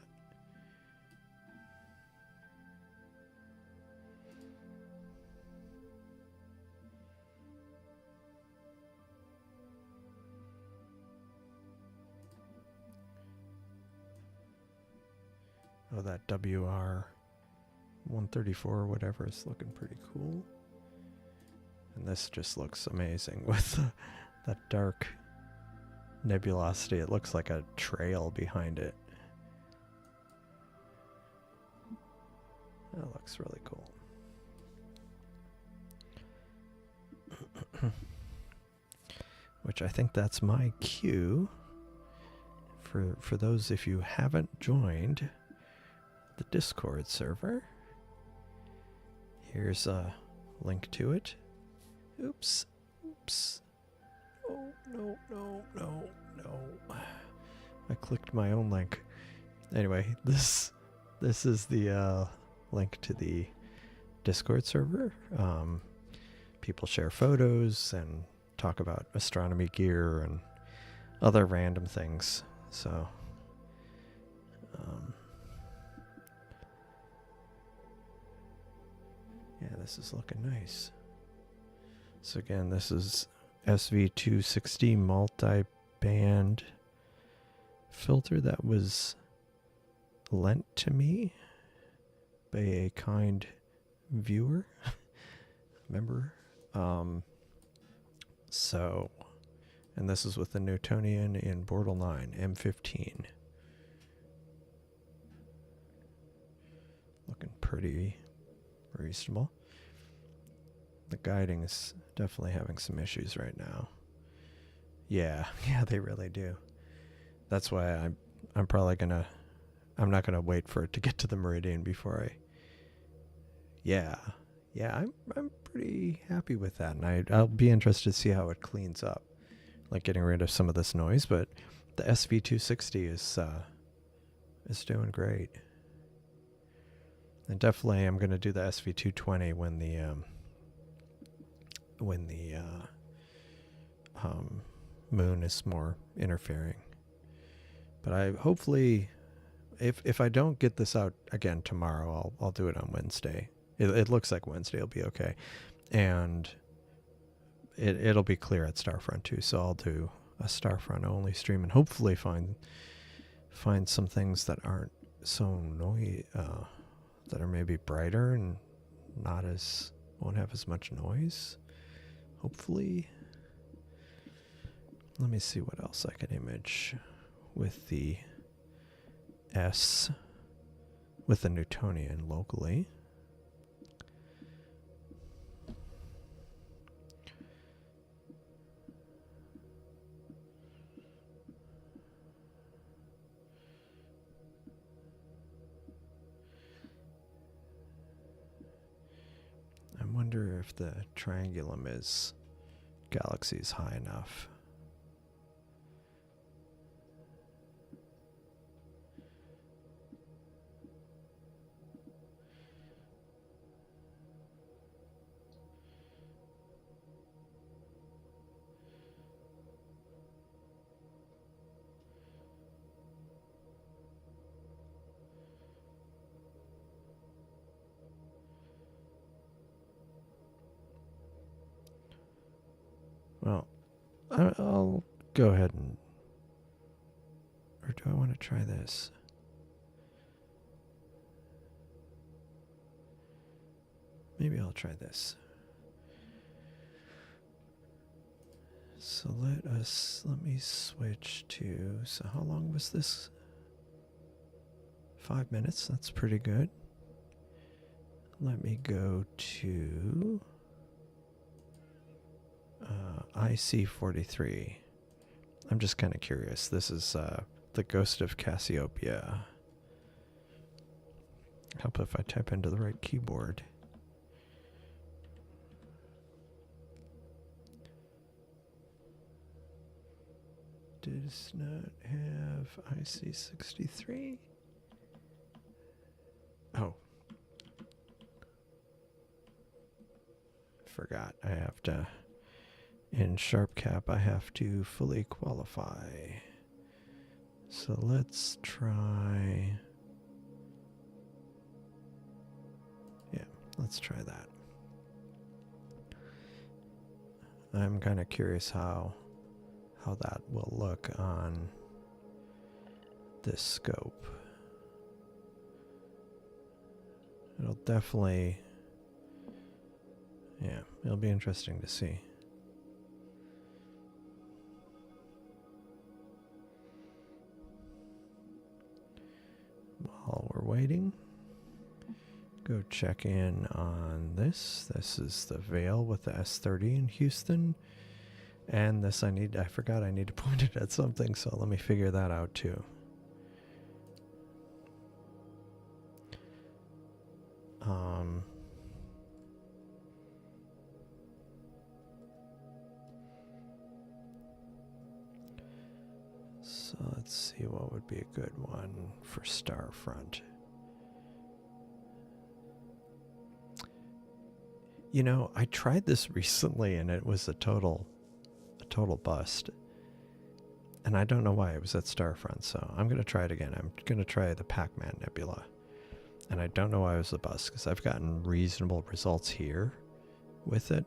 Oh, that WR 134 or whatever is looking pretty cool. And this just looks amazing with that dark nebulosity. It looks like a trail behind it. That looks really cool. Which I think that's my cue for those if you haven't joined the Discord server. Here's a link to it. Oops. Oh, no. I clicked my own link. Anyway, this is the link to the Discord server. People share photos and talk about astronomy gear and other random things. So, yeah, this is looking nice. So again, this is SV260 multi-band filter that was lent to me by a kind viewer, member. So, and this is with the Newtonian in Bortle 9, M15. Looking pretty reasonable. The guiding is definitely having some issues right now. Yeah, they really do. That's why I'm probably I'm not gonna wait for it to get to the meridian before I. Yeah, I'm pretty happy with that, and I'll be interested to see how it cleans up, like getting rid of some of this noise. But the SV260 is doing great, and definitely I'm gonna do the SV220 when the moon is more interfering. But I hopefully, if I don't get this out again tomorrow, I'll do it on Wednesday. It looks like Wednesday will be okay, and it'll be clear at Starfront too. So I'll do a Starfront only stream and hopefully find some things that aren't so noisy, that are maybe brighter and won't have as much noise. Hopefully. Let me see what else I can image with the with the Newtonian locally. I wonder if the triangulum is galaxies high enough. Well, I'll go ahead and... Or do I want to try this? Maybe I'll try this. So let me switch to, so how long was this? 5 minutes, that's pretty good. Let me go to IC43. I'm just kind of curious. This is the ghost of Cassiopeia. Help if I type into the right keyboard. Does not have IC63. Oh. Forgot. I have to, in SharpCap, I have to fully qualify. So let's try, yeah, let's try that. I'm kind of curious how that will look on this scope. It'll definitely, yeah, it'll be interesting to see. While we're waiting, go check in on this. This is the veil with the S30 in Houston. And this I forgot I need to point it at something, so let me figure that out too. So let's see what would be a good one for Starfront. You know, I tried this recently and it was a total bust. And I don't know why. It was at Starfront, so I'm going to try it again. I'm going to try the Pac-Man Nebula. And I don't know why it was a bust, because I've gotten reasonable results here with it.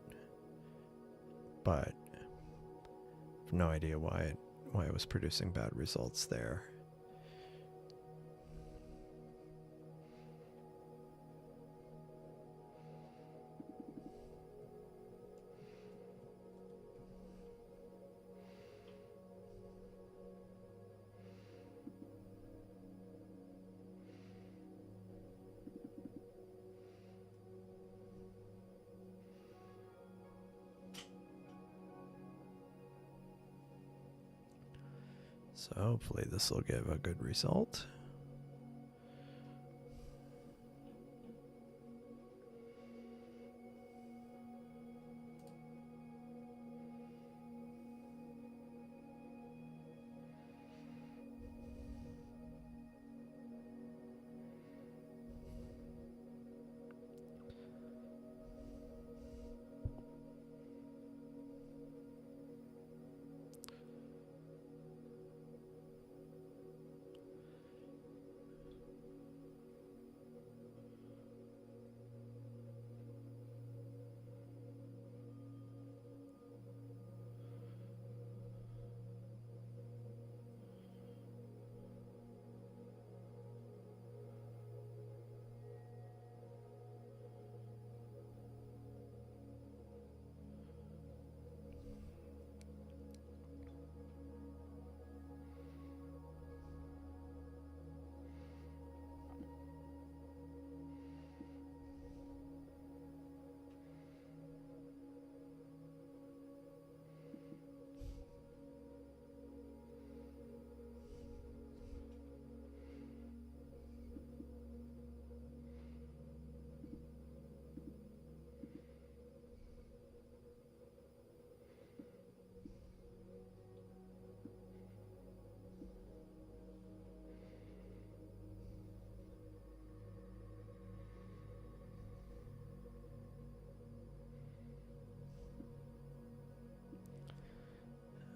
But I have no idea why it was producing bad results there. So hopefully this will give a good result.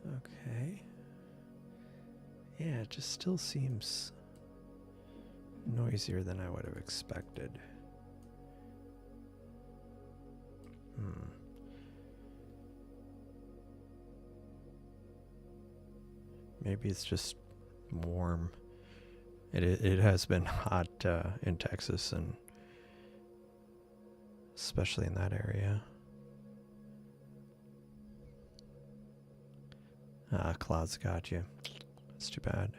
Okay. Yeah, it just still seems noisier than I would have expected. Maybe it's just warm. It has been hot in Texas, and especially in that area. Ah, clouds got you. That's too bad.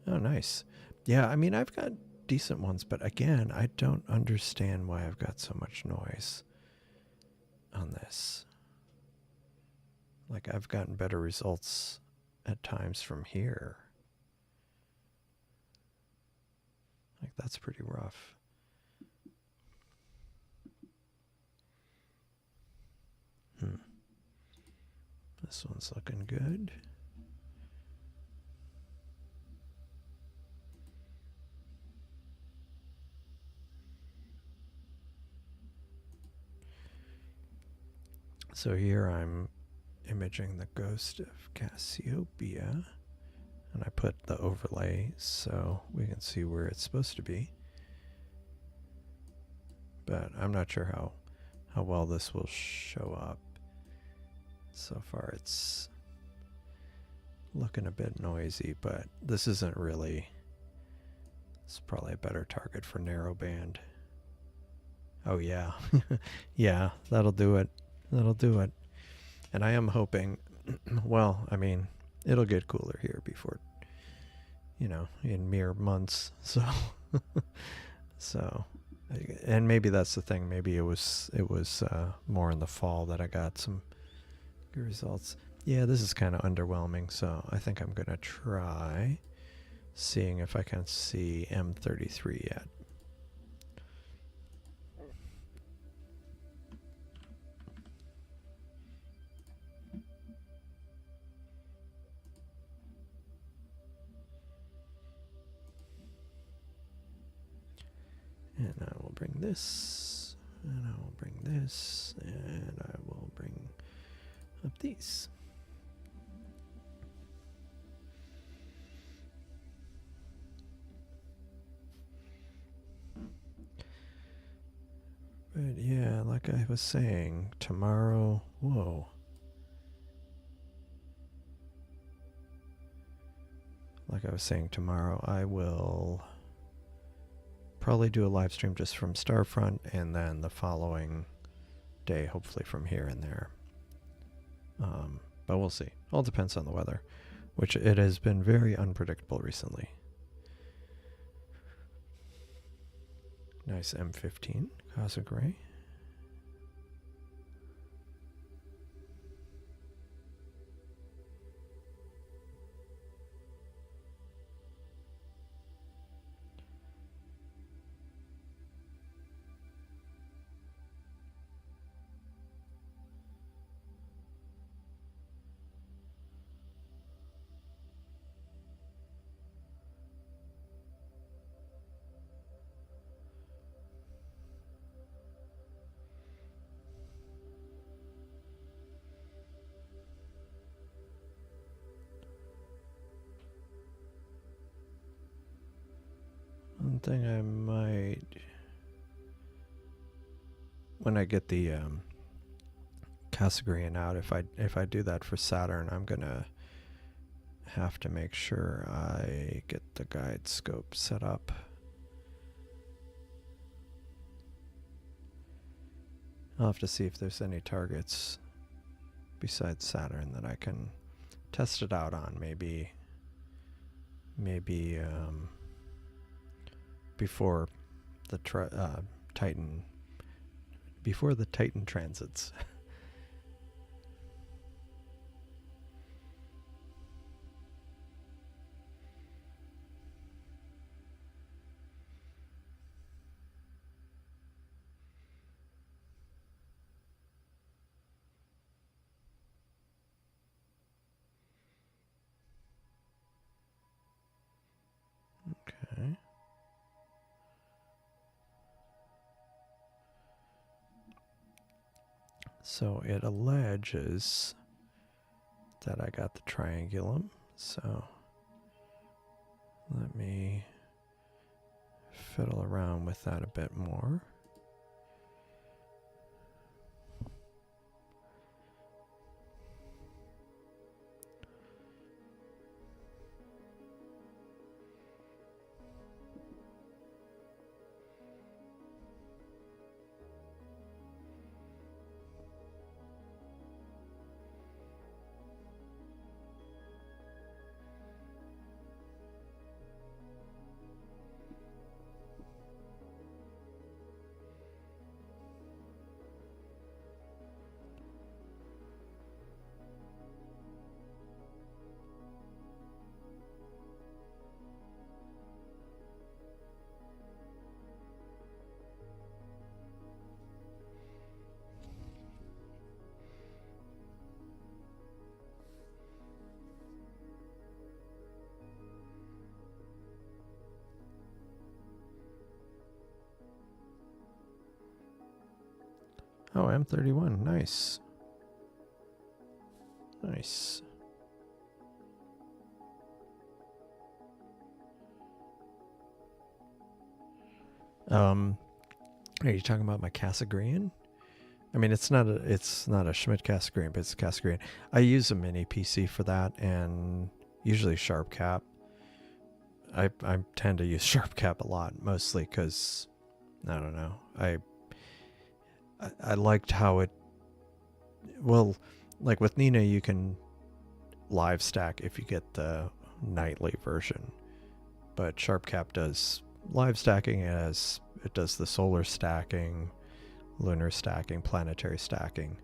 Oh, nice. Yeah, I mean, I've got decent ones, but again, I don't understand why I've got so much noise on this. Like, I've gotten better results at times from here. Like, that's pretty rough. This one's looking good. So here I'm imaging the ghost of Cassiopeia, and I put the overlay so we can see where it's supposed to be. But I'm not sure how well this will show up. So far it's looking a bit noisy, but this isn't really, it's probably a better target for narrowband. Oh yeah, yeah, that'll do it. That'll do it. And I am hoping, well, I mean, it'll get cooler here before, you know, in mere months. So, so, and maybe that's the thing. Maybe it was more in the fall that I got some good results. Yeah, this is kind of underwhelming. So I think I'm gonna try seeing if I can see M33 yet. And I will bring this, and I will bring this, and I will bring up these. But yeah, like I was saying, tomorrow, whoa. Like I was saying, tomorrow I will probably do a live stream just from Starfront, and then the following day, hopefully from here and there. But we'll see. All depends on the weather, which it has been very unpredictable recently. Nice M15 cosmic ray. One thing I might, when I get the Cassiopeia out, if I do that for Saturn, I'm gonna have to make sure I get the guide scope set up. I'll have to see if there's any targets besides Saturn that I can test it out on. Maybe before the Titan transits. Okay. So it alleges that I got the triangulum. So let me fiddle around with that a bit more. Oh, M31. Nice. Nice. Are you talking about my Cassegrain? I mean, it's not a Schmidt Cassegrain, but it's a Cassegrain. I use a mini PC for that, and usually Sharp Cap. I tend to use Sharp Cap a lot, mostly because I don't know. I liked how it. Well, like with Nina, you can live stack if you get the nightly version, but Sharp Cap does live stacking as it does the solar stacking, lunar stacking, planetary stacking,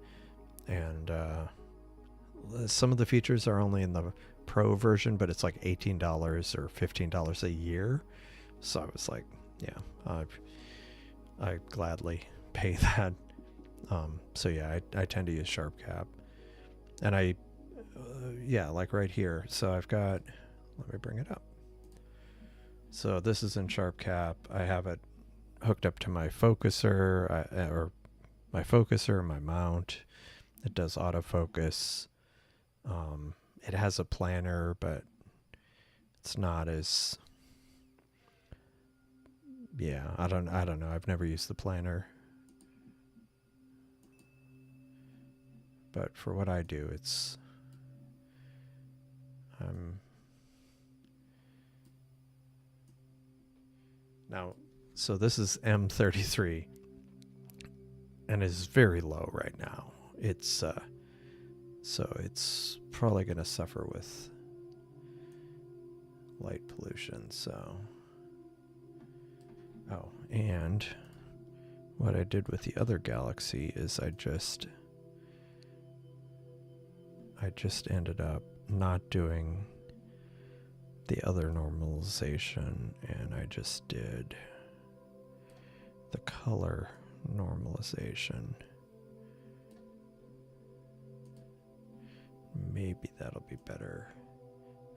and some of the features are only in the Pro version, but it's like $18 or $15 a year. So I was like, yeah, I gladly pay that. So yeah, I tend to use Sharp Cap, and yeah, like right here. So I've got, let me bring it up. So this is in Sharp Cap. I have it hooked up to my focuser, or my focuser, my mount. It does autofocus. It has a planner, but it's not as, yeah, I don't know. I've never used the planner. But for what I do, it's now, so this is M33 and is very low right now. It's so it's probably going to suffer with light pollution. So, oh, and what I did with the other galaxy is I just ended up not doing the other normalization, and I just did the color normalization. Maybe that'll be better.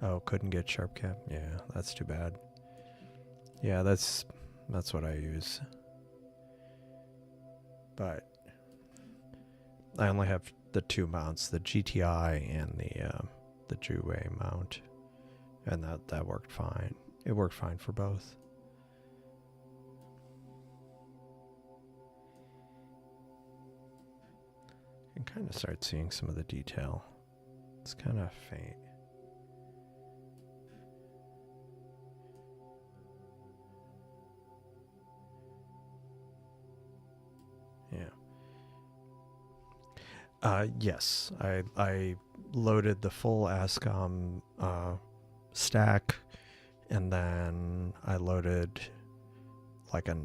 Oh, couldn't get Sharp Cap? Yeah, that's too bad. Yeah, that's what I use. But I only have the two mounts, the GTI and the Juway mount, and that worked fine. It worked fine for both. You can kind of start seeing some of the detail. It's kind of faint. Yeah. Yes, I loaded the full ASCOM stack, and then I loaded like I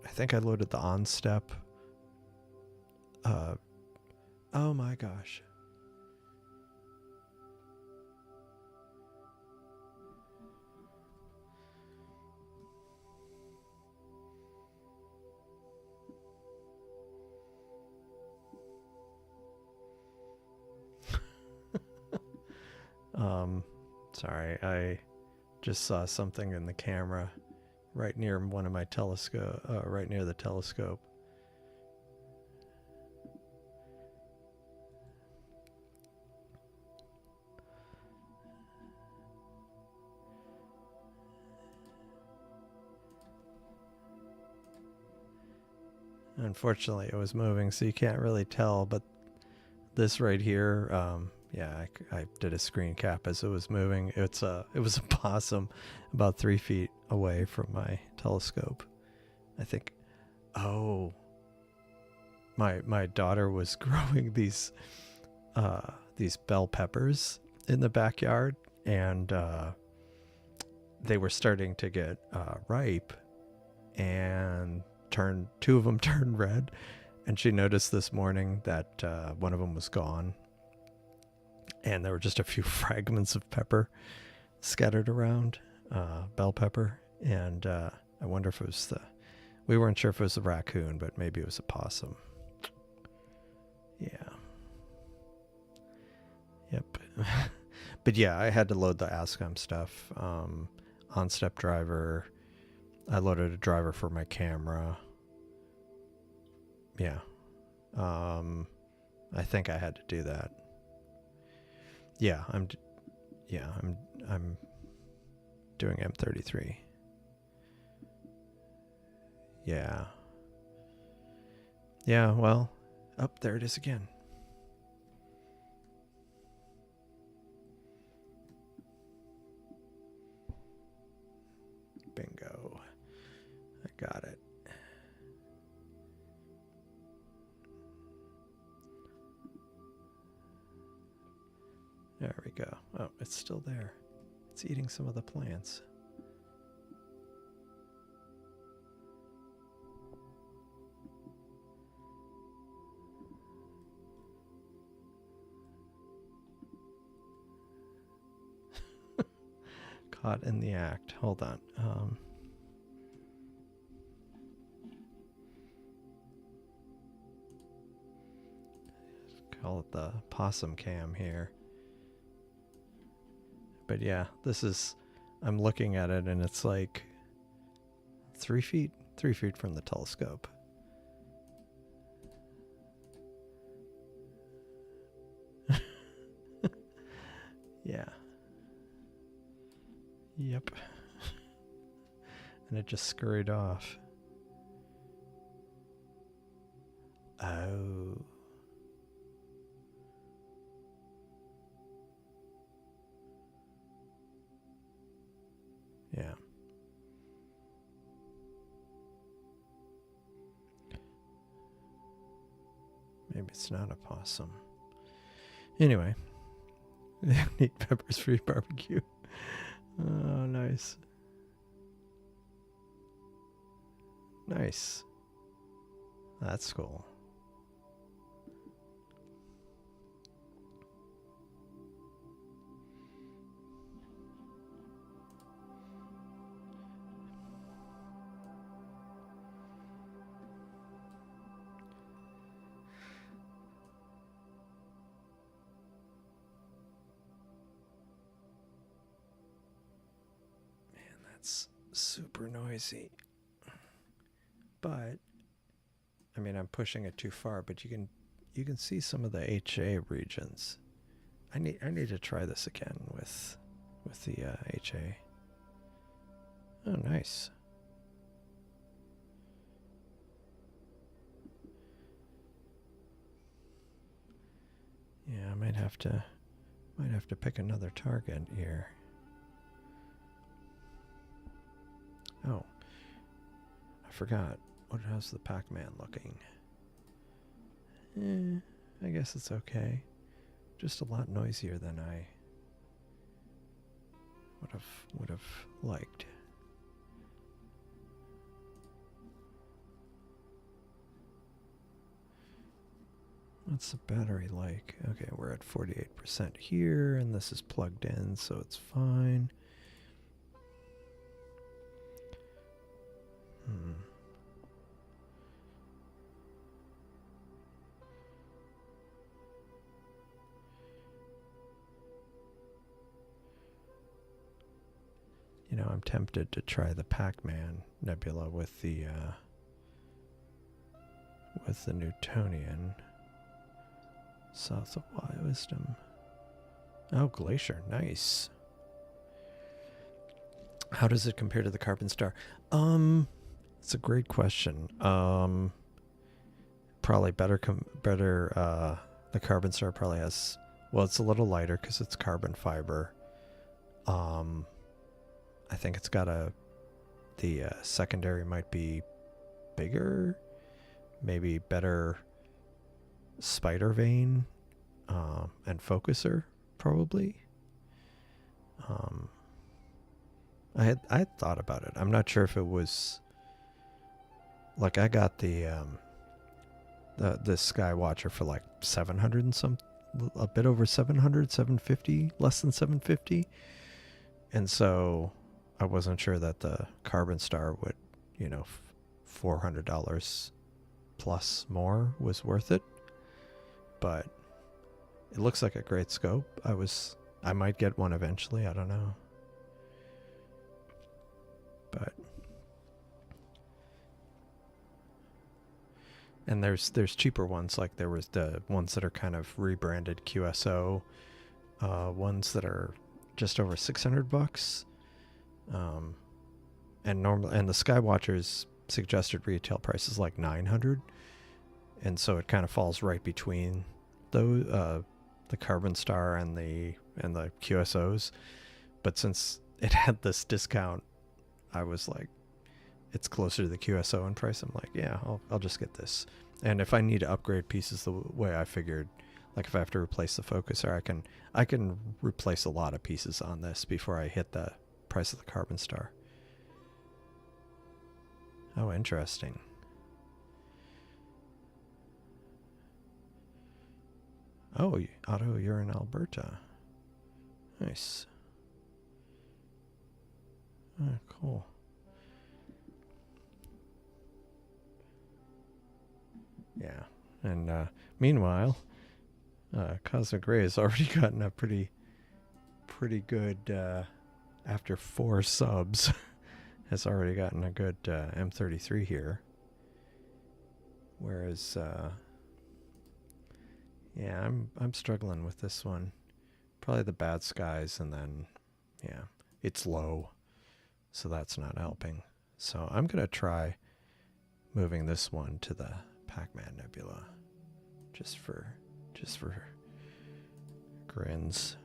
think I loaded the on step. Oh my gosh. Sorry, I just saw something in the camera right near one of my telescope, right near the telescope. Unfortunately, it was moving, so you can't really tell, but this right here, yeah, I did a screen cap as it was moving. It was a possum about 3 feet away from my telescope. I think, oh, my daughter was growing these bell peppers in the backyard, and they were starting to get ripe, and two of them turned red, and she noticed this morning that one of them was gone. And there were just a few fragments of pepper scattered around, bell pepper. And I wonder if it was we weren't sure if it was a raccoon, but maybe it was a possum. Yeah. Yep. But yeah, I had to load the ASCOM stuff. On step driver. I loaded a driver for my camera. Yeah. I think I had to do that. Yeah, I'm doing M33. Yeah. Yeah, well, there it is again. Bingo. I got it. There we go. Oh, it's still there. It's eating some of the plants. Caught in the act. Hold on. Call it the possum cam here. But yeah, this is, I'm looking at it and it's like 3 feet from the telescope. Yeah. Yep. And it just scurried off. Oh. Yeah. Maybe it's not a possum. Anyway. Need peppers for your barbecue. Oh, nice. Nice. That's cool. It's super noisy, but I mean, I'm pushing it too far, but you can see some of the HA regions. I need to try this again with the HA. Oh, nice. Yeah, I might have to pick another target here. Oh, I forgot. How's the Pac-Man looking? I guess it's okay. Just a lot noisier than I would have liked. What's the battery like? Okay, we're at 48% here, and this is plugged in, so it's fine. You know, I'm tempted to try the Pac-Man nebula with the Newtonian. South of Y Wisdom. Oh, Glacier, nice. How does it compare to the Carbon Star? It's a great question. Probably better. The Carbon Star probably has. Well, it's a little lighter because it's carbon fiber. I think it's got the secondary might be bigger, maybe better spider vane and focuser probably. I had thought about it. I'm not sure if it was like I got the Skywatcher for like 700 and some, a bit over 700, 750, less than 750, and so I wasn't sure that the Carbon Star would, you know, $400 plus more was worth it. But it looks like a great scope. I might get one eventually. I don't know. But And there's cheaper ones, like there was the ones that are kind of rebranded QSO, ones that are just over $600. And the Skywatcher's suggested retail price is like $900, and so it kind of falls right between those, the Carbon Star and the QSOs. But since it had this discount, I was like, it's closer to the QSO in price. I'm like, yeah, I'll just get this. And if I need to upgrade pieces the way I figured, like if I have to replace the focuser, I can replace a lot of pieces on this before I hit the price of the Carbon Star. Oh, interesting. Oh, Otto, you're in Alberta. Nice. Oh, cool. Yeah. And meanwhile, Cosmic Ray has already gotten a pretty good, after 4 subs, has already gotten a good M33 here. Whereas, yeah, I'm struggling with this one. Probably the bad skies, and then, yeah, it's low, so that's not helping. So I'm gonna try moving this one to the Pac-Man Nebula, just for grins.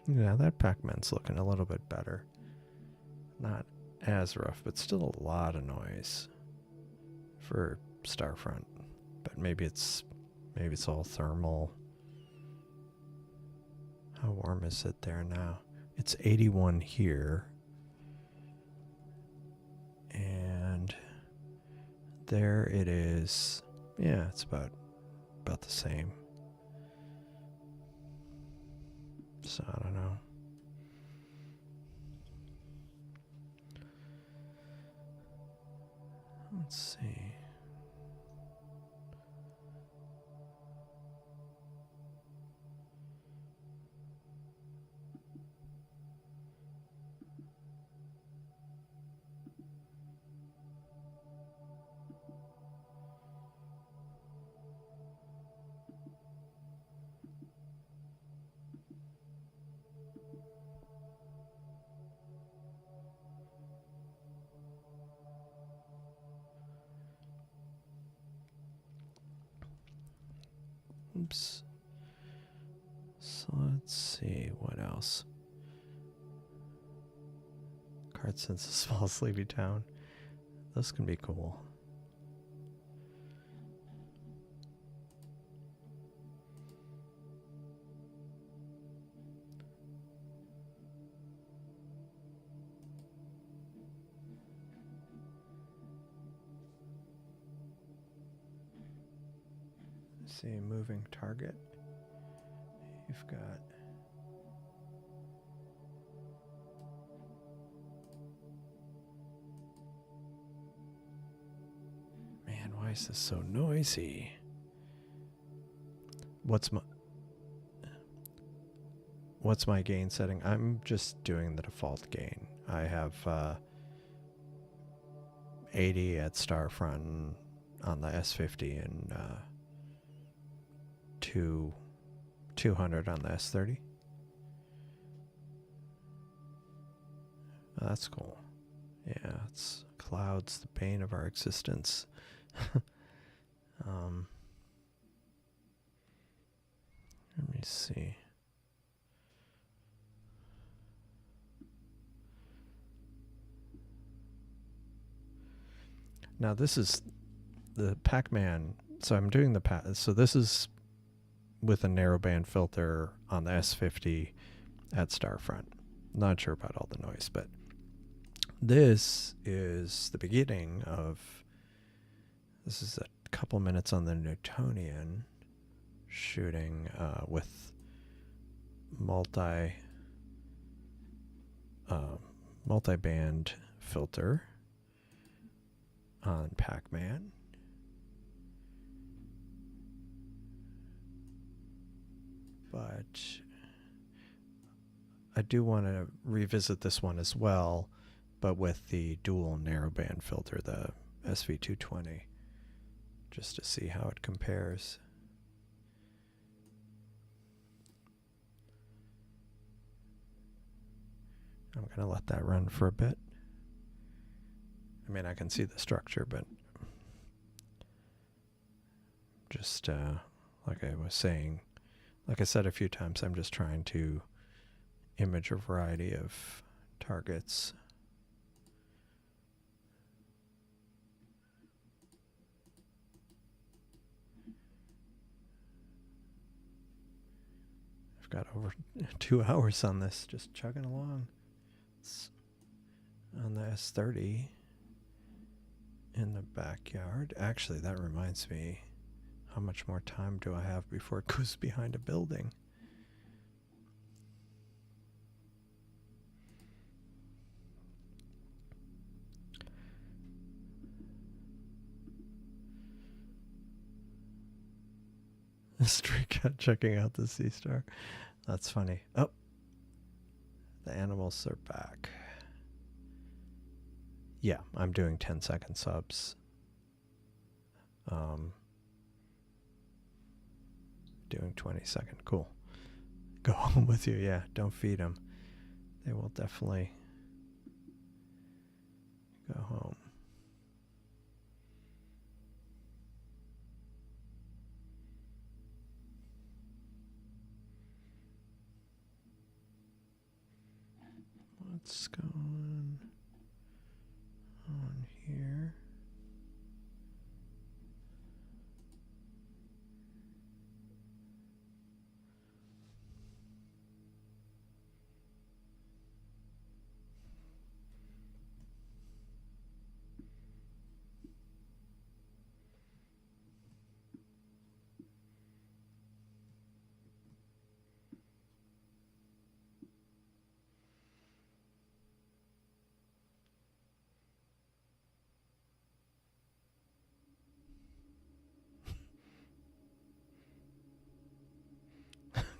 Yeah, that Pac-Man's looking a little bit better. Not as rough, but still a lot of noise for Starfront. But maybe it's all thermal. How warm is it there now? It's 81 here. And there it is. Yeah, it's about the same. So I don't know. Let's see. Oops. So let's see what else. Card sense a small sleepy town. Those can be cool. See, moving target. You've got man, why is this so noisy? What's my gain setting? I'm just doing the default gain. I have 80 at Starfront on the S50 and 200 on the S30. Oh, that's cool. Yeah, it's clouds, the bane of our existence. Let me see. Now this is the Pac-Man. So I'm doing so this is with a narrowband filter on the S50 at Starfront. Not sure about all the noise, but this is the beginning of, this is a couple minutes on the Newtonian shooting with multi-band filter on Pac-Man. But I do want to revisit this one as well, but with the dual narrowband filter, the SV220, just to see how it compares. I'm going to let that run for a bit. I mean, I can see the structure, but just like I was saying, like I said a few times, I'm just trying to image a variety of targets. I've got over 2 hours on this, just chugging along. It's on the S30 in the backyard. Actually, that reminds me, how much more time do I have before it goes behind a building? The stray cat checking out the Seestar. That's funny. Oh, the animals are back. Yeah, I'm doing 10-second subs. Doing 20-second. Cool. Go home with you. Yeah, don't feed them. They will definitely go home. What's going on here?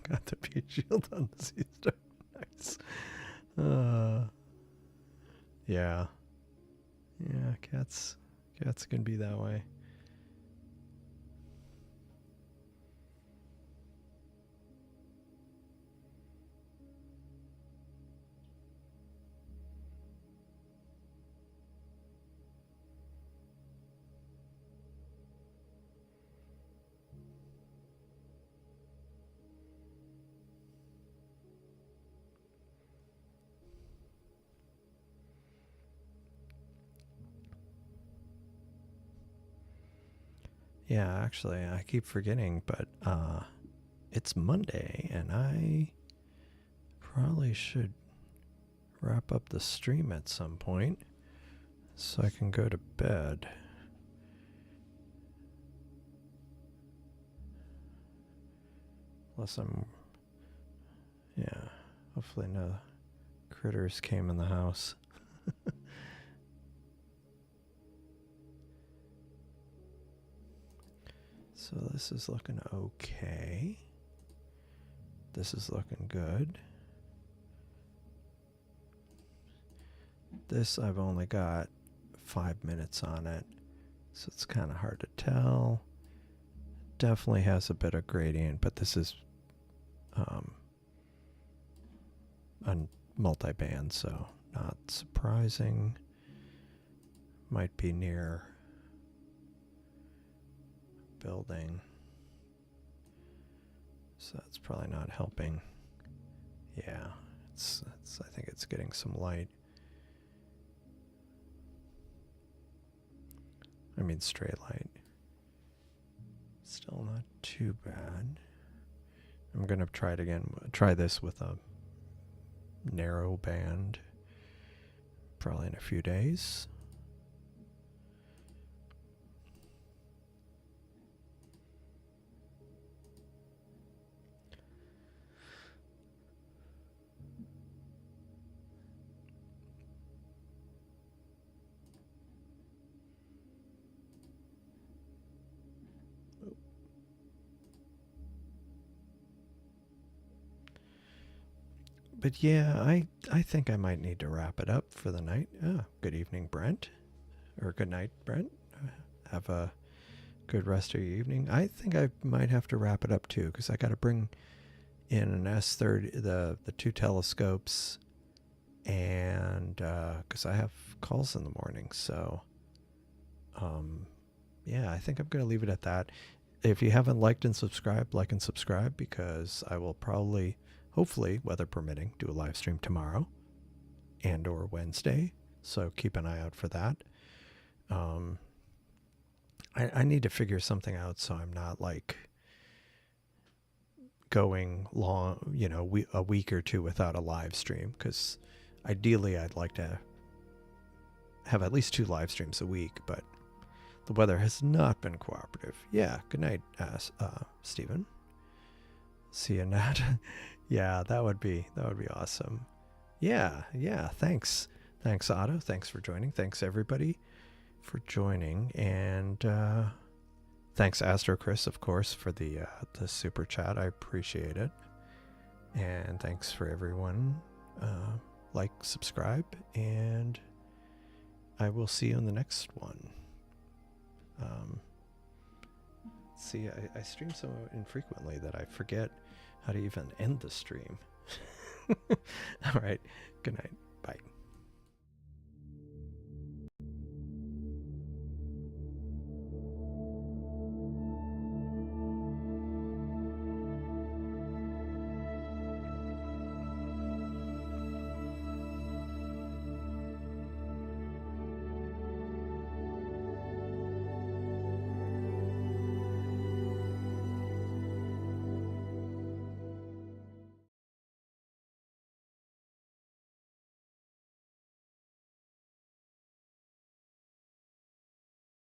Got the peach shield on the Seestar. Nice. Yeah. Yeah, cats can be that way. Yeah, actually, I keep forgetting, but it's Monday, and I probably should wrap up the stream at some point so I can go to bed. Unless hopefully no critters came in the house. So this is looking okay. This is looking good. This I've only got 5 minutes on it, so it's kind of hard to tell. Definitely has a bit of gradient, but this is on multi-band, so not surprising. Might be near building, so that's probably not helping. Yeah, it's I think it's getting some light. I mean straight light. Still not too bad. I'm gonna try it again. Try this with a narrow band probably in a few days. But yeah, I think I might need to wrap it up for the night. Good evening, Brent. Or good night, Brent. Have a good rest of your evening. I think I might have to wrap it up too, because I got to bring in an S30, the two telescopes, and because I have calls in the morning. So, yeah, I think I'm going to leave it at that. If you haven't liked and subscribed, like and subscribe, because I will probably, hopefully, weather permitting, do a live stream tomorrow and or Wednesday. So keep an eye out for that. I need to figure something out so I'm not like going long, a week or two without a live stream, because ideally I'd like to have at least 2 live streams a week, but the weather has not been cooperative. Yeah, good night, Stephen. See you, Nat. Yeah, that would be awesome. Yeah, thanks. Thanks, Otto. Thanks for joining. Thanks, everybody, for joining. And thanks, Astro Chris, of course, for the super chat. I appreciate it. And thanks for everyone. Like, subscribe, and I will see you on the next one. See, I stream so infrequently that I forget how to even end the stream. All right. Good night.